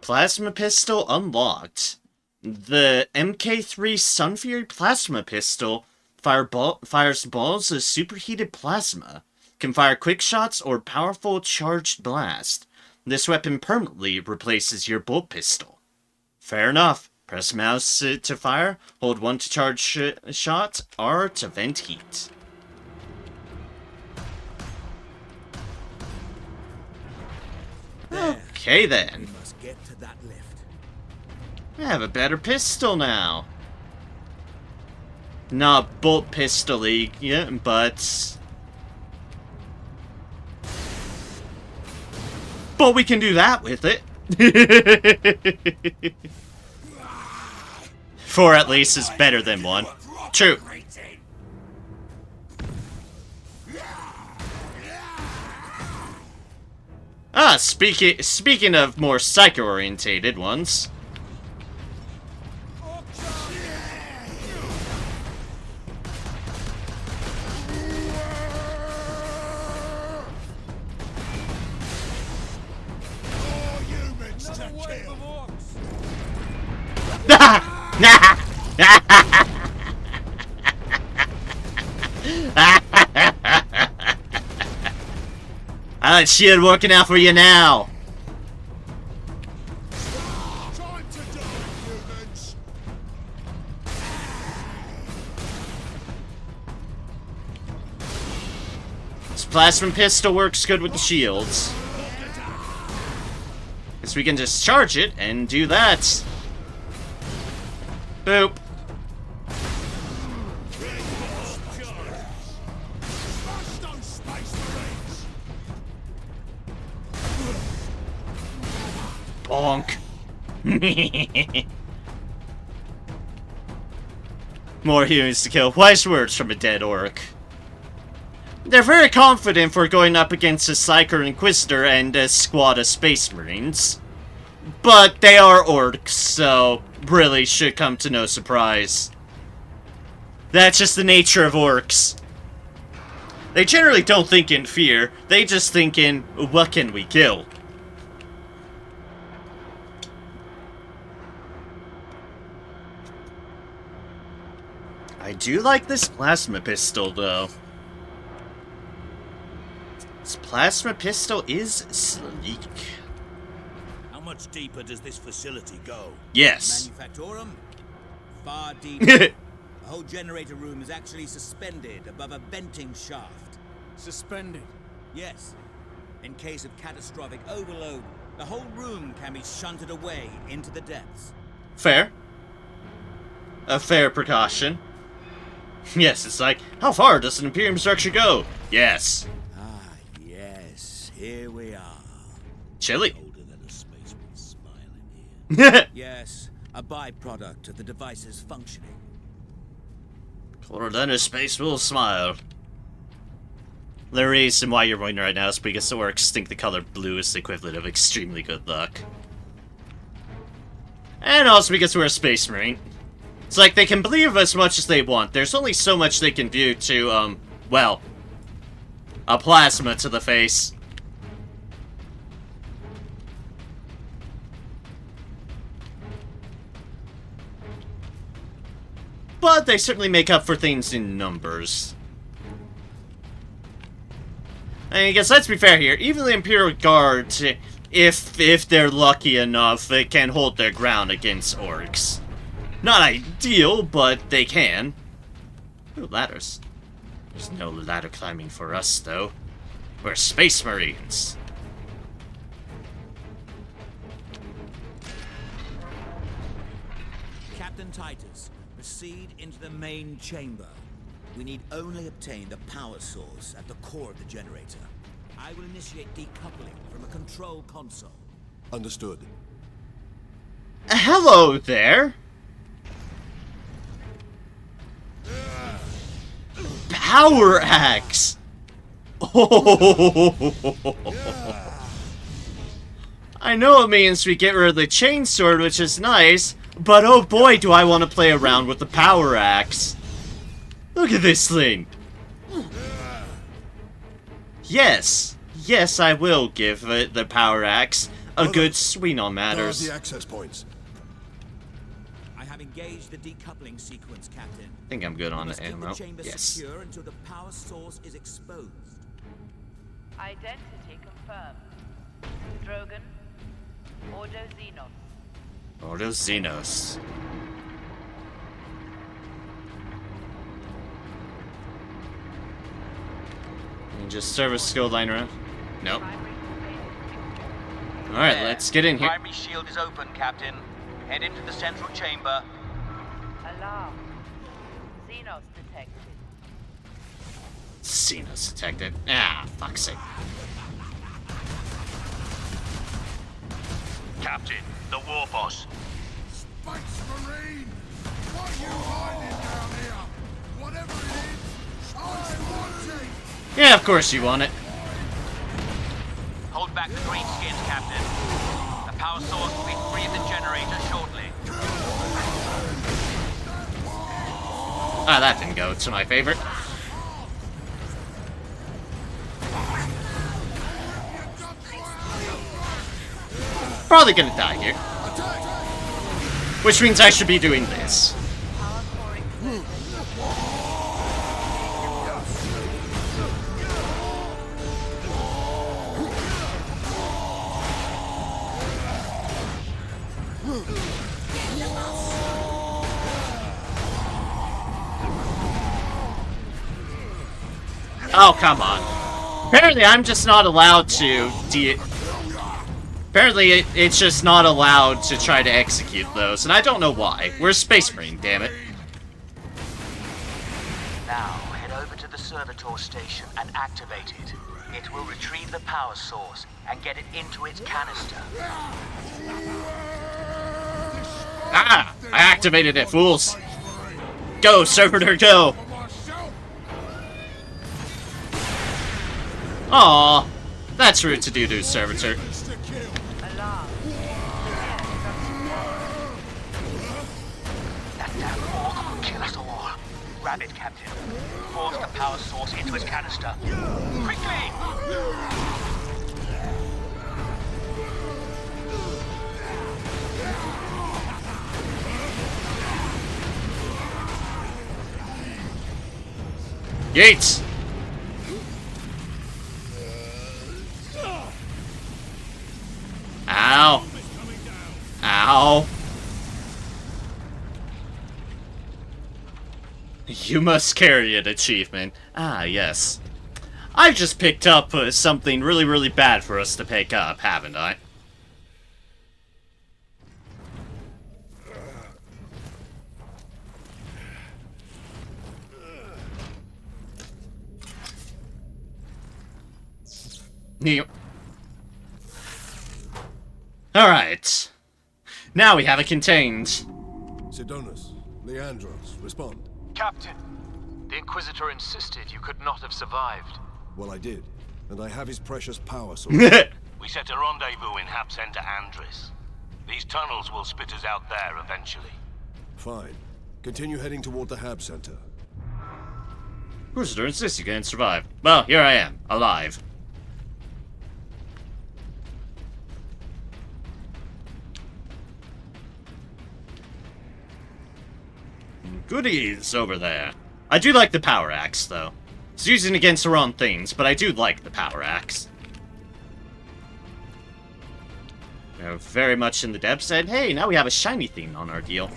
Plasma pistol unlocked. The MK3 Sunfury plasma pistol fires balls of superheated plasma. Can fire quick shots or powerful charged blast. This weapon permanently replaces your bolt pistol. Fair enough. Press mouse to fire, hold 1 to charge shot, R to vent heat. Okay then. We must get to that lift. I have a better pistol now. Not bolt pistol-y, yeah, but we can do that with it. 4 at least is better than 1. True. Ah, speaking of more psycho-orientated ones. I like shield working out for you now. This plasma pistol works good with the shields. Guess we can just charge it and do that. Boop. Bonk. More humans to kill. Wise words from a dead orc. They're very confident for going up against a Psyker Inquisitor and a squad of Space Marines. But they are orcs, so really should come to no surprise. That's just the nature of orcs. They generally don't think in fear, they just think in, what can we kill? I do like this plasma pistol, though. This plasma pistol is sleek. How much deeper does this facility go? Yes. Manufactorum? Far deeper. The whole generator room is actually suspended above a venting shaft. Suspended? Yes. In case of catastrophic overload, the whole room can be shunted away into the depths. Fair. A fair precaution. Yes, it's like, how far does an Imperium structure go? Yes. Ah, yes. Here we are. Chilly. Older than a spaceman's smile in here. Yes, a byproduct of the device's functioning. Colder than a space will smile. The reason why you're winning right now is because the orcs think the color blue is the equivalent of extremely good luck. And also because we're a space marine. It's like they can believe as much as they want. There's only so much they can do to, well, a plasma to the face. But they certainly make up for things in numbers. I guess let's be fair here. Even the Imperial Guard, if they're lucky enough, they can hold their ground against orcs. Not ideal, but they can. Ooh, ladders. There's no ladder climbing for us, though. We're Space Marines. Captain Titus, proceed into the main chamber. We need only obtain the power source at the core of the generator. I will initiate decoupling from a control console. Understood. Hello there. Power axe. Oh. I know it means we get rid of the chainsword, which is nice, but oh boy, do I want to play around with the power axe. Look at this thing. Yes, yes, I will give it the power axe a good swing on matters. The access points. I have engaged the decoupling sequence, Captain. I think I'm good on the ammo. The chamber Yes. secure until the power source is exposed. Identity confirmed. Drogon. Ordo Xenos. Ordo Xenos. Can you just service skill line around? Nope. Alright, let's get in here. Primary shield is open, Captain. Head into the central chamber. Alarm. Xenos seen us detect it. Ah, fuck's sake. Captain, the war boss. Space Marine! What are you hiding down here? Whatever it is, I want it! Yeah, of course you want it. Hold back the greenskins, Captain. The power source will be free of the generator shortly. Ah, that didn't go to my favorite. Probably gonna die here. Which means I should be doing this. Oh, come on. Apparently I'm just not allowed to Apparently it's just not allowed to try to execute those, and I don't know why. We're a Space Marine, damn it. Now, head over to the servitor station and activate it. It will retrieve the power source and get it into its canister. Ah! I activated it, fools! Go, servitor, go! Aw, that's rude to do, servitor. That damn orc will kill us all. Grab it, Captain. Force the power source into its canister. Quickly! Gates! Ow! Ow! You must carry an achievement. Ah, yes. I've just picked up something really, really bad for us to pick up, haven't I? Alright. Now we have it contained. Sidonus, Leandros, respond. Captain, the Inquisitor insisted you could not have survived. Well, I did. And I have his precious power source. We set a rendezvous in Hab Center Andris. These tunnels will spit us out there eventually. Fine. Continue heading toward the Hab Center. Inquisitor insists you can survive. Well, here I am, alive. Goodies over there. I do like the power axe, though. It's using against the wrong things, but I do like the power axe. We're very much in the depths, and hey, now we have a shiny thing on our deal.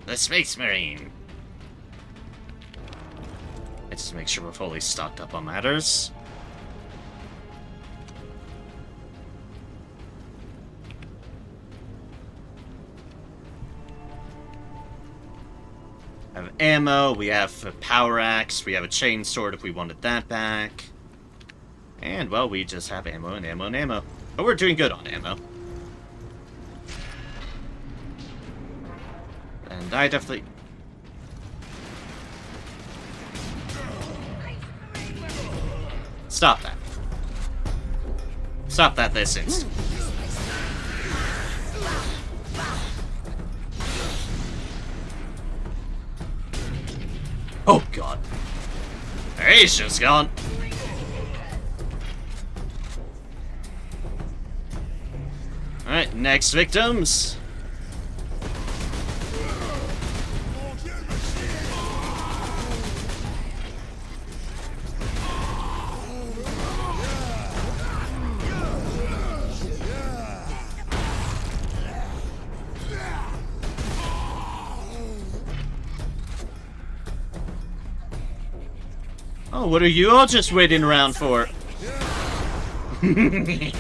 The Space Marine. Let's just make sure we're fully stocked up on matters. We have ammo, we have a power axe, we have a chain sword if we wanted that back. And, well, we just have ammo and ammo and ammo. But we're doing good on ammo. And I definitely... Stop that. Stop that this instant. Oh, God. He's just gone. Alright, next victims. Oh, what are you all just waiting around for? Alright,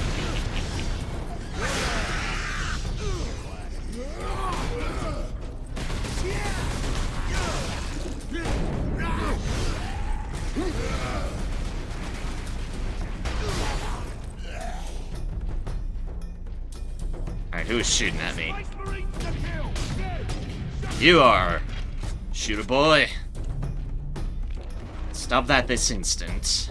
who is shooting at me? You are! Shoot a boy. Stop that this instant.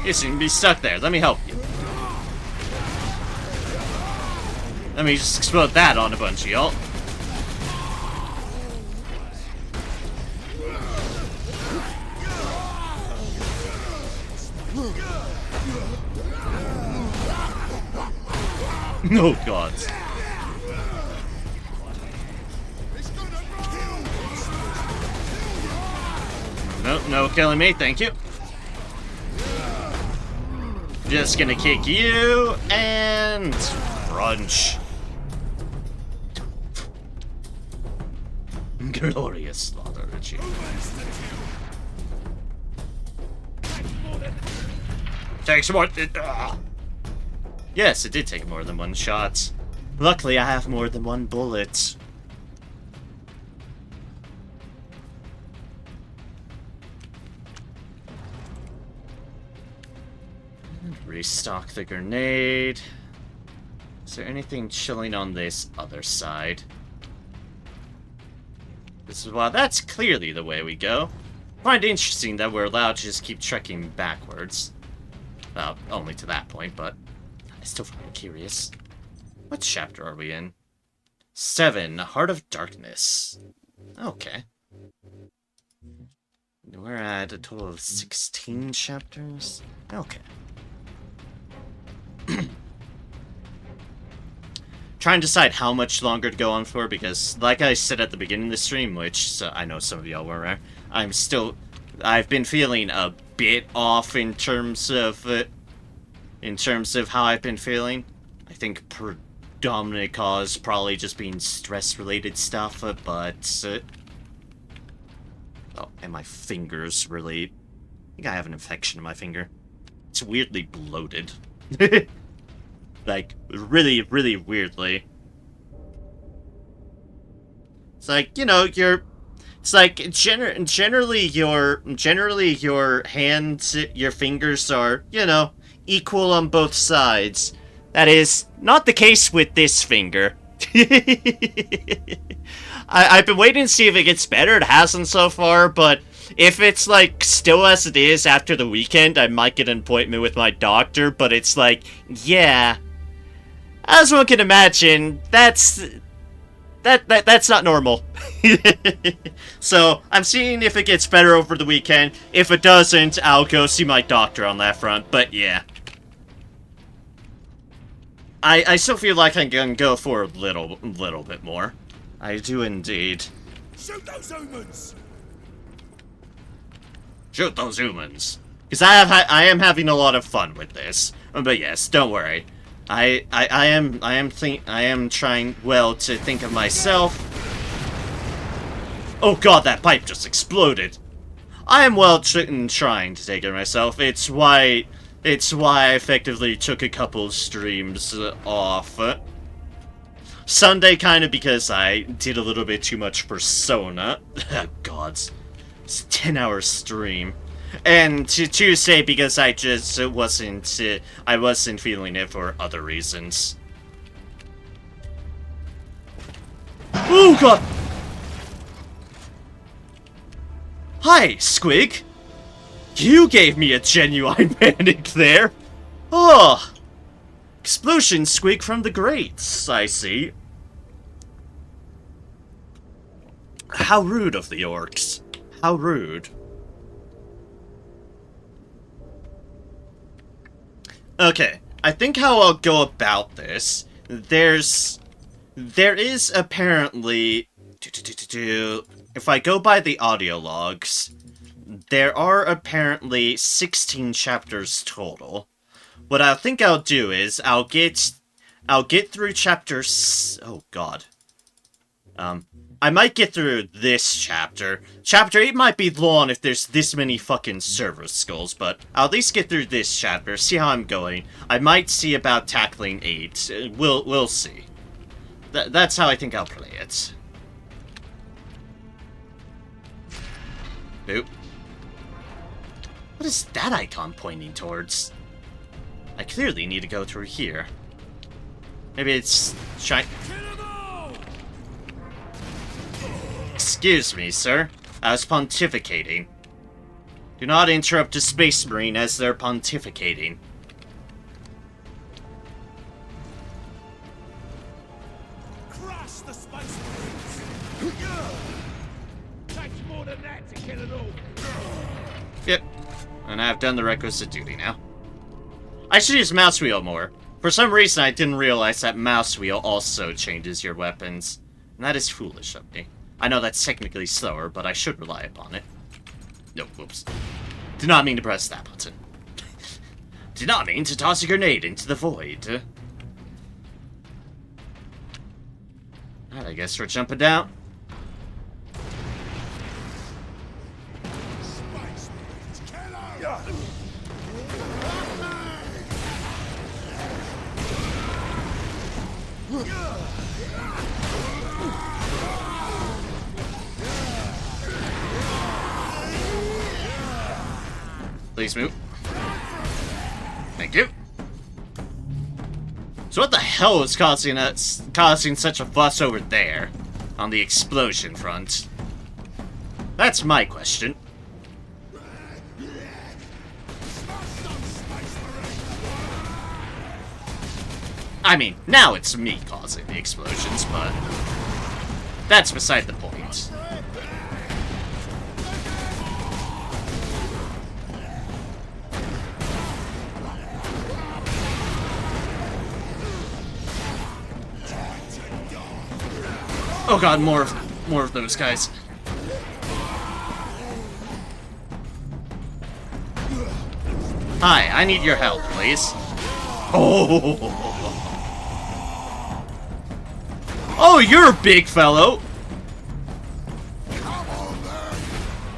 You seem to be stuck there. Let me help you. Let me just explode that on a bunch of y'all. Oh god. No, no killing me, thank you. Just gonna kick you and crunch. Glorious slaughter achievement. Takes more. Yes, it did take more than one shot. Luckily, I have more than one bullet. Restock the grenade. Is there anything chilling on this other side? Well, that's clearly the way we go. I find it interesting that we're allowed to just keep trekking backwards. Well, only to that point, but I still find it curious. What chapter are we in? 7, Heart of Darkness. Okay. We're at a total of 16 chapters? Okay. Trying to decide how much longer to go on for, because like I said at the beginning of the stream, which I know some of y'all were aware, I've been feeling a bit off in terms of how I've been feeling. I think predominant cause probably just being stress-related stuff, but oh, and my fingers really, I think I have an infection in my finger. It's weirdly bloated. Like, really, really weirdly. It's like, you know, it's like, generally your hands, your fingers are, you know, equal on both sides. That is not the case with this finger. I've been waiting to see if it gets better. It hasn't so far, but if it's, like, still as it is after the weekend, I might get an appointment with my doctor, but it's like, yeah. As one can imagine, that's not normal. So, I'm seeing if it gets better over the weekend. If it doesn't, I'll go see my doctor on that front, but yeah. I still feel like I can go for a little bit more. I do indeed. Shoot those humans! Shoot those humans. Because I am having a lot of fun with this. But yes, don't worry. I am trying well to think of myself. Oh god, that pipe just exploded. I am well trying to take care of myself. It's why I effectively took a couple streams off. Sunday kind of because I did a little bit too much Persona. Gods. It's a 10-hour stream. And Tuesday because I just wasn't feeling it for other reasons. Oh god! Hi, Squig! You gave me a genuine panic there! Oh! Explosion Squig from the grates, I see. How rude of the orcs. How rude. Okay, I think how I'll go about this, there is apparently, if I go by the audio logs, there are apparently 16 chapters total. What I think I'll do is, I'll get through chapters, oh god. I might get through this chapter. Chapter 8 might be long if there's this many fucking server skulls, but I'll at least get through this chapter, see how I'm going. I might see about tackling 8. We'll see. That's how I think I'll play it. Nope. What is that icon pointing towards? I clearly need to go through here. Maybe it's Excuse me, sir. I was pontificating. Do not interrupt a space marine as they're pontificating. Crush the space marines! Takes more than that to kill it all. Yep. And I've done the requisite duty now. I should use mouse wheel more. For some reason, I didn't realize that mouse wheel also changes your weapons. And that is foolish of me. I know that's technically slower, but I should rely upon it. No, whoops. Did not mean to press that button. Did not mean to toss a grenade into the void. Alright, I guess we're jumping down. Please move. Thank you. So what the hell is causing such a fuss over there on the explosion front? That's my question. I mean, now it's me causing the explosions, but that's beside the point. Oh god, more of those guys. Hi, I need your help, please. Oh! Oh, you're a big fellow!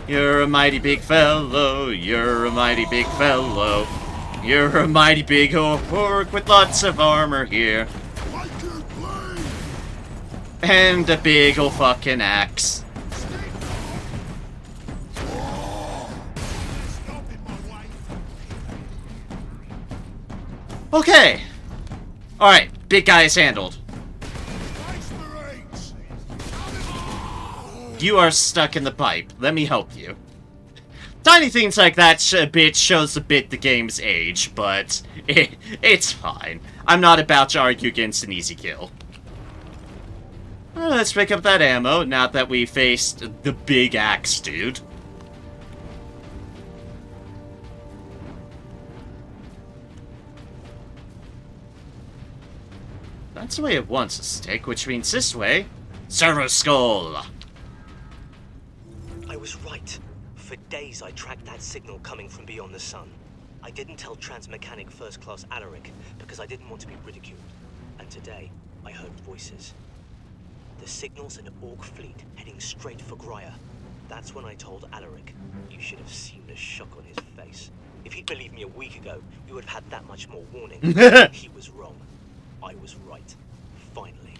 You're a mighty big fellow, you're a mighty big fellow. You're a mighty big orc with lots of armor here. And a big ol' fucking axe. Okay. Alright, big guy is handled. You are stuck in the pipe. Let me help you. Tiny things like that shows a bit the game's age, but it's fine. I'm not about to argue against an easy kill. Well, let's pick up that ammo, now that we faced the big axe dude. That's the way it wants us to take, which means this way. Servo Skull! I was right. For days I tracked that signal coming from beyond the sun. I didn't tell Transmechanic First Class Alaric because I didn't want to be ridiculed. And today, I heard voices. The signal's an Orc fleet heading straight for Grya. That's when I told Alaric. You should have seen the shock on his face. If he'd believed me a week ago, we would have had that much more warning. He was wrong. I was right. Finally.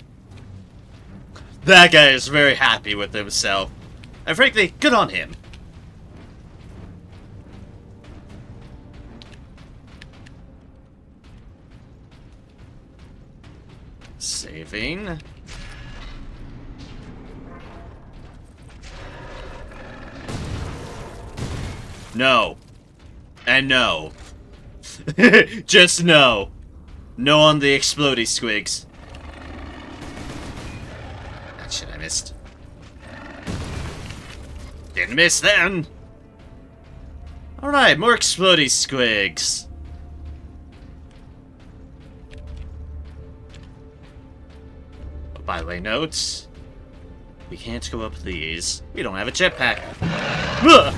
That guy is very happy with himself. And frankly, good on him. Saving. No. And no. Just no. No on the explodey squigs. That shit I missed. Didn't miss then. Alright, more explodey squigs. Oh, by the way, notes. We can't go up these. We don't have a jetpack. Ugh!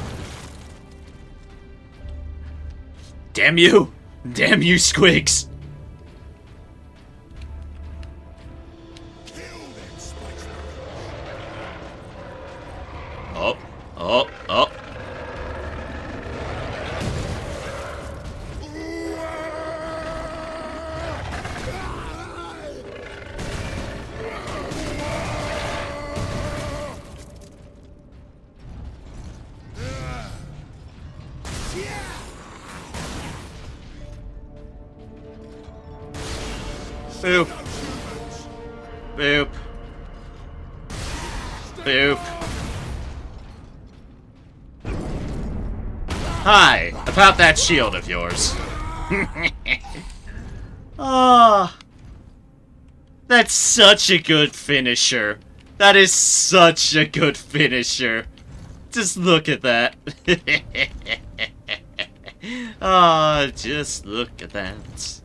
Damn you! Damn you, squigs! Oh, oh, oh. Boop. Boop. Boop. Hi, about that shield of yours. Ah, that's such a good finisher. That is such a good finisher. Just look at that. Ah, just look at that.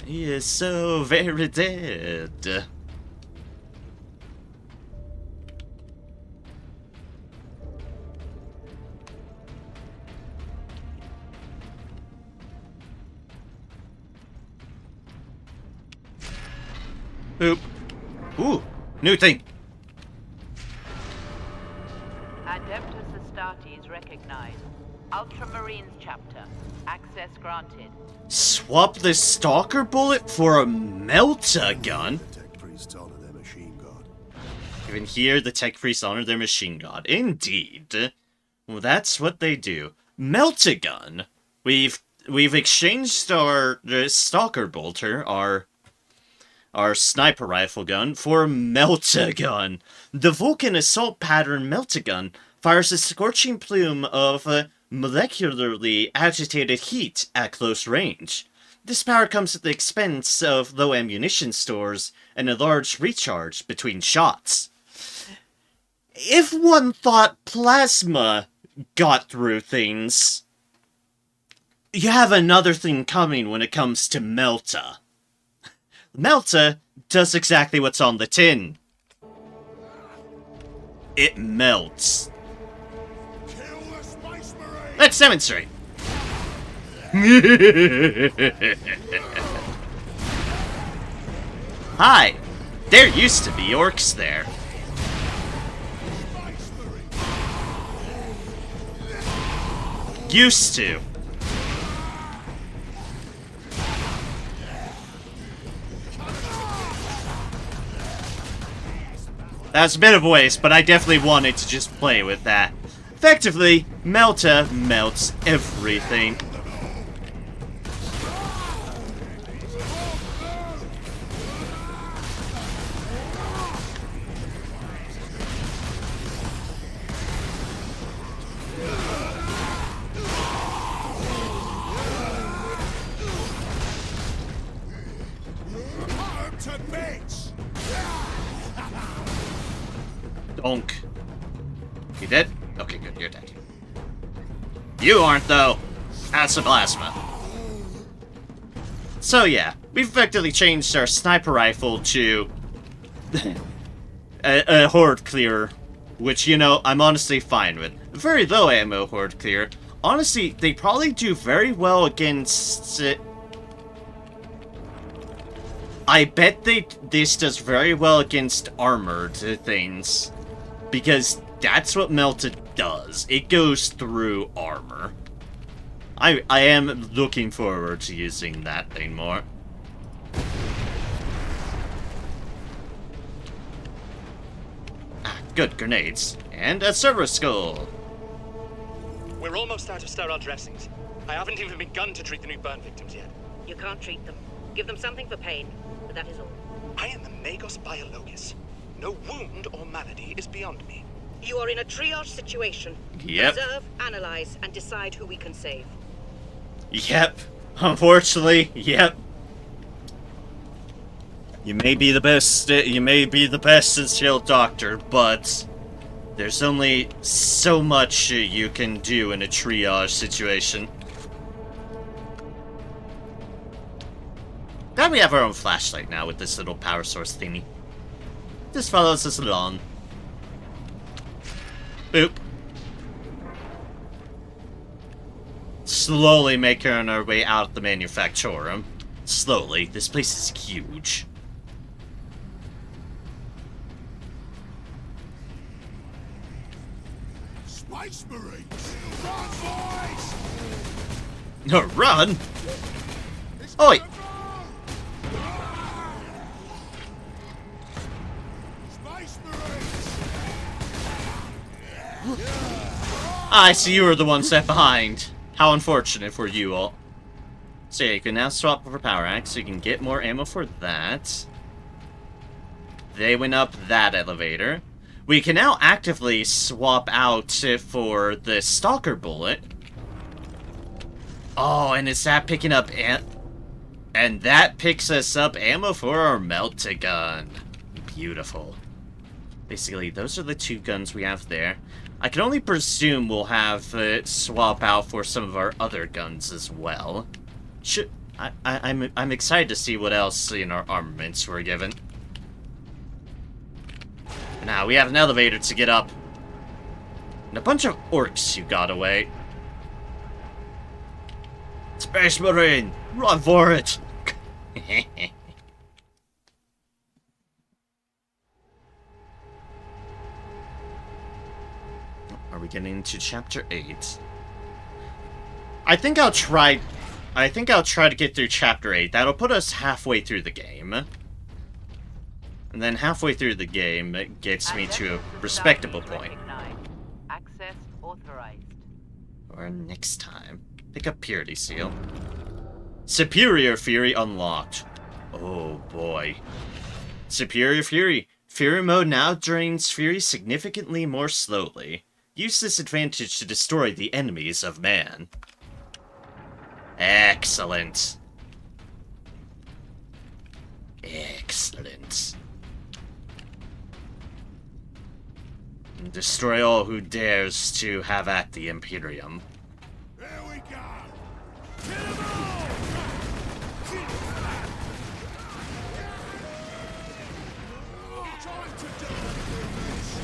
He is so very dead. Boop. Ooh, new thing. Adeptus Astartes recognized. Ultramarines chapter. Access granted. Swap the stalker bullet for a melta gun. The tech priests honor their machine god. Even here, the tech priests honor their machine god. Indeed. Well, that's what they do. Melta gun. We've exchanged our stalker bolter, our sniper rifle gun, for a melta gun. The Vulcan assault pattern melta gun fires a scorching plume of molecularly agitated heat at close range. This power comes at the expense of low ammunition stores and a large recharge between shots. If one thought plasma got through things, you have another thing coming when it comes to melta. Melta does exactly what's on the tin. It melts. Let's demonstrate. Hi. There used to be orcs there. Used to. That's a bit of a waste, but I definitely wanted to just play with that. Effectively, melta melts everything. Donk. You dead? Okay, good, you're dead. You aren't, though. That's a plasma. So yeah, we've effectively changed our sniper rifle to a horde clearer, which, you know, I'm honestly fine with. Very low ammo horde clear. Honestly, they probably do very well against... I bet this does very well against armored things. Because that's what melta does. It goes through armor. I am looking forward to using that thing more. Ah, good, grenades. And a server skull. We're almost out of sterile dressings. I haven't even begun to treat the new burn victims yet. You can't treat them. Give them something for pain, but that is all. I am the Magos Biologis. No wound or malady is beyond me. You are in a triage situation. Yep. Observe, analyze, and decide who we can save. Yep. Unfortunately, yep. You may be the best and skilled doctor, but there's only so much you can do in a triage situation. Glad we have our own flashlight now with this little power source thingy. Just follows us along. Boop. Slowly making our way out of the manufactorum. Slowly. This place is huge. Space Marines! Run, boys! No, run! Oi! Space Marines! I see you were the one set behind. How unfortunate for you all. So yeah, you can now swap for Power Axe, so you can get more ammo for that. They went up that elevator. We can now actively swap out for the Stalker Bullet. Oh, and is that picking up and that picks us up ammo for our Melt-A-Gun. Beautiful. Basically, those are the two guns we have there. I can only presume we'll have swap out for some of our other guns as well. I'm excited to see what else in our armaments we're given. Now, we have an elevator to get up. And a bunch of orcs who got away. Space Marine! Run for it! Are we getting into Chapter 8? I think I'll try to get through Chapter 8. That'll put us halfway through the game. And then halfway through the game, it gets me to a respectable point. Access authorized. Or next time. Pick up Purity Seal. Superior Fury unlocked. Oh boy. Superior Fury. Fury mode now drains Fury significantly more slowly. Use this advantage to destroy the enemies of man. Excellent. Excellent. Destroy all who dares to have at the Imperium. Here we go! Kill them all! Time to do this!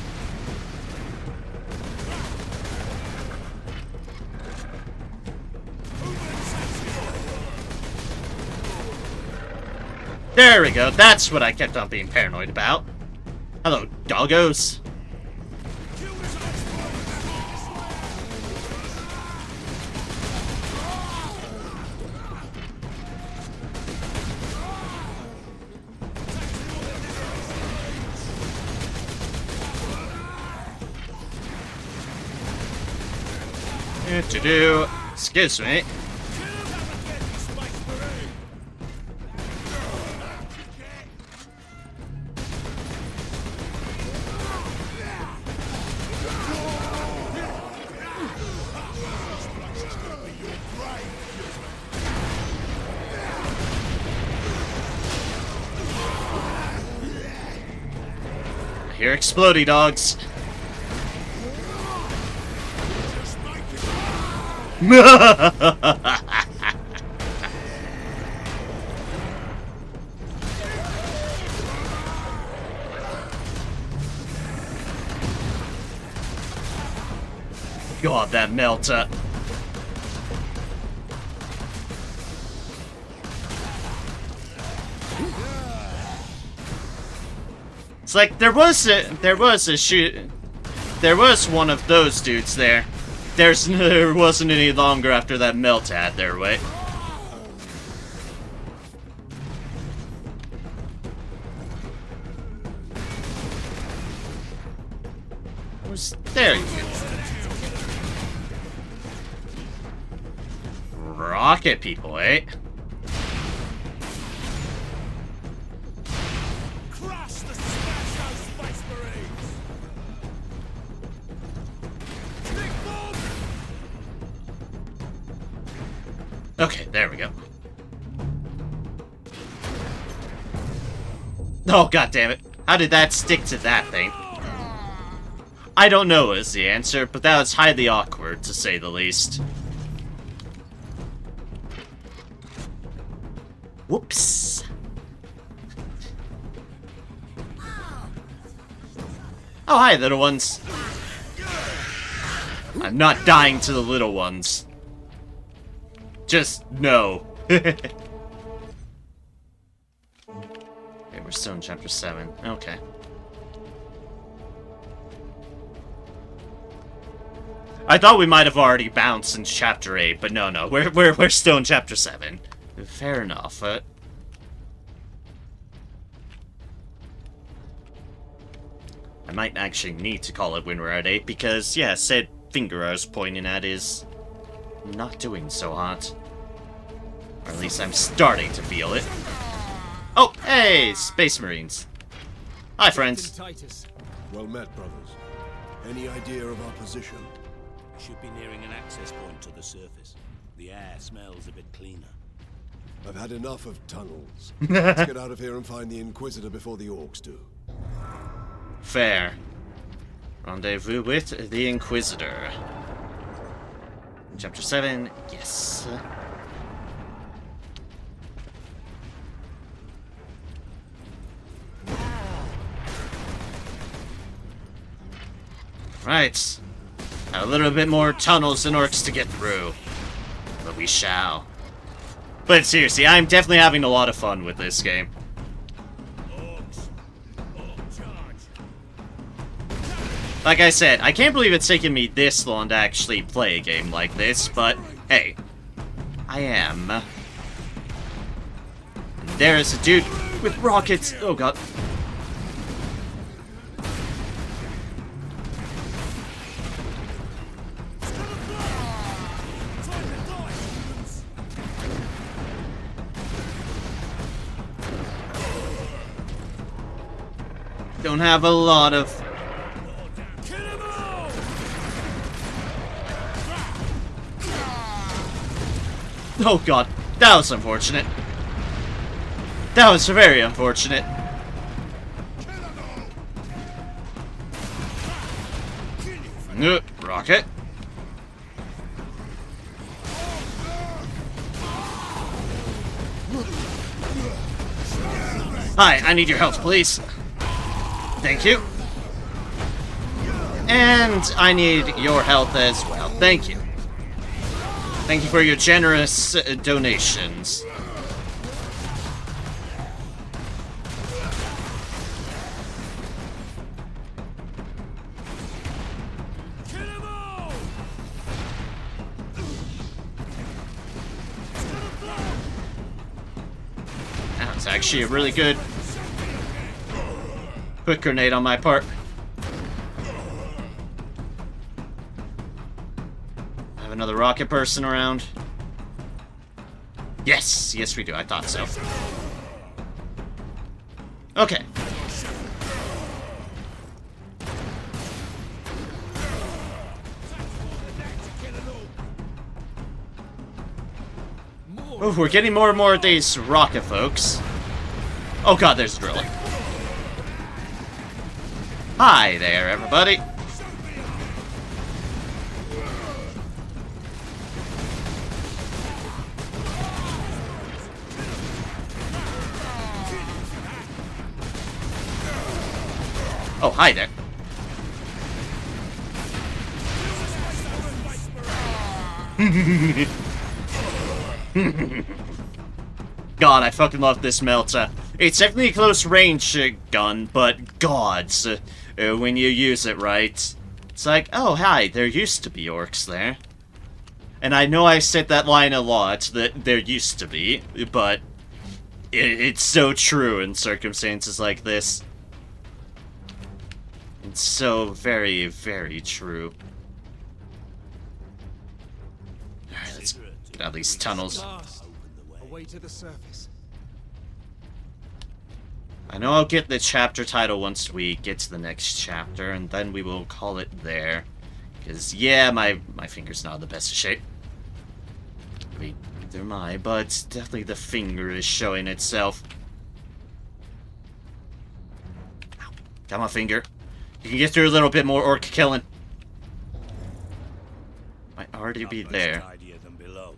There we go. That's what I kept on being paranoid about. Hello, doggos. To do. Excuse me. I hear explodey dogs. God, that melter. It's like there was one of those dudes there. There wasn't any longer after that melt had their way. There you go. Rocket people, eh? Crush the Smash House Space Marines! Big bomb! Okay, there we go. Oh, god damn it. How did that stick to that thing? I don't know is the answer, but that was highly awkward, to say the least. Whoops. Oh, hi, little ones. I'm not dying to the little ones. Just no. Okay, we're still in Chapter 7. Okay. I thought we might have already bounced into Chapter 8, but no, we're still in Chapter 7. Fair enough. I might actually need to call it when we're at 8, because, yeah, said finger I was pointing at is not doing so hot. Or at least I'm starting to feel it. Oh, hey, Space Marines. Hi, friends. Well met, brothers. Any idea of our position? We should be nearing an access point to the surface. The air smells a bit cleaner. I've had enough of tunnels. Let's get out of here and find the Inquisitor before the orcs do. Fair. Rendezvous with the Inquisitor. Chapter 7, yes. Right. A little bit more tunnels and orcs to get through. But we shall. But seriously, I'm definitely having a lot of fun with this game. Like I said, I can't believe it's taken me this long to actually play a game like this, but hey, I am. And there's a dude with rockets. Oh god. Don't have a lot of... Oh god, that was unfortunate. That was very unfortunate. Rocket. Hi, I need your help, please. Thank you. And I need your help as well. Thank you. Thank you for your generous donations. That was actually a really good quick grenade on my part. Have another rocket person around. Yes, yes we do. I thought so. Okay. Oh, we're getting more and more of these rocket folks. Oh god, there's a driller. Hi there, everybody. Oh, hi there. God, I fucking love this melter. It's definitely a close range gun, but gods, when you use it right, it's like, oh hi, there used to be orcs there. And I know I said that line a lot, that there used to be, but it's so true in circumstances like this. It's so very, very true. Alright, let's get out of these tunnels. Away to the surface. I know I'll get the chapter title once we get to the next chapter, and then we will call it there. Because, yeah, my finger's not in the best of shape. I mean, neither am I, but definitely the finger is showing itself. Ow. Got my finger. You can get through a little bit more orc killing. Might already be there. Than below.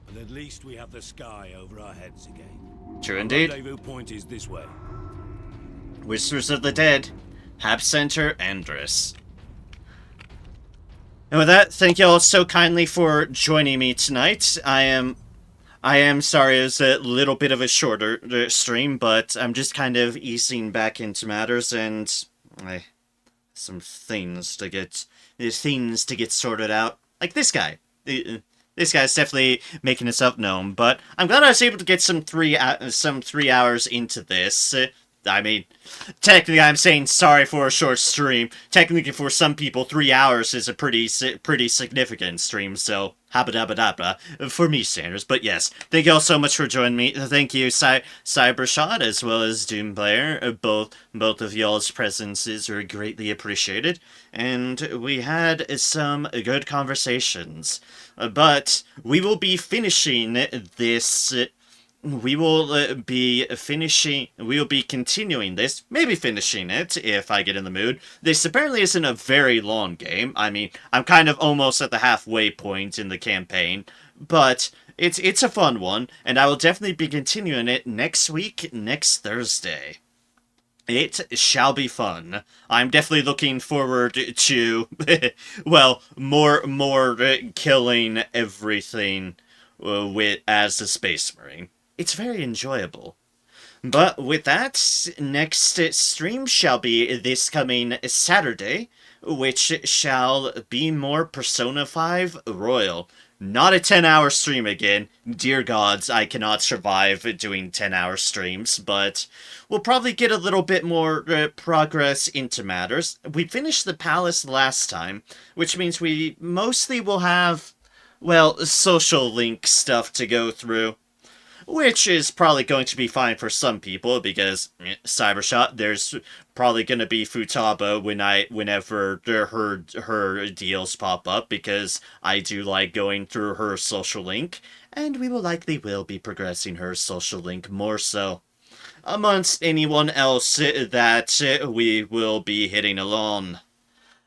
But at least we have the sky over our heads again. True indeed. Rendezvous point is this way. Whispers of the Dead, Hab Center, Andrus. And with that, thank you all so kindly for joining me tonight. I am sorry it was a little bit of a shorter stream, but I'm just kind of easing back into matters, and some things to get sorted out. Like this guy. This guy's definitely making himself known, but I'm glad I was able to get some 3 hours into this. I mean, technically I'm saying sorry for a short stream. Technically for some people 3 hours is a pretty significant stream, so habba-dabba-dabba for me, Sanders. But yes, thank you all so much for joining me. Thank you, Cybershot, as well as Doomplayer. Both of y'all's presences are greatly appreciated, and we had some good conversations. But we will be finishing this. We will be continuing this, maybe finishing it, if I get in the mood. This apparently isn't a very long game. I mean, I'm kind of almost at the halfway point in the campaign, but it's a fun one, and I will definitely be continuing it next week, next Thursday. It shall be fun. I'm definitely looking forward to, well, more killing everything as a Space Marine. It's very enjoyable. But with that, next stream shall be this coming Saturday, which shall be more Persona 5 Royal. Not a 10-hour stream again. Dear gods, I cannot survive doing 10-hour streams, but we'll probably get a little bit more progress into matters. We finished the palace last time, which means we mostly will have, well, social link stuff to go through. Which is probably going to be fine for some people, because Cybershot, there's probably going to be Futaba whenever her deals pop up, because I do like going through her social link, and we will be progressing her social link more so, amongst anyone else that we will be hitting along.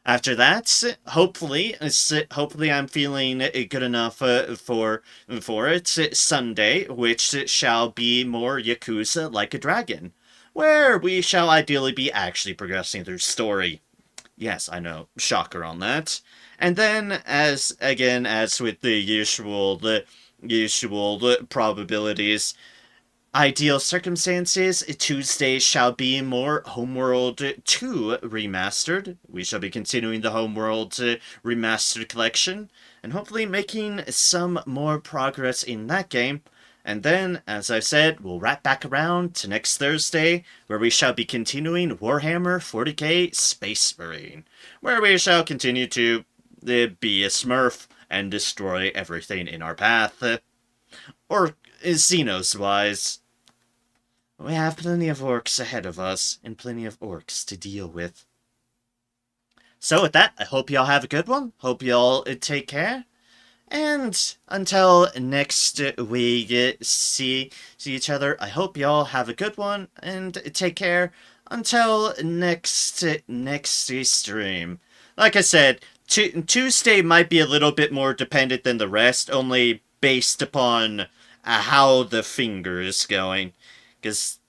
After that, hopefully I'm feeling good enough for it Sunday, which shall be more Yakuza Like a Dragon, where we shall ideally be actually progressing through story. Yes, I know, shocker on that. And then, as with the usual probabilities, ideal circumstances, Tuesday shall be more Homeworld 2 Remastered. We shall be continuing the Homeworld Remastered collection, and hopefully making some more progress in that game. And then, as I've said, we'll wrap back around to next Thursday, where we shall be continuing Warhammer 40k Space Marine, where we shall continue to be a smurf and destroy everything in our path. Or Xenos-wise. We have plenty of orcs ahead of us, and plenty of orcs to deal with. So with that, I hope y'all have a good one. Hope y'all take care. And until next we see each other, I hope y'all have a good one, and take care. Until next stream. Like I said, Tuesday might be a little bit more dependent than the rest, only based upon how the finger is going. Because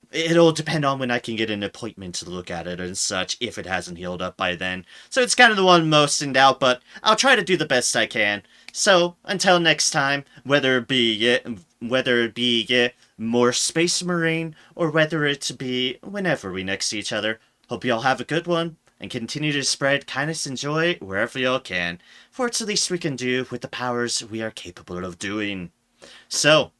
it'll depend on when I can get an appointment to look at it and such, if it hasn't healed up by then. So it's kind of the one most in doubt, but I'll try to do the best I can. So, until next time, whether it be more Space Marine, or whether it be whenever we next see each other, hope y'all have a good one, and continue to spread kindness and joy wherever y'all can, for it's the least we can do with the powers we are capable of doing. So,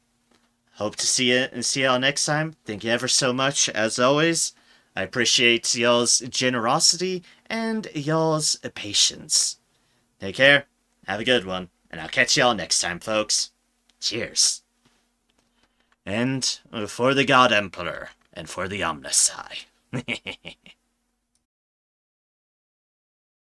hope to see you and see y'all next time. Thank you ever so much, as always. I appreciate y'all's generosity and y'all's patience. Take care, have a good one, and I'll catch y'all next time, folks. Cheers. And for the God Emperor, and for the Omnisci.